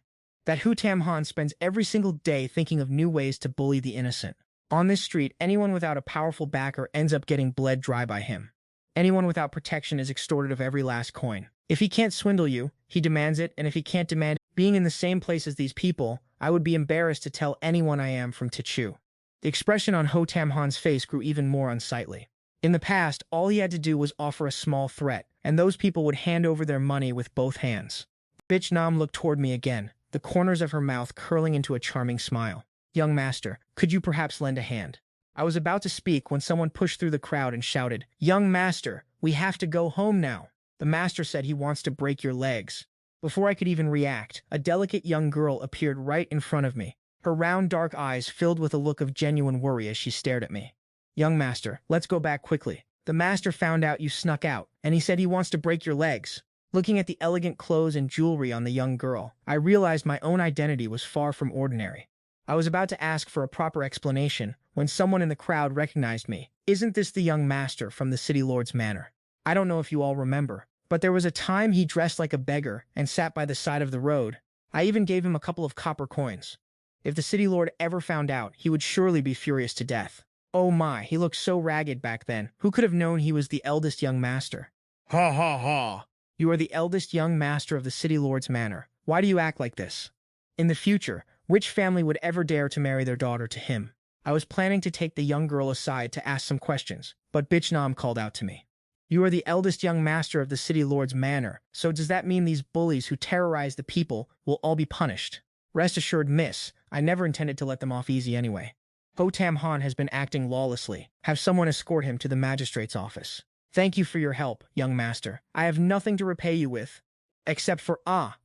That Hu Tam Han spends every single day thinking of new ways to bully the innocent. On this street, anyone without a powerful backer ends up getting bled dry by him. Anyone without protection is extorted of every last coin. If he can't swindle you, he demands it, and if he can't demand it, being in the same place as these people, I would be embarrassed to tell anyone I am from Tichu. The expression on Ho Tam Han's face grew even more unsightly. In the past, all he had to do was offer a small threat, and those people would hand over their money with both hands. Bitch Nam looked toward me again, the corners of her mouth curling into a charming smile. Young master, could you perhaps lend a hand? I was about to speak when someone pushed through the crowd and shouted, Young master, we have to go home now. The master said he wants to break your legs. Before I could even react, a delicate young girl appeared right in front of me, her round dark eyes filled with a look of genuine worry as she stared at me. Young master, let's go back quickly. The master found out you snuck out, and he said he wants to break your legs. Looking at the elegant clothes and jewelry on the young girl, I realized my own identity was far from ordinary. I was about to ask for a proper explanation when someone in the crowd recognized me. Isn't this the young master from the city lord's manor? I don't know if you all remember, but there was a time he dressed like a beggar and sat by the side of the road. I even gave him a couple of copper coins. If the city lord ever found out, he would surely be furious to death. Oh my, he looked so ragged back then. Who could have known he was the eldest young master? Ha ha ha. You are the eldest young master of the city lord's manor. Why do you act like this? In the future, which family would ever dare to marry their daughter to him? I was planning to take the young girl aside to ask some questions, but Bitchnam called out to me. You are the eldest young master of the city lord's manor, so does that mean these bullies who terrorize the people will all be punished? Rest assured, miss, I never intended to let them off easy anyway. Ho Tam Han has been acting lawlessly. Have someone escort him to the magistrate's office. Thank you for your help, young master. I have nothing to repay you with. Except for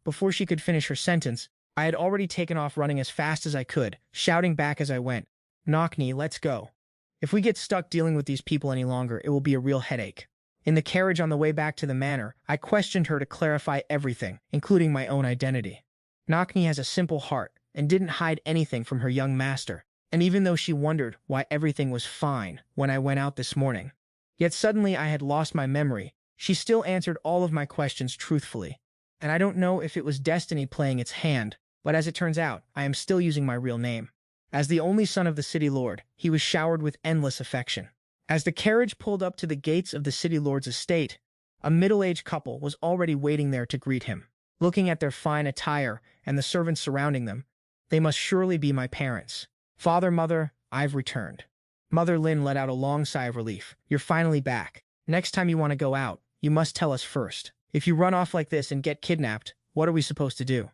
before she could finish her sentence, I had already taken off running as fast as I could, shouting back as I went, Knockney, let's go. If we get stuck dealing with these people any longer, it will be a real headache. In the carriage on the way back to the manor, I questioned her to clarify everything, including my own identity. Knockney has a simple heart, and didn't hide anything from her young master, and even though she wondered why everything was fine when I went out this morning, yet suddenly I had lost my memory, she still answered all of my questions truthfully. And I don't know if it was destiny playing its hand, but as it turns out, I am still using my real name. As the only son of the city lord, he was showered with endless affection. As the carriage pulled up to the gates of the city lord's estate, a middle-aged couple was already waiting there to greet him. Looking at their fine attire and the servants surrounding them, they must surely be my parents. Father, mother, I've returned. Mother Lin let out a long sigh of relief. You're finally back. Next time you want to go out, you must tell us first. If you run off like this and get kidnapped, what are we supposed to do?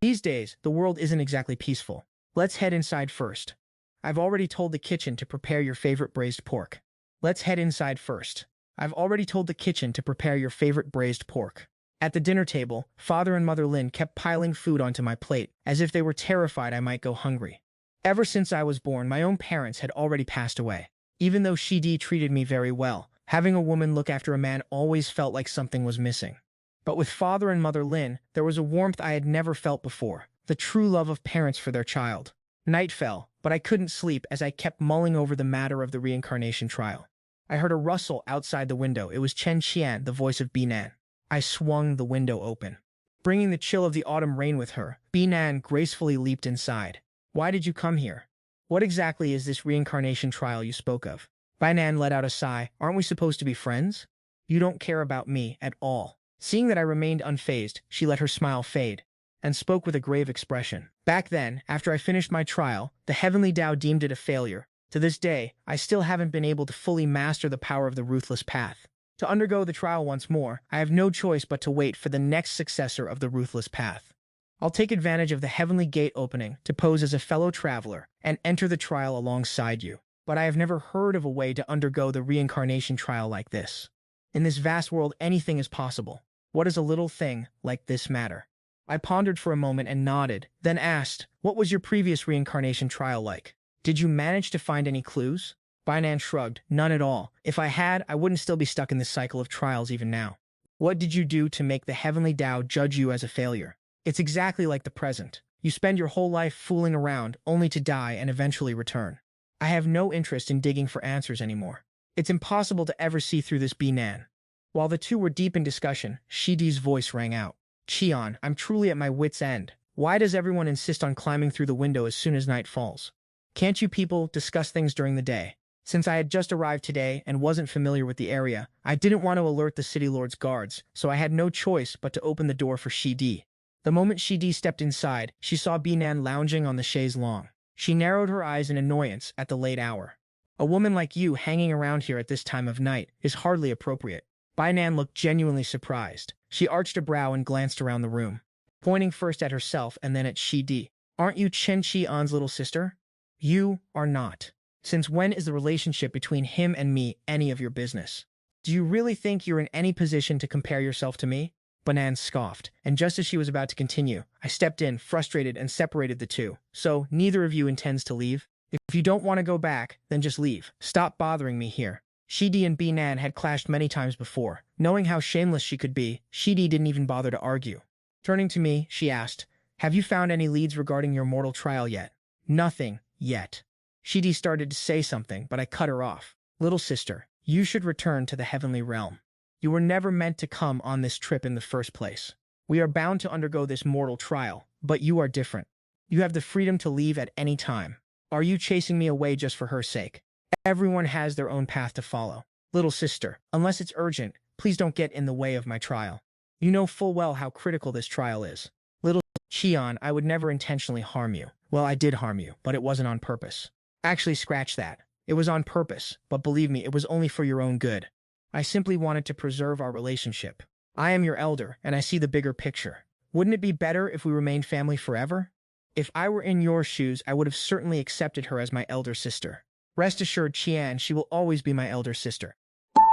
These days, the world isn't exactly peaceful. Let's head inside first. I've already told the kitchen to prepare your favorite braised pork. Let's head inside first. I've already told the kitchen to prepare your favorite braised pork. At the dinner table, Father and Mother Lin kept piling food onto my plate, as if they were terrified I might go hungry. Ever since I was born, my own parents had already passed away. Even though Shidi treated me very well, having a woman look after a man always felt like something was missing. But with Father and Mother Lin, there was a warmth I had never felt before, the true love of parents for their child. Night fell, but I couldn't sleep as I kept mulling over the matter of the reincarnation trial. I heard a rustle outside the window. It was Chen Qian, the voice of Binan. I swung the window open. Bringing the chill of the autumn rain with her, Binan gracefully leaped inside. Why did you come here? What exactly is this reincarnation trial you spoke of? Binan let out a sigh. Aren't we supposed to be friends? You don't care about me at all. Seeing that I remained unfazed, she let her smile fade, and spoke with a grave expression. Back then, after I finished my trial, the heavenly Dao deemed it a failure. To this day, I still haven't been able to fully master the power of the ruthless path. To undergo the trial once more, I have no choice but to wait for the next successor of the ruthless path. I'll take advantage of the heavenly gate opening to pose as a fellow traveler and enter the trial alongside you. But I have never heard of a way to undergo the reincarnation trial like this. In this vast world, anything is possible. What does a little thing like this matter? I pondered for a moment and nodded, then asked, what was your previous reincarnation trial like? Did you manage to find any clues? Binan shrugged, none at all. If I had, I wouldn't still be stuck in this cycle of trials even now. What did you do to make the heavenly Dao judge you as a failure? It's exactly like the present. You spend your whole life fooling around, only to die and eventually return. I have no interest in digging for answers anymore. It's impossible to ever see through this Binan. While the two were deep in discussion, Shidi's voice rang out. Qian, I'm truly at my wit's end. Why does everyone insist on climbing through the window as soon as night falls? Can't you people discuss things during the day? Since I had just arrived today and wasn't familiar with the area, I didn't want to alert the city lord's guards, so I had no choice but to open the door for Shidi. The moment Shidi stepped inside, she saw Binan lounging on the chaise longue. She narrowed her eyes in annoyance at the late hour. A woman like you hanging around here at this time of night is hardly appropriate. Binan looked genuinely surprised. She arched a brow and glanced around the room, pointing first at herself and then at Shidi. Aren't you Chen Qian's little sister? You are not. Since when is the relationship between him and me any of your business? Do you really think you're in any position to compare yourself to me? Banan scoffed, and just as she was about to continue, I stepped in, frustrated, and separated the two. So, neither of you intends to leave? If you don't want to go back, then just leave. Stop bothering me here. Shidi and Banan had clashed many times before. Knowing how shameless she could be, Shidi didn't even bother to argue. Turning to me, she asked, "Have you found any leads regarding your mortal trial yet?" "Nothing, yet." Shidi started to say something, but I cut her off. "Little sister, you should return to the heavenly realm. You were never meant to come on this trip in the first place. We are bound to undergo this mortal trial, but you are different. You have the freedom to leave at any time. Are you chasing me away just for her sake? Everyone has their own path to follow. Little sister, unless it's urgent, please don't get in the way of my trial. You know full well how critical this trial is." "Little Qian, I would never intentionally harm you. Well, I did harm you, but it wasn't on purpose. Actually, scratch that. It was on purpose, but believe me, it was only for your own good. I simply wanted to preserve our relationship. I am your elder, and I see the bigger picture. Wouldn't it be better if we remained family forever? If I were in your shoes, I would have certainly accepted her as my elder sister. Rest assured, Qian, she will always be my elder sister."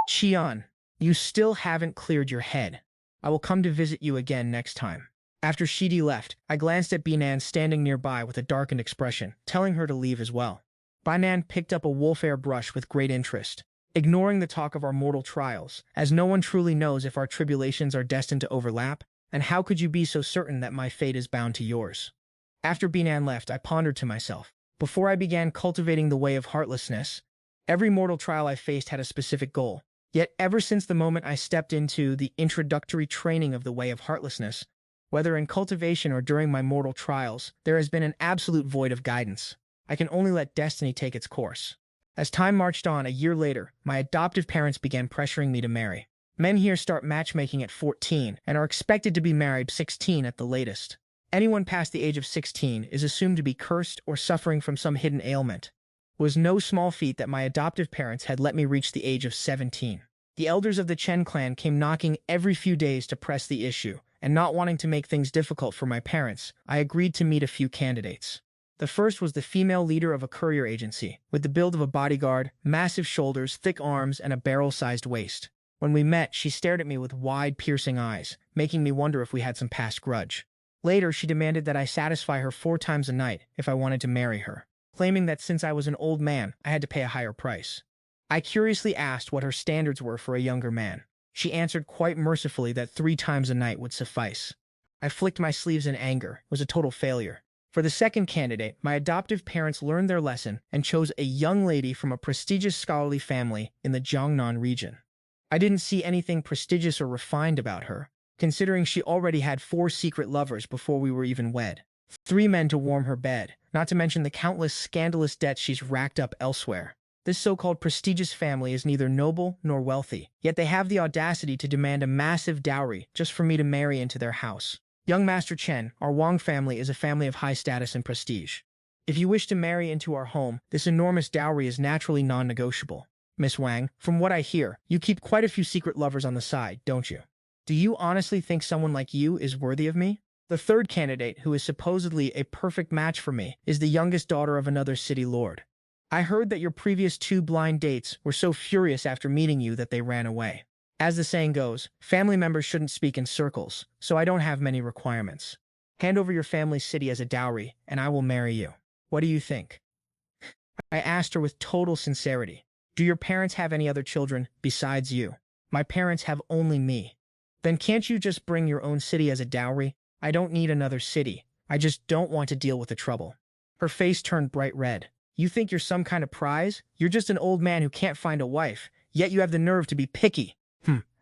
"Qian, you still haven't cleared your head. I will come to visit you again next time." After Shidi left, I glanced at Binan standing nearby with a darkened expression, telling her to leave as well. Binan picked up a wolf hair brush with great interest, ignoring the talk of our mortal trials, as no one truly knows if our tribulations are destined to overlap, and how could you be so certain that my fate is bound to yours? After Binan left, I pondered to myself. Before I began cultivating the way of heartlessness, every mortal trial I faced had a specific goal. Yet ever since the moment I stepped into the introductory training of the way of heartlessness, whether in cultivation or during my mortal trials, there has been an absolute void of guidance. I can only let destiny take its course. As time marched on, a year later, my adoptive parents began pressuring me to marry. Men here start matchmaking at 14 and are expected to be married 16 at the latest. Anyone past the age of 16 is assumed to be cursed or suffering from some hidden ailment. It was no small feat that my adoptive parents had let me reach the age of 17. The elders of the Chen clan came knocking every few days to press the issue, and not wanting to make things difficult for my parents, I agreed to meet a few candidates. The first was the female leader of a courier agency, with the build of a bodyguard, massive shoulders, thick arms, and a barrel-sized waist. When we met, she stared at me with wide, piercing eyes, making me wonder if we had some past grudge. Later, she demanded that I satisfy her 4 times a night if I wanted to marry her, claiming that since I was an old man, I had to pay a higher price. I curiously asked what her standards were for a younger man. She answered quite mercifully that 3 times a night would suffice. I flicked my sleeves in anger. It was a total failure. For the second candidate, my adoptive parents learned their lesson and chose a young lady from a prestigious scholarly family in the Jiangnan region. I didn't see anything prestigious or refined about her, considering she already had 4 secret lovers before we were even wed. 3 men to warm her bed, not to mention the countless scandalous debts she's racked up elsewhere. This so-called prestigious family is neither noble nor wealthy, yet they have the audacity to demand a massive dowry just for me to marry into their house. Young Master Chen, our Wang family is a family of high status and prestige. If you wish to marry into our home, this enormous dowry is naturally non-negotiable. Miss Wang, from what I hear, you keep quite a few secret lovers on the side, don't you? Do you honestly think someone like you is worthy of me? The third candidate, who is supposedly a perfect match for me, is the youngest daughter of another city lord. I heard that your previous 2 blind dates were so furious after meeting you that they ran away. As the saying goes, family members shouldn't speak in circles, so I don't have many requirements. Hand over your family's city as a dowry, and I will marry you. What do you think? I asked her with total sincerity. Do your parents have any other children besides you? My parents have only me. Then can't you just bring your own city as a dowry? I don't need another city. I just don't want to deal with the trouble. Her face turned bright red. You think you're some kind of prize? You're just an old man who can't find a wife, yet you have the nerve to be picky.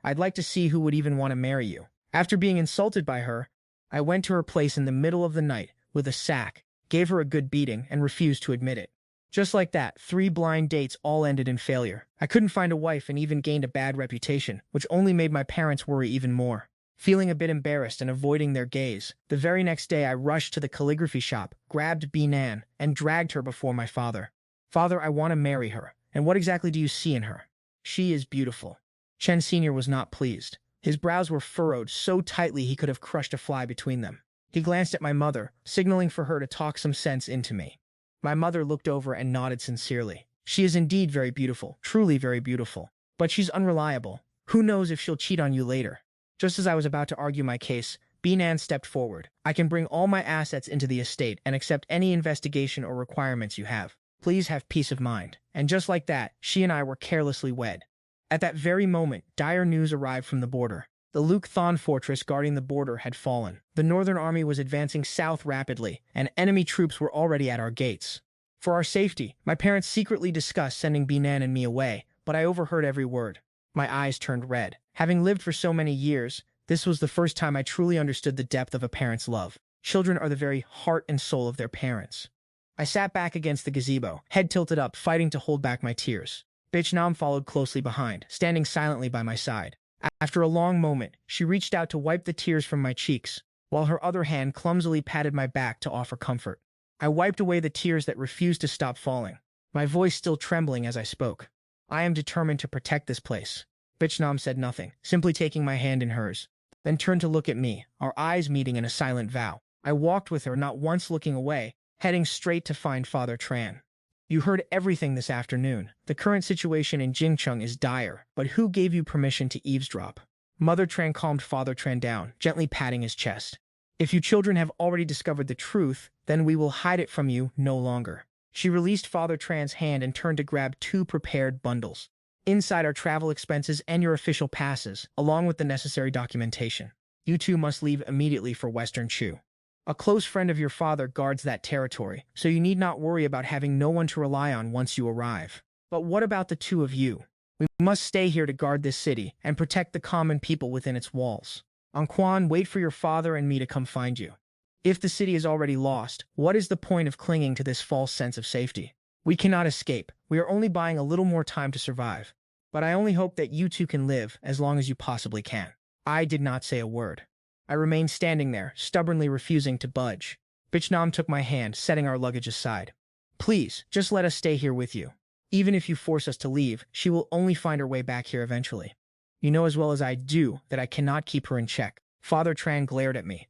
I'd like to see who would even want to marry you. After being insulted by her, I went to her place in the middle of the night with a sack, gave her a good beating, and refused to admit it. Just like that, 3 blind dates all ended in failure. I couldn't find a wife and even gained a bad reputation, which only made my parents worry even more. Feeling a bit embarrassed and avoiding their gaze, the very next day I rushed to the calligraphy shop, grabbed Binan, and dragged her before my father. Father, I want to marry her. And what exactly do you see in her? She is beautiful. Chen Sr. was not pleased. His brows were furrowed so tightly he could have crushed a fly between them. He glanced at my mother, signaling for her to talk some sense into me. My mother looked over and nodded sincerely. She is indeed very beautiful, truly very beautiful. But she's unreliable. Who knows if she'll cheat on you later? Just as I was about to argue my case, Binan stepped forward. I can bring all my assets into the estate and accept any investigation or requirements you have. Please have peace of mind. And just like that, she and I were carelessly wed. At that very moment, dire news arrived from the border. The Luke Thon fortress guarding the border had fallen. The Northern Army was advancing south rapidly, and enemy troops were already at our gates. For our safety, my parents secretly discussed sending Binan and me away, but I overheard every word. My eyes turned red. Having lived for so many years, this was the first time I truly understood the depth of a parent's love. Children are the very heart and soul of their parents. I sat back against the gazebo, head tilted up, fighting to hold back my tears. Bitch Nam followed closely behind, standing silently by my side. After a long moment, she reached out to wipe the tears from my cheeks, while her other hand clumsily patted my back to offer comfort. I wiped away the tears that refused to stop falling, my voice still trembling as I spoke. I am determined to protect this place. Bitch Nam said nothing, simply taking my hand in hers, then turned to look at me, our eyes meeting in a silent vow. I walked with her, not once looking away, heading straight to find Father Tran. You heard everything this afternoon. The current situation in Jingcheng is dire, but who gave you permission to eavesdrop? Mother Tran calmed Father Tran down, gently patting his chest. If you children have already discovered the truth, then we will hide it from you no longer. She released Father Tran's hand and turned to grab 2 prepared bundles. Inside are travel expenses and your official passes, along with the necessary documentation. You two must leave immediately for Western Chu. A close friend of your father guards that territory, so you need not worry about having no one to rely on once you arrive. But what about the 2 of you? We must stay here to guard this city and protect the common people within its walls. Anquan, wait for your father and me to come find you. If the city is already lost, what is the point of clinging to this false sense of safety? We cannot escape. We are only buying a little more time to survive. But I only hope that you two can live as long as you possibly can. I did not say a word. I remained standing there, stubbornly refusing to budge. Bitch Nam took my hand, setting our luggage aside. Please, just let us stay here with you. Even if you force us to leave, she will only find her way back here eventually. You know as well as I do that I cannot keep her in check. Father Tran glared at me.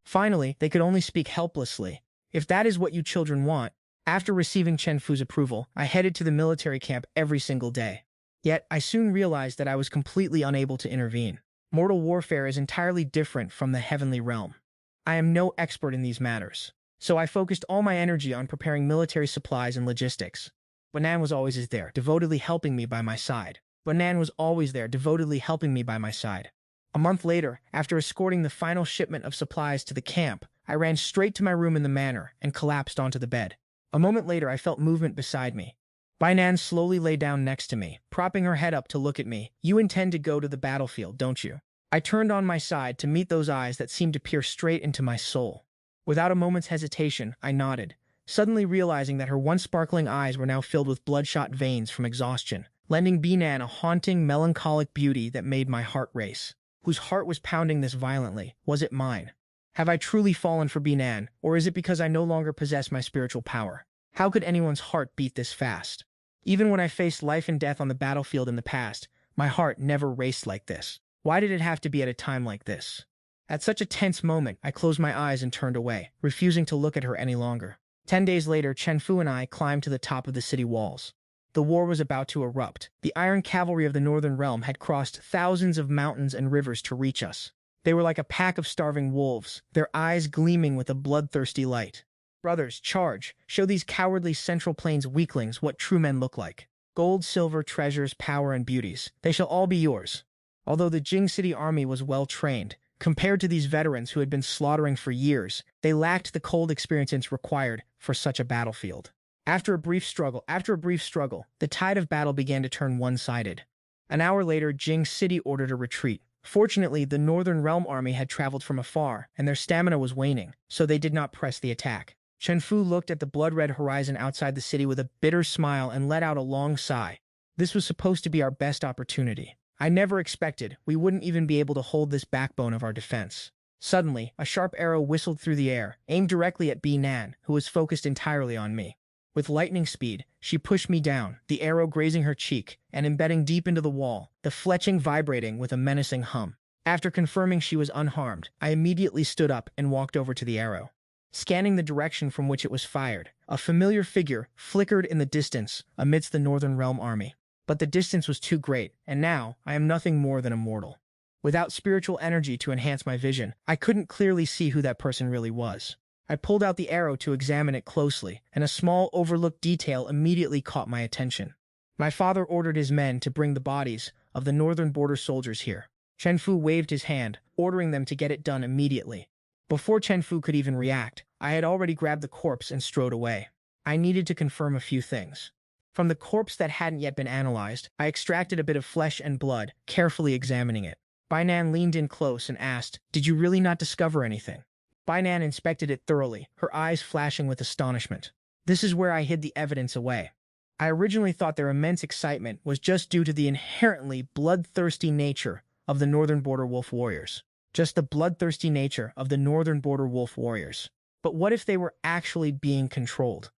Finally, they could only speak helplessly. If that is what you children want. After receiving Chen Fu's approval, I headed to the military camp every single day. Yet, I soon realized that I was completely unable to intervene. Mortal warfare is entirely different from the heavenly realm. I am no expert in these matters, so I focused all my energy on preparing military supplies and logistics. Banan was always there, devotedly helping me by my side. A month later, after escorting the final shipment of supplies to the camp, I ran straight to my room in the manor and collapsed onto the bed. A moment later, I felt movement beside me. Bainan slowly lay down next to me, propping her head up to look at me. You intend to go to the battlefield, don't you? I turned on my side to meet those eyes that seemed to peer straight into my soul. Without a moment's hesitation, I nodded, suddenly realizing that her once sparkling eyes were now filled with bloodshot veins from exhaustion, lending Binan a haunting, melancholic beauty that made my heart race. Whose heart was pounding this violently? Was it mine? Have I truly fallen for Binan, or is it because I no longer possess my spiritual power? How could anyone's heart beat this fast? Even when I faced life and death on the battlefield in the past, my heart never raced like this. Why did it have to be at a time like this? At such a tense moment, I closed my eyes and turned away, refusing to look at her any longer. 10 days later, Chen Fu and I climbed to the top of the city walls. The war was about to erupt. The iron cavalry of the Northern Realm had crossed thousands of mountains and rivers to reach us. They were like a pack of starving wolves, their eyes gleaming with a bloodthirsty light. Brothers, charge! Show these cowardly Central Plains weaklings what true men look like. Gold, silver, treasures, power, and beauties. They shall all be yours. Although the Jing City army was well trained, compared to these veterans who had been slaughtering for years, they lacked the cold experience required for such a battlefield. After a brief struggle, the tide of battle began to turn one-sided. An hour later, Jing City ordered a retreat. Fortunately, the Northern Realm army had traveled from afar, and their stamina was waning, so they did not press the attack. Chen Fu looked at the blood-red horizon outside the city with a bitter smile and let out a long sigh. This was supposed to be our best opportunity. I never expected we wouldn't even be able to hold this backbone of our defense. Suddenly, a sharp arrow whistled through the air, aimed directly at Binan, who was focused entirely on me. With lightning speed, she pushed me down, the arrow grazing her cheek and embedding deep into the wall, the fletching vibrating with a menacing hum. After confirming she was unharmed, I immediately stood up and walked over to the arrow. Scanning the direction from which it was fired, a familiar figure flickered in the distance amidst the Northern Realm army. But the distance was too great, and now I am nothing more than a mortal. Without spiritual energy to enhance my vision, I couldn't clearly see who that person really was. I pulled out the arrow to examine it closely, and a small overlooked detail immediately caught my attention. My father ordered his men to bring the bodies of the northern border soldiers here. Chen Fu waved his hand, ordering them to get it done immediately. Before Chen Fu could even react, I had already grabbed the corpse and strode away. I needed to confirm a few things. From the corpse that hadn't yet been analyzed, I extracted a bit of flesh and blood, carefully examining it. Bainan leaned in close and asked, "Did you really not discover anything?" Bainan inspected it thoroughly, her eyes flashing with astonishment. "This is where I hid the evidence away." I originally thought their immense excitement was just due to the inherently bloodthirsty nature of the Northern Border Wolf Warriors. Just the bloodthirsty nature of the Northern Border Wolf Warriors. But what if they were actually being controlled?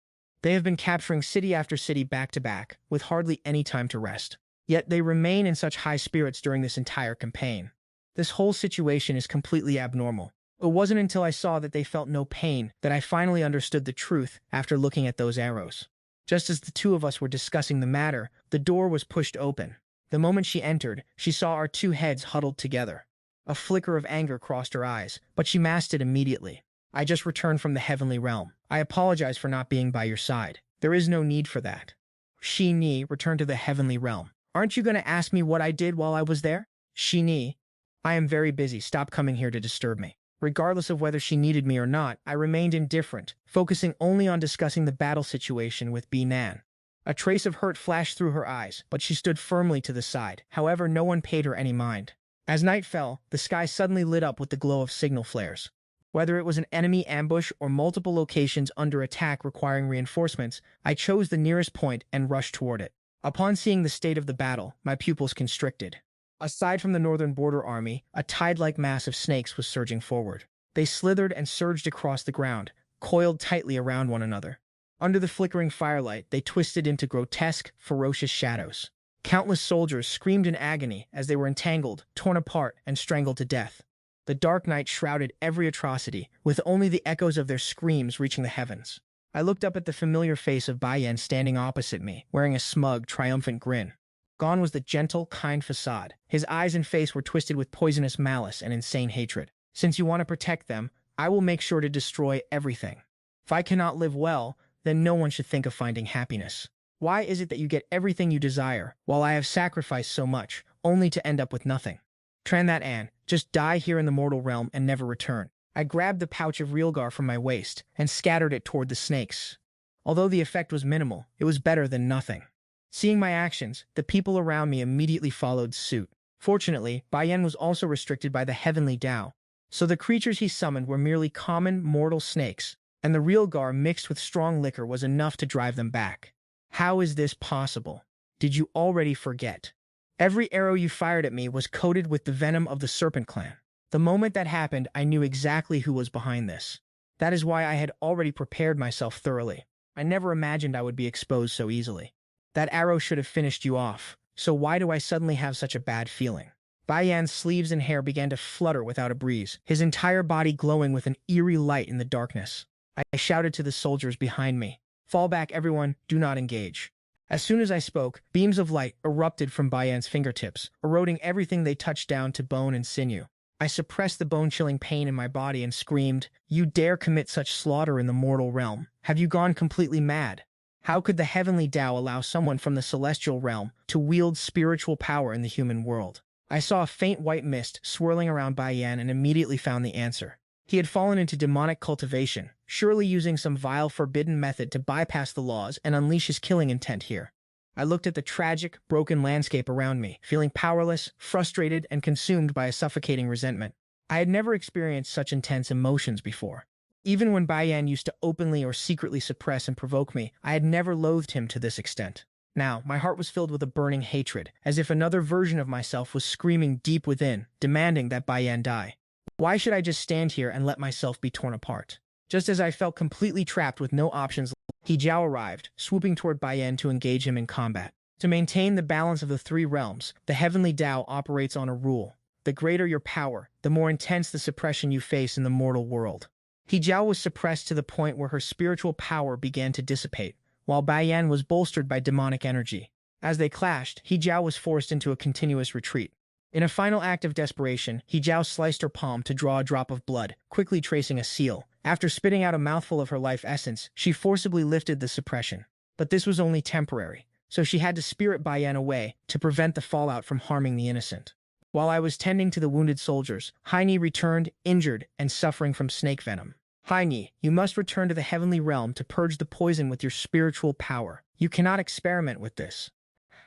They have been capturing city after city back to back, with hardly any time to rest. Yet they remain in such high spirits during this entire campaign. This whole situation is completely abnormal. It wasn't until I saw that they felt no pain that I finally understood the truth after looking at those arrows. Just as the two of us were discussing the matter, the door was pushed open. The moment she entered, she saw our two heads huddled together. A flicker of anger crossed her eyes, but she masked it immediately. "I just returned from the heavenly realm. I apologize for not being by your side. There is no need for that." "Shi Ni returned to the heavenly realm. Aren't you going to ask me what I did while I was there?" "Shi Ni, I am very busy. Stop coming here to disturb me." Regardless of whether she needed me or not, I remained indifferent, focusing only on discussing the battle situation with Bainan. A trace of hurt flashed through her eyes, but she stood firmly to the side. However, no one paid her any mind. As night fell, the sky suddenly lit up with the glow of signal flares. Whether it was an enemy ambush or multiple locations under attack requiring reinforcements, I chose the nearest point and rushed toward it. Upon seeing the state of the battle, my pupils constricted. Aside from the Northern Border Army, a tide-like mass of snakes was surging forward. They slithered and surged across the ground, coiled tightly around one another. Under the flickering firelight, they twisted into grotesque, ferocious shadows. Countless soldiers screamed in agony as they were entangled, torn apart, and strangled to death. The dark night shrouded every atrocity, with only the echoes of their screams reaching the heavens. I looked up at the familiar face of Baiyan standing opposite me, wearing a smug, triumphant grin. Gone was the gentle, kind facade. His eyes and face were twisted with poisonous malice and insane hatred. "Since you want to protect them, I will make sure to destroy everything. If I cannot live well, then no one should think of finding happiness. Why is it that you get everything you desire, while I have sacrificed so much, only to end up with nothing? Tran that An, just die here in the mortal realm and never return." I grabbed the pouch of Realgar from my waist and scattered it toward the snakes. Although the effect was minimal, it was better than nothing. Seeing my actions, the people around me immediately followed suit. Fortunately, Baiyan was also restricted by the heavenly Dao, so the creatures he summoned were merely common, mortal snakes, and the Realgar mixed with strong liquor was enough to drive them back. How is this possible? Did you already forget? Every arrow you fired at me was coated with the venom of the Serpent Clan. The moment that happened, I knew exactly who was behind this. That is why I had already prepared myself thoroughly. I never imagined I would be exposed so easily. That arrow should have finished you off, so why do I suddenly have such a bad feeling? Baiyan's sleeves and hair began to flutter without a breeze, his entire body glowing with an eerie light in the darkness. I shouted to the soldiers behind me, "Fall back, everyone, do not engage." As soon as I spoke, beams of light erupted from Baiyan's fingertips, eroding everything they touched down to bone and sinew. I suppressed the bone-chilling pain in my body and screamed, "You dare commit such slaughter in the mortal realm? Have you gone completely mad? How could the heavenly Dao allow someone from the celestial realm to wield spiritual power in the human world?" I saw a faint white mist swirling around Baiyan and immediately found the answer. He had fallen into demonic cultivation, surely using some vile forbidden method to bypass the laws and unleash his killing intent here. I looked at the tragic, broken landscape around me, feeling powerless, frustrated, and consumed by a suffocating resentment. I had never experienced such intense emotions before. Even when Baiyan used to openly or secretly suppress and provoke me, I had never loathed him to this extent. Now, my heart was filled with a burning hatred, as if another version of myself was screaming deep within, demanding that Baiyan die. Why should I just stand here and let myself be torn apart? Just as I felt completely trapped with no options, He Jiao arrived, swooping toward Baiyan to engage him in combat. To maintain the balance of the three realms, the heavenly Dao operates on a rule. The greater your power, the more intense the suppression you face in the mortal world. He Jiao was suppressed to the point where her spiritual power began to dissipate, while Baiyan was bolstered by demonic energy. As they clashed, He Jiao was forced into a continuous retreat. In a final act of desperation, He Jiao sliced her palm to draw a drop of blood, quickly tracing a seal. After spitting out a mouthful of her life essence, she forcibly lifted the suppression. But this was only temporary, so she had to spirit Baiyan away to prevent the fallout from harming the innocent. While I was tending to the wounded soldiers, Heini returned, injured and suffering from snake venom. Heini, you must return to the heavenly realm to purge the poison with your spiritual power. You cannot experiment with this.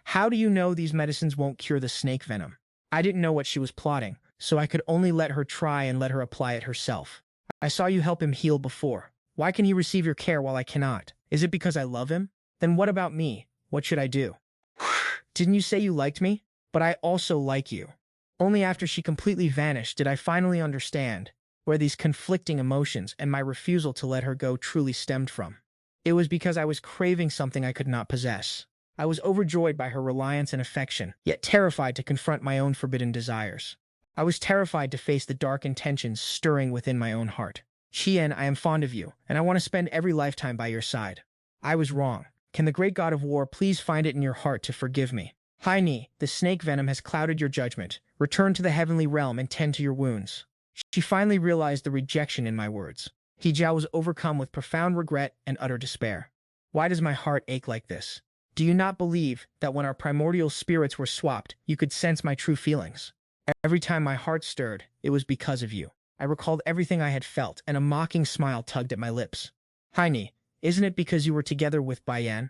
How do you know these medicines won't cure the snake venom? I didn't know what she was plotting, so I could only let her try and let her apply it herself. I saw you help him heal before. Why can he receive your care while I cannot? Is it because I love him? Then what about me? What should I do? Didn't you say you liked me? But I also like you. Only after she completely vanished did I finally understand where these conflicting emotions and my refusal to let her go truly stemmed from. It was because I was craving something I could not possess. I was overjoyed by her reliance and affection, yet terrified to confront my own forbidden desires. I was terrified to face the dark intentions stirring within my own heart. Qian, I am fond of you, and I want to spend every lifetime by your side. I was wrong. Can the great god of war please find it in your heart to forgive me? Heini, the snake venom has clouded your judgment. Return to the heavenly realm and tend to your wounds. She finally realized the rejection in my words. He Jiao was overcome with profound regret and utter despair. Why does my heart ache like this? Do you not believe that when our primordial spirits were swapped, you could sense my true feelings? Every time my heart stirred, it was because of you. I recalled everything I had felt, and a mocking smile tugged at my lips. Heini, isn't it because you were together with Baiyan?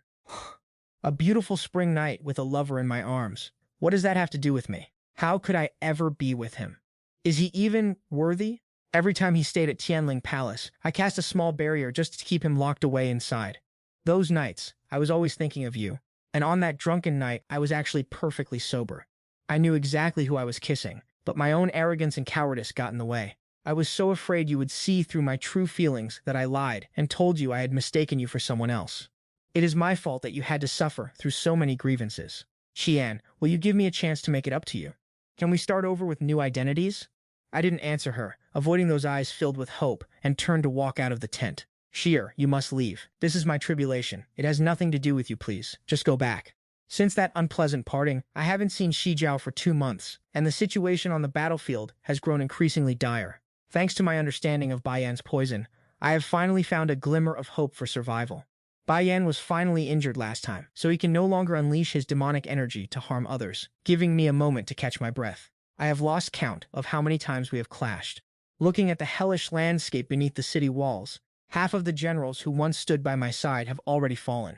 A beautiful spring night with a lover in my arms. What does that have to do with me? How could I ever be with him? Is he even worthy? Every time he stayed at Tianling Palace, I cast a small barrier just to keep him locked away inside. Those nights, I was always thinking of you. And on that drunken night, I was actually perfectly sober. I knew exactly who I was kissing, but my own arrogance and cowardice got in the way. I was so afraid you would see through my true feelings that I lied and told you I had mistaken you for someone else. It is my fault that you had to suffer through so many grievances. Qian, will you give me a chance to make it up to you? Can we start over with new identities? I didn't answer her, avoiding those eyes filled with hope, and turned to walk out of the tent. Sheer, you must leave. This is my tribulation. It has nothing to do with you, please. Just go back. Since that unpleasant parting, I haven't seen Shi Jiao for 2 months, and the situation on the battlefield has grown increasingly dire. Thanks to my understanding of Baiyan's poison, I have finally found a glimmer of hope for survival. Baiyan was finally injured last time, so he can no longer unleash his demonic energy to harm others, giving me a moment to catch my breath. I have lost count of how many times we have clashed. Looking at the hellish landscape beneath the city walls, half of the generals who once stood by my side have already fallen.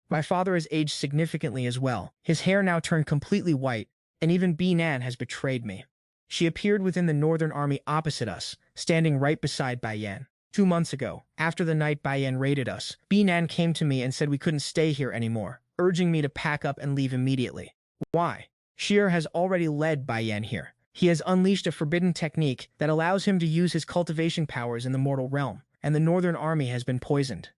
My father has aged significantly as well. His hair now turned completely white, and even Binan has betrayed me. She appeared within the northern army opposite us, standing right beside Baiyan. 2 months ago, after the night Baiyan raided us, Binan came to me and said we couldn't stay here anymore, urging me to pack up and leave immediately. Why? Sheer has already led Baiyan here. He has unleashed a forbidden technique that allows him to use his cultivation powers in the mortal realm, and the northern army has been poisoned.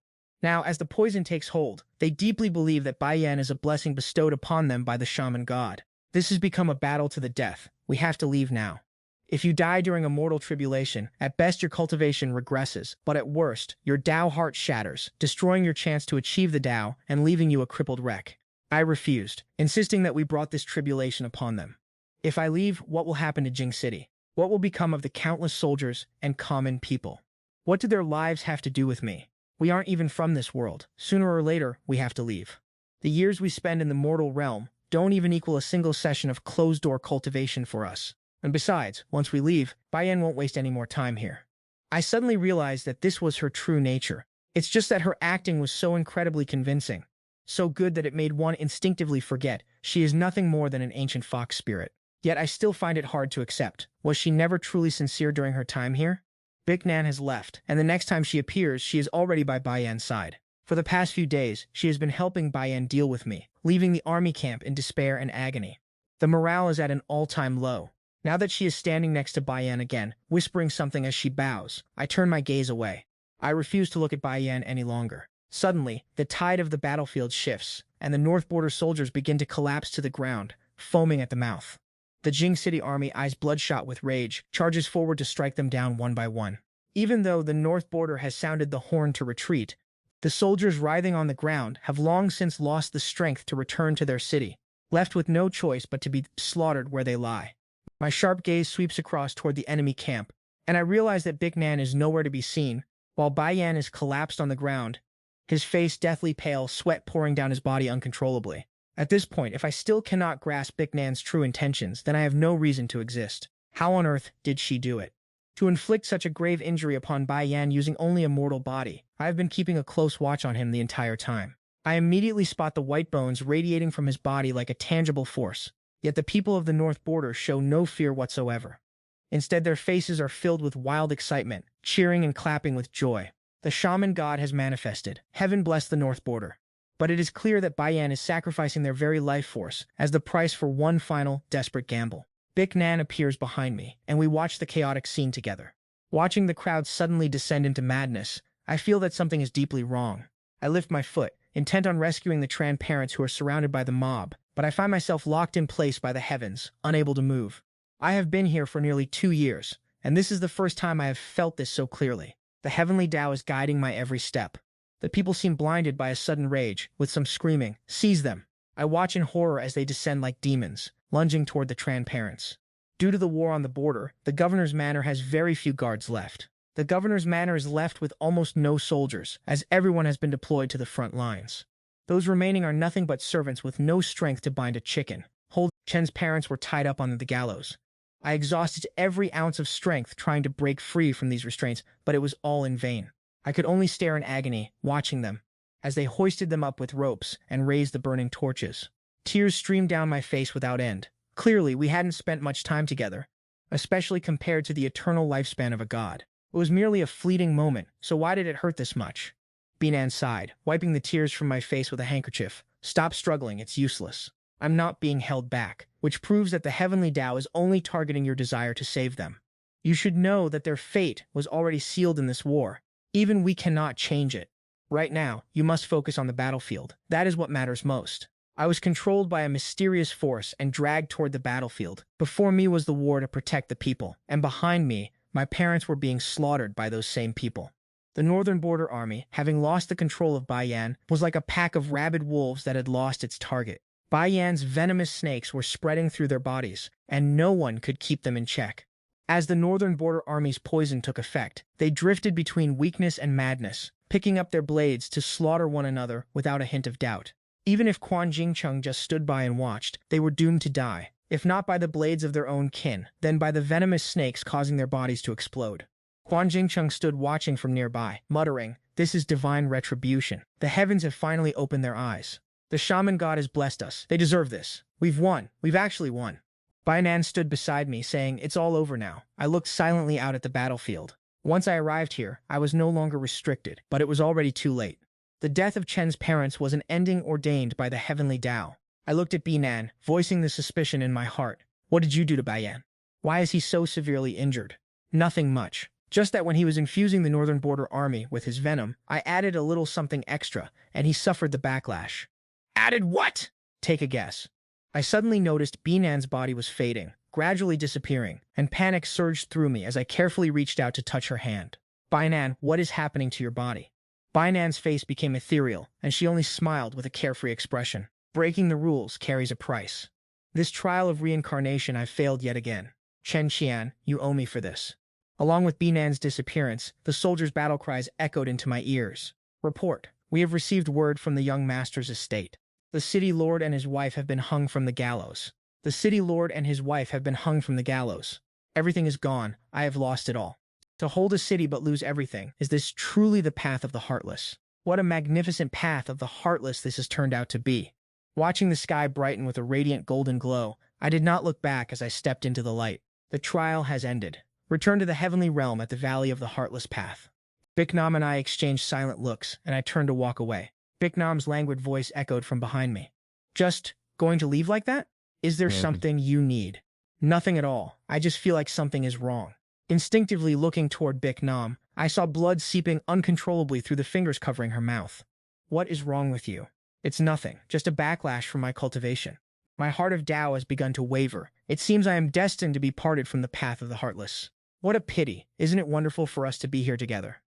Now, as the poison takes hold, they deeply believe that Baiyan is a blessing bestowed upon them by the shaman god. This has become a battle to the death. We have to leave now. If you die during a mortal tribulation, at best your cultivation regresses, but at worst, your Dao heart shatters, destroying your chance to achieve the Dao and leaving you a crippled wreck. I refused, insisting that we brought this tribulation upon them. If I leave, what will happen to Jing City? What will become of the countless soldiers and common people? What do their lives have to do with me? We aren't even from this world. Sooner or later, we have to leave. The years we spend in the mortal realm don't even equal a single session of closed-door cultivation for us. And besides, once we leave, Baiyan won't waste any more time here. I suddenly realized that this was her true nature. It's just that her acting was so incredibly convincing, so good that it made one instinctively forget she is nothing more than an ancient fox spirit. Yet I still find it hard to accept. Was she never truly sincere during her time here? Biknan has left, and the next time she appears, she is already by Baiyan's side. For the past few days, she has been helping Baiyan deal with me, leaving the army camp in despair and agony. The morale is at an all-time low. Now that she is standing next to Baiyan again, whispering something as she bows, I turn my gaze away. I refuse to look at Baiyan any longer. Suddenly, the tide of the battlefield shifts, and the North Border soldiers begin to collapse to the ground, foaming at the mouth. The Jing City army, eyes bloodshot with rage, charges forward to strike them down one by one. Even though the North Border has sounded the horn to retreat, the soldiers writhing on the ground have long since lost the strength to return to their city, left with no choice but to be slaughtered where they lie. My sharp gaze sweeps across toward the enemy camp, and I realize that Big Nan is nowhere to be seen, while Bai Yan is collapsed on the ground, his face deathly pale, sweat pouring down his body uncontrollably. At this point, if I still cannot grasp Big Nan's true intentions, then I have no reason to exist. How on earth did she do it? To inflict such a grave injury upon Bai Yan using only a mortal body, I have been keeping a close watch on him the entire time. I immediately spot the white bones radiating from his body like a tangible force, yet the people of the north border show no fear whatsoever. Instead, their faces are filled with wild excitement, cheering and clapping with joy. The shaman god has manifested. Heaven bless the north border. But it is clear that Bai Yan is sacrificing their very life force as the price for one final, desperate gamble. Big Nan appears behind me, and we watch the chaotic scene together. Watching the crowd suddenly descend into madness, I feel that something is deeply wrong. I lift my foot, intent on rescuing the Tran parents who are surrounded by the mob, but I find myself locked in place by the heavens, unable to move. I have been here for nearly 2 years, and this is the first time I have felt this so clearly. The heavenly Dao is guiding my every step. The people seem blinded by a sudden rage, with some screaming, "Seize them!" I watch in horror as they descend like demons, lunging toward the Tran parents. Due to the war on the border, the governor's manor has very few guards left. The governor's manor is left with almost no soldiers, as everyone has been deployed to the front lines. Those remaining are nothing but servants with no strength to bind a chicken. Chen's parents were tied up on the gallows. I exhausted every ounce of strength trying to break free from these restraints, but it was all in vain. I could only stare in agony, watching them, as they hoisted them up with ropes and raised the burning torches. Tears streamed down my face without end. Clearly, we hadn't spent much time together, especially compared to the eternal lifespan of a god. It was merely a fleeting moment, so why did it hurt this much? Binan sighed, wiping the tears from my face with a handkerchief. Stop struggling, it's useless. I'm not being held back, which proves that the heavenly Dao is only targeting your desire to save them. You should know that their fate was already sealed in this war. Even we cannot change it. Right now, you must focus on the battlefield. That is what matters most. I was controlled by a mysterious force and dragged toward the battlefield. Before me was the war to protect the people, and behind me, my parents were being slaughtered by those same people. The Northern Border Army, having lost the control of Bai Yan, was like a pack of rabid wolves that had lost its target. Bai Yan's venomous snakes were spreading through their bodies, and no one could keep them in check. As the Northern Border Army's poison took effect, they drifted between weakness and madness, picking up their blades to slaughter one another without a hint of doubt. Even if Quan Jingcheng just stood by and watched, they were doomed to die, if not by the blades of their own kin, then by the venomous snakes causing their bodies to explode. Quan Jingcheng stood watching from nearby, muttering, "This is divine retribution. The heavens have finally opened their eyes. The shaman god has blessed us. They deserve this. We've won. We've actually won." Bai Nan stood beside me, saying, "It's all over now." I looked silently out at the battlefield. Once I arrived here, I was no longer restricted, but it was already too late. The death of Chen's parents was an ending ordained by the heavenly Dao. I looked at Binan, voicing the suspicion in my heart. "What did you do to Bai Yan? Why is he so severely injured?" "Nothing much. Just that when he was infusing the Northern Border Army with his venom, I added a little something extra, and he suffered the backlash." "Added what?" "Take a guess." I suddenly noticed Binan's body was fading, gradually disappearing, and panic surged through me as I carefully reached out to touch her hand. "Binan, what is happening to your body?" Binan's face became ethereal, and she only smiled with a carefree expression. "Breaking the rules carries a price. This trial of reincarnation I've failed yet again. Chen Qian, you owe me for this." Along with Binan's disappearance, the soldiers' battle cries echoed into my ears. "Report. We have received word from the young master's estate. The city lord and his wife have been hung from the gallows. The city lord and his wife have been hung from the gallows. Everything is gone. I have lost it all. To hold a city but lose everything, is this truly the path of the heartless? What a magnificent path of the heartless this has turned out to be." Watching the sky brighten with a radiant golden glow, I did not look back as I stepped into the light. The trial has ended. Return to the heavenly realm at the valley of the heartless path. Biknam and I exchanged silent looks, and I turned to walk away. Biknam's languid voice echoed from behind me. "Just going to leave like that? Is there something you need?" "Nothing at all. I just feel like something is wrong." Instinctively looking toward Biknam, I saw blood seeping uncontrollably through the fingers covering her mouth. "What is wrong with you?" "It's nothing, just a backlash from my cultivation. My heart of Tao has begun to waver. It seems I am destined to be parted from the path of the heartless. What a pity. Isn't it wonderful for us to be here together?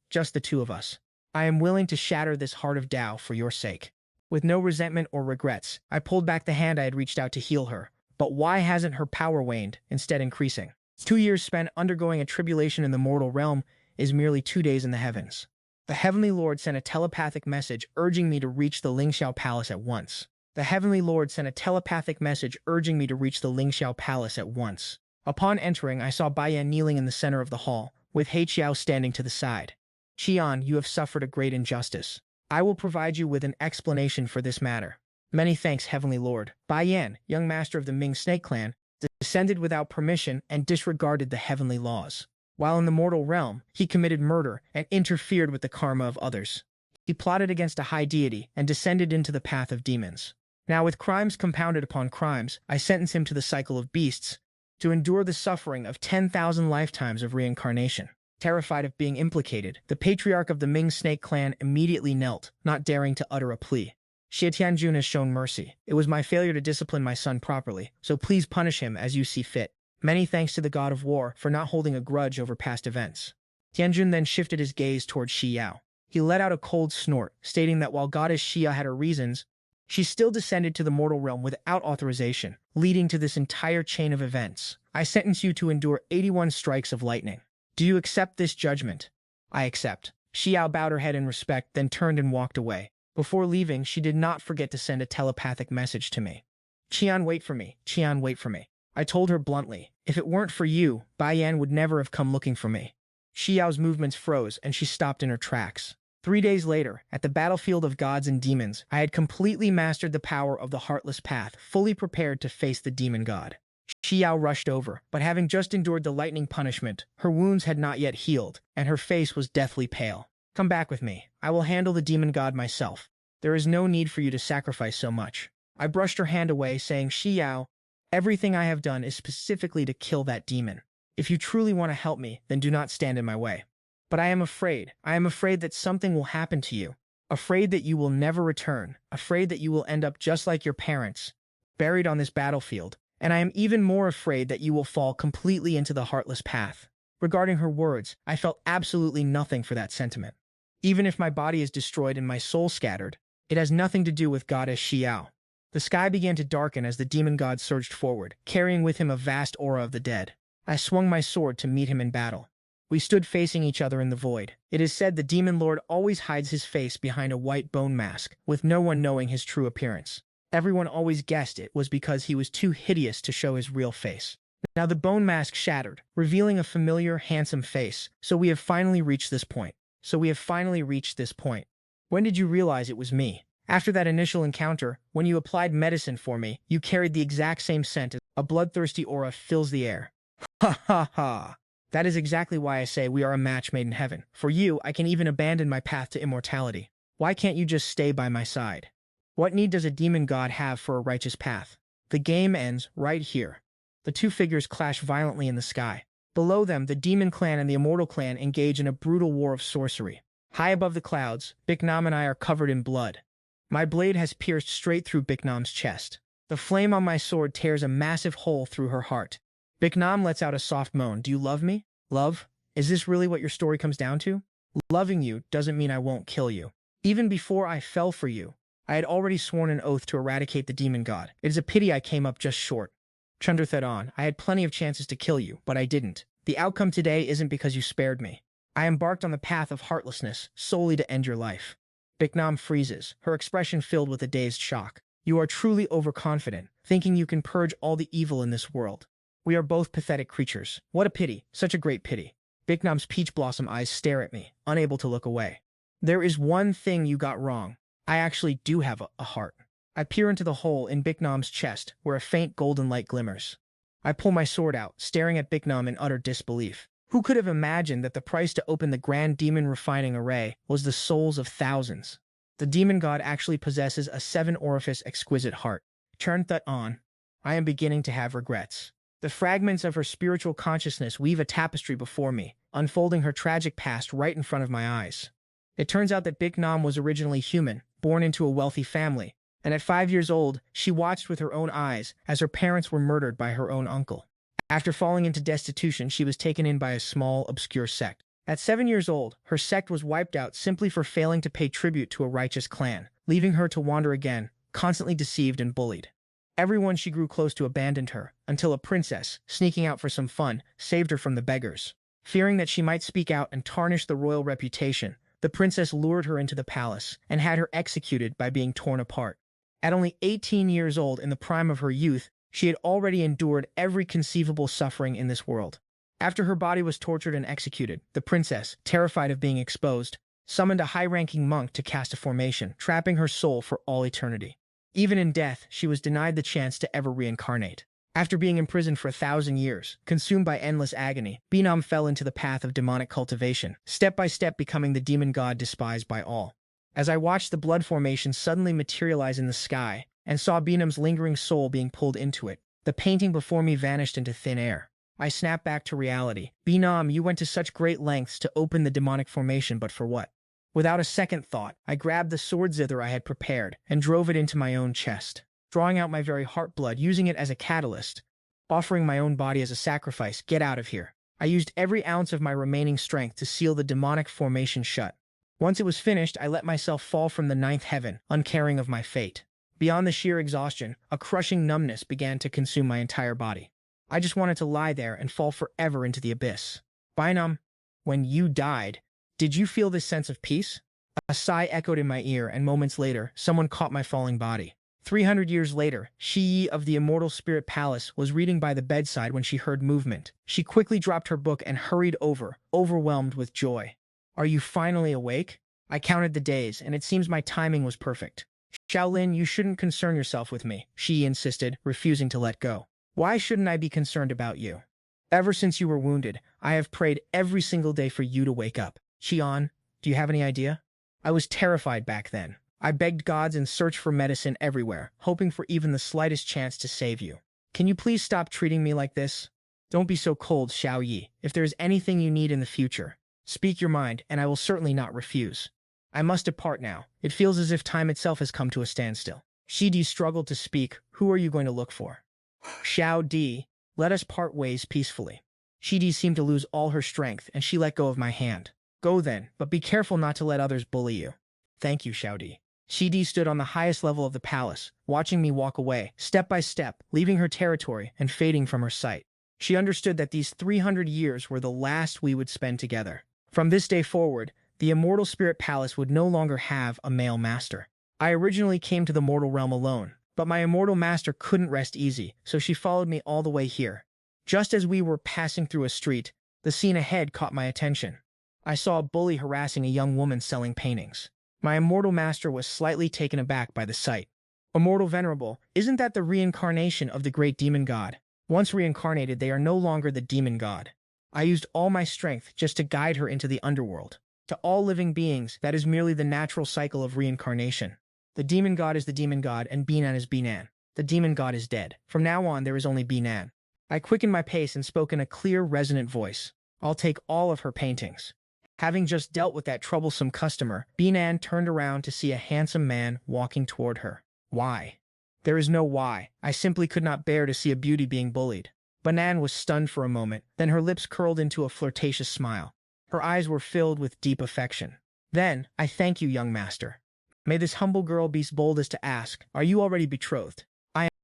Just the two of us. I am willing to shatter this heart of Tao for your sake." With no resentment or regrets, I pulled back the hand I had reached out to heal her, But why hasn't her power waned, instead increasing? 2 years spent undergoing a tribulation in the mortal realm is merely 2 days in the heavens. The Heavenly Lord sent a telepathic message urging me to reach the Lingxiao Palace at once. The Heavenly Lord sent a telepathic message urging me to reach the Lingxiao Palace at once. Upon entering, I saw Baiyan kneeling in the center of the hall, with Heiqiao standing to the side. Qian, you have suffered a great injustice. I will provide you with an explanation for this matter. Many thanks, Heavenly Lord. Baiyan, young master of the Ming Snake Clan, descended without permission and disregarded the heavenly laws. While in the mortal realm, he committed murder and interfered with the karma of others. He plotted against a high deity and descended into the path of demons. Now, with crimes compounded upon crimes, I sentence him to the cycle of beasts, to endure the suffering of 10,000 lifetimes of reincarnation. Terrified of being implicated, the patriarch of the Ming Snake Clan immediately knelt, not daring to utter a plea. Xie Tianjun has shown mercy. It was my failure to discipline my son properly, so please punish him as you see fit. Many thanks to the god of war for not holding a grudge over past events. Tianjun then shifted his gaze toward Shi Yao. He let out a cold snort, stating that while goddess Xia had her reasons, she still descended to the mortal realm without authorization, leading to this entire chain of events. I sentence you to endure 81 strikes of lightning. Do you accept this judgment? I accept. Xiao bowed her head in respect, then turned and walked away. Before leaving, she did not forget to send a telepathic message to me. Qian, wait for me. Qian, wait for me. I told her bluntly, if it weren't for you, Baiyan would never have come looking for me. Xiao's movements froze, and she stopped in her tracks. 3 days later, at the battlefield of gods and demons, I had completely mastered the power of the Heartless Path, fully prepared to face the demon god. Xiao rushed over, but having just endured the lightning punishment, her wounds had not yet healed, and her face was deathly pale. Come back with me. I will handle the demon god myself. There is no need for you to sacrifice so much. I brushed her hand away, saying, Xiao, everything I have done is specifically to kill that demon. If you truly want to help me, then do not stand in my way. But I am afraid. I am afraid that something will happen to you. Afraid that you will never return. Afraid that you will end up just like your parents, buried on this battlefield. And I am even more afraid that you will fall completely into the Heartless Path. Regarding her words, I felt absolutely nothing for that sentiment. Even if my body is destroyed and my soul scattered, it has nothing to do with goddess Xiao. The sky began to darken as the demon god surged forward, carrying with him a vast aura of the dead. I swung my sword to meet him in battle. We stood facing each other in the void. It is said the demon lord always hides his face behind a white bone mask, with no one knowing his true appearance. Everyone always guessed it was because he was too hideous to show his real face. Now the bone mask shattered, revealing a familiar, handsome face. So we have finally reached this point. When did you realize it was me? After that initial encounter, when you applied medicine for me, you carried the exact same scent. A bloodthirsty aura fills the air. Ha ha ha. That is exactly why I say we are a match made in heaven. For you, I can even abandon my path to immortality. Why can't you just stay by my side? What need does a demon god have for a righteous path? The game ends right here. The two figures clash violently in the sky. Below them, the demon clan and the immortal clan engage in a brutal war of sorcery. High above the clouds, Biknam and I are covered in blood. My blade has pierced straight through Biknam's chest. The flame on my sword tears a massive hole through her heart. Biknam lets out a soft moan. Do you love me? Love? Is this really what your story comes down to? Loving you doesn't mean I won't kill you. Even before I fell for you, I had already sworn an oath to eradicate the demon god. It is a pity I came up just short. Chundrathadan, I had plenty of chances to kill you, but I didn't. The outcome today isn't because you spared me. I embarked on the path of heartlessness solely to end your life. Biknam freezes, her expression filled with a dazed shock. You are truly overconfident, thinking you can purge all the evil in this world. We are both pathetic creatures. What a pity, such a great pity. Biknam's peach blossom eyes stare at me, unable to look away. There is one thing you got wrong. I actually do have a heart. I peer into the hole in Biknam's chest, where a faint golden light glimmers. I pull my sword out, staring at Biknam in utter disbelief. Who could have imagined that the price to open the grand demon refining array was the souls of thousands? The demon god actually possesses a 7-orifice exquisite heart. Turn that on. I am beginning to have regrets. The fragments of her spiritual consciousness weave a tapestry before me, unfolding her tragic past right in front of my eyes. It turns out that Biknam was originally human, born into a wealthy family, and at 5 years old, she watched with her own eyes as her parents were murdered by her own uncle. After falling into destitution, she was taken in by a small, obscure sect. At 7 years old, her sect was wiped out simply for failing to pay tribute to a righteous clan, leaving her to wander again, constantly deceived and bullied. Everyone she grew close to abandoned her, until a princess, sneaking out for some fun, saved her from the beggars. Fearing that she might speak out and tarnish the royal reputation, the princess lured her into the palace and had her executed by being torn apart. At only 18 years old, in the prime of her youth, she had already endured every conceivable suffering in this world. After her body was tortured and executed, the princess, terrified of being exposed, summoned a high-ranking monk to cast a formation, trapping her soul for all eternity. Even in death, she was denied the chance to ever reincarnate. After being imprisoned for 1,000 years, consumed by endless agony, Binam fell into the path of demonic cultivation, step by step becoming the demon god despised by all. As I watched the blood formation suddenly materialize in the sky, and saw Binam's lingering soul being pulled into it, the painting before me vanished into thin air. I snapped back to reality. Binam, you went to such great lengths to open the demonic formation, but for what? Without a second thought, I grabbed the sword zither I had prepared and drove it into my own chest, drawing out my very heart blood, using it as a catalyst, offering my own body as a sacrifice. Get out of here. I used every ounce of my remaining strength to seal the demonic formation shut. Once it was finished, I let myself fall from the 9th heaven, uncaring of my fate. Beyond the sheer exhaustion, a crushing numbness began to consume my entire body. I just wanted to lie there and fall forever into the abyss. Binam, when you died, did you feel this sense of peace? A sigh echoed in my ear, and moments later, someone caught my falling body. 300 years later, Shi of the Immortal Spirit Palace was reading by the bedside when she heard movement. She quickly dropped her book and hurried over, overwhelmed with joy. Are you finally awake? I counted the days, and it seems my timing was perfect. Shaolin, you shouldn't concern yourself with me, Shi insisted, refusing to let go. Why shouldn't I be concerned about you? Ever since you were wounded, I have prayed every single day for you to wake up. Qian, do you have any idea? I was terrified back then. I begged gods and searched for medicine everywhere, hoping for even the slightest chance to save you. Can you please stop treating me like this? Don't be so cold, Xiao Yi. If there is anything you need in the future, speak your mind, and I will certainly not refuse. I must depart now. It feels as if time itself has come to a standstill. Shidi struggled to speak. Who are you going to look for? Xiao Di, let us part ways peacefully. Shidi seemed to lose all her strength, and she let go of my hand. Go then, but be careful not to let others bully you. Thank you, Xiao Di. Shidi stood on the highest level of the palace, watching me walk away, step by step, leaving her territory and fading from her sight. She understood that these 300 years were the last we would spend together. From this day forward, the Immortal Spirit Palace would no longer have a male master. I originally came to the mortal realm alone, but my immortal master couldn't rest easy, so she followed me all the way here. Just as we were passing through a street, the scene ahead caught my attention. I saw a bully harassing a young woman selling paintings. My immortal master was slightly taken aback by the sight. Immortal Venerable, isn't that the reincarnation of the great demon god? Once reincarnated, they are no longer the demon god. I used all my strength just to guide her into the underworld. To all living beings, that is merely the natural cycle of reincarnation. The demon god is the demon god, and Binan is Binan. The demon god is dead. From now on, there is only Binan. I quickened my pace and spoke in a clear, resonant voice. I'll take all of her paintings. Having just dealt with that troublesome customer, Binan turned around to see a handsome man walking toward her. Why? There is no why. I simply could not bear to see a beauty being bullied. Binan was stunned for a moment, then her lips curled into a flirtatious smile. Her eyes were filled with deep affection. Then, I thank you, young master. May this humble girl be bold as to ask, are you already betrothed?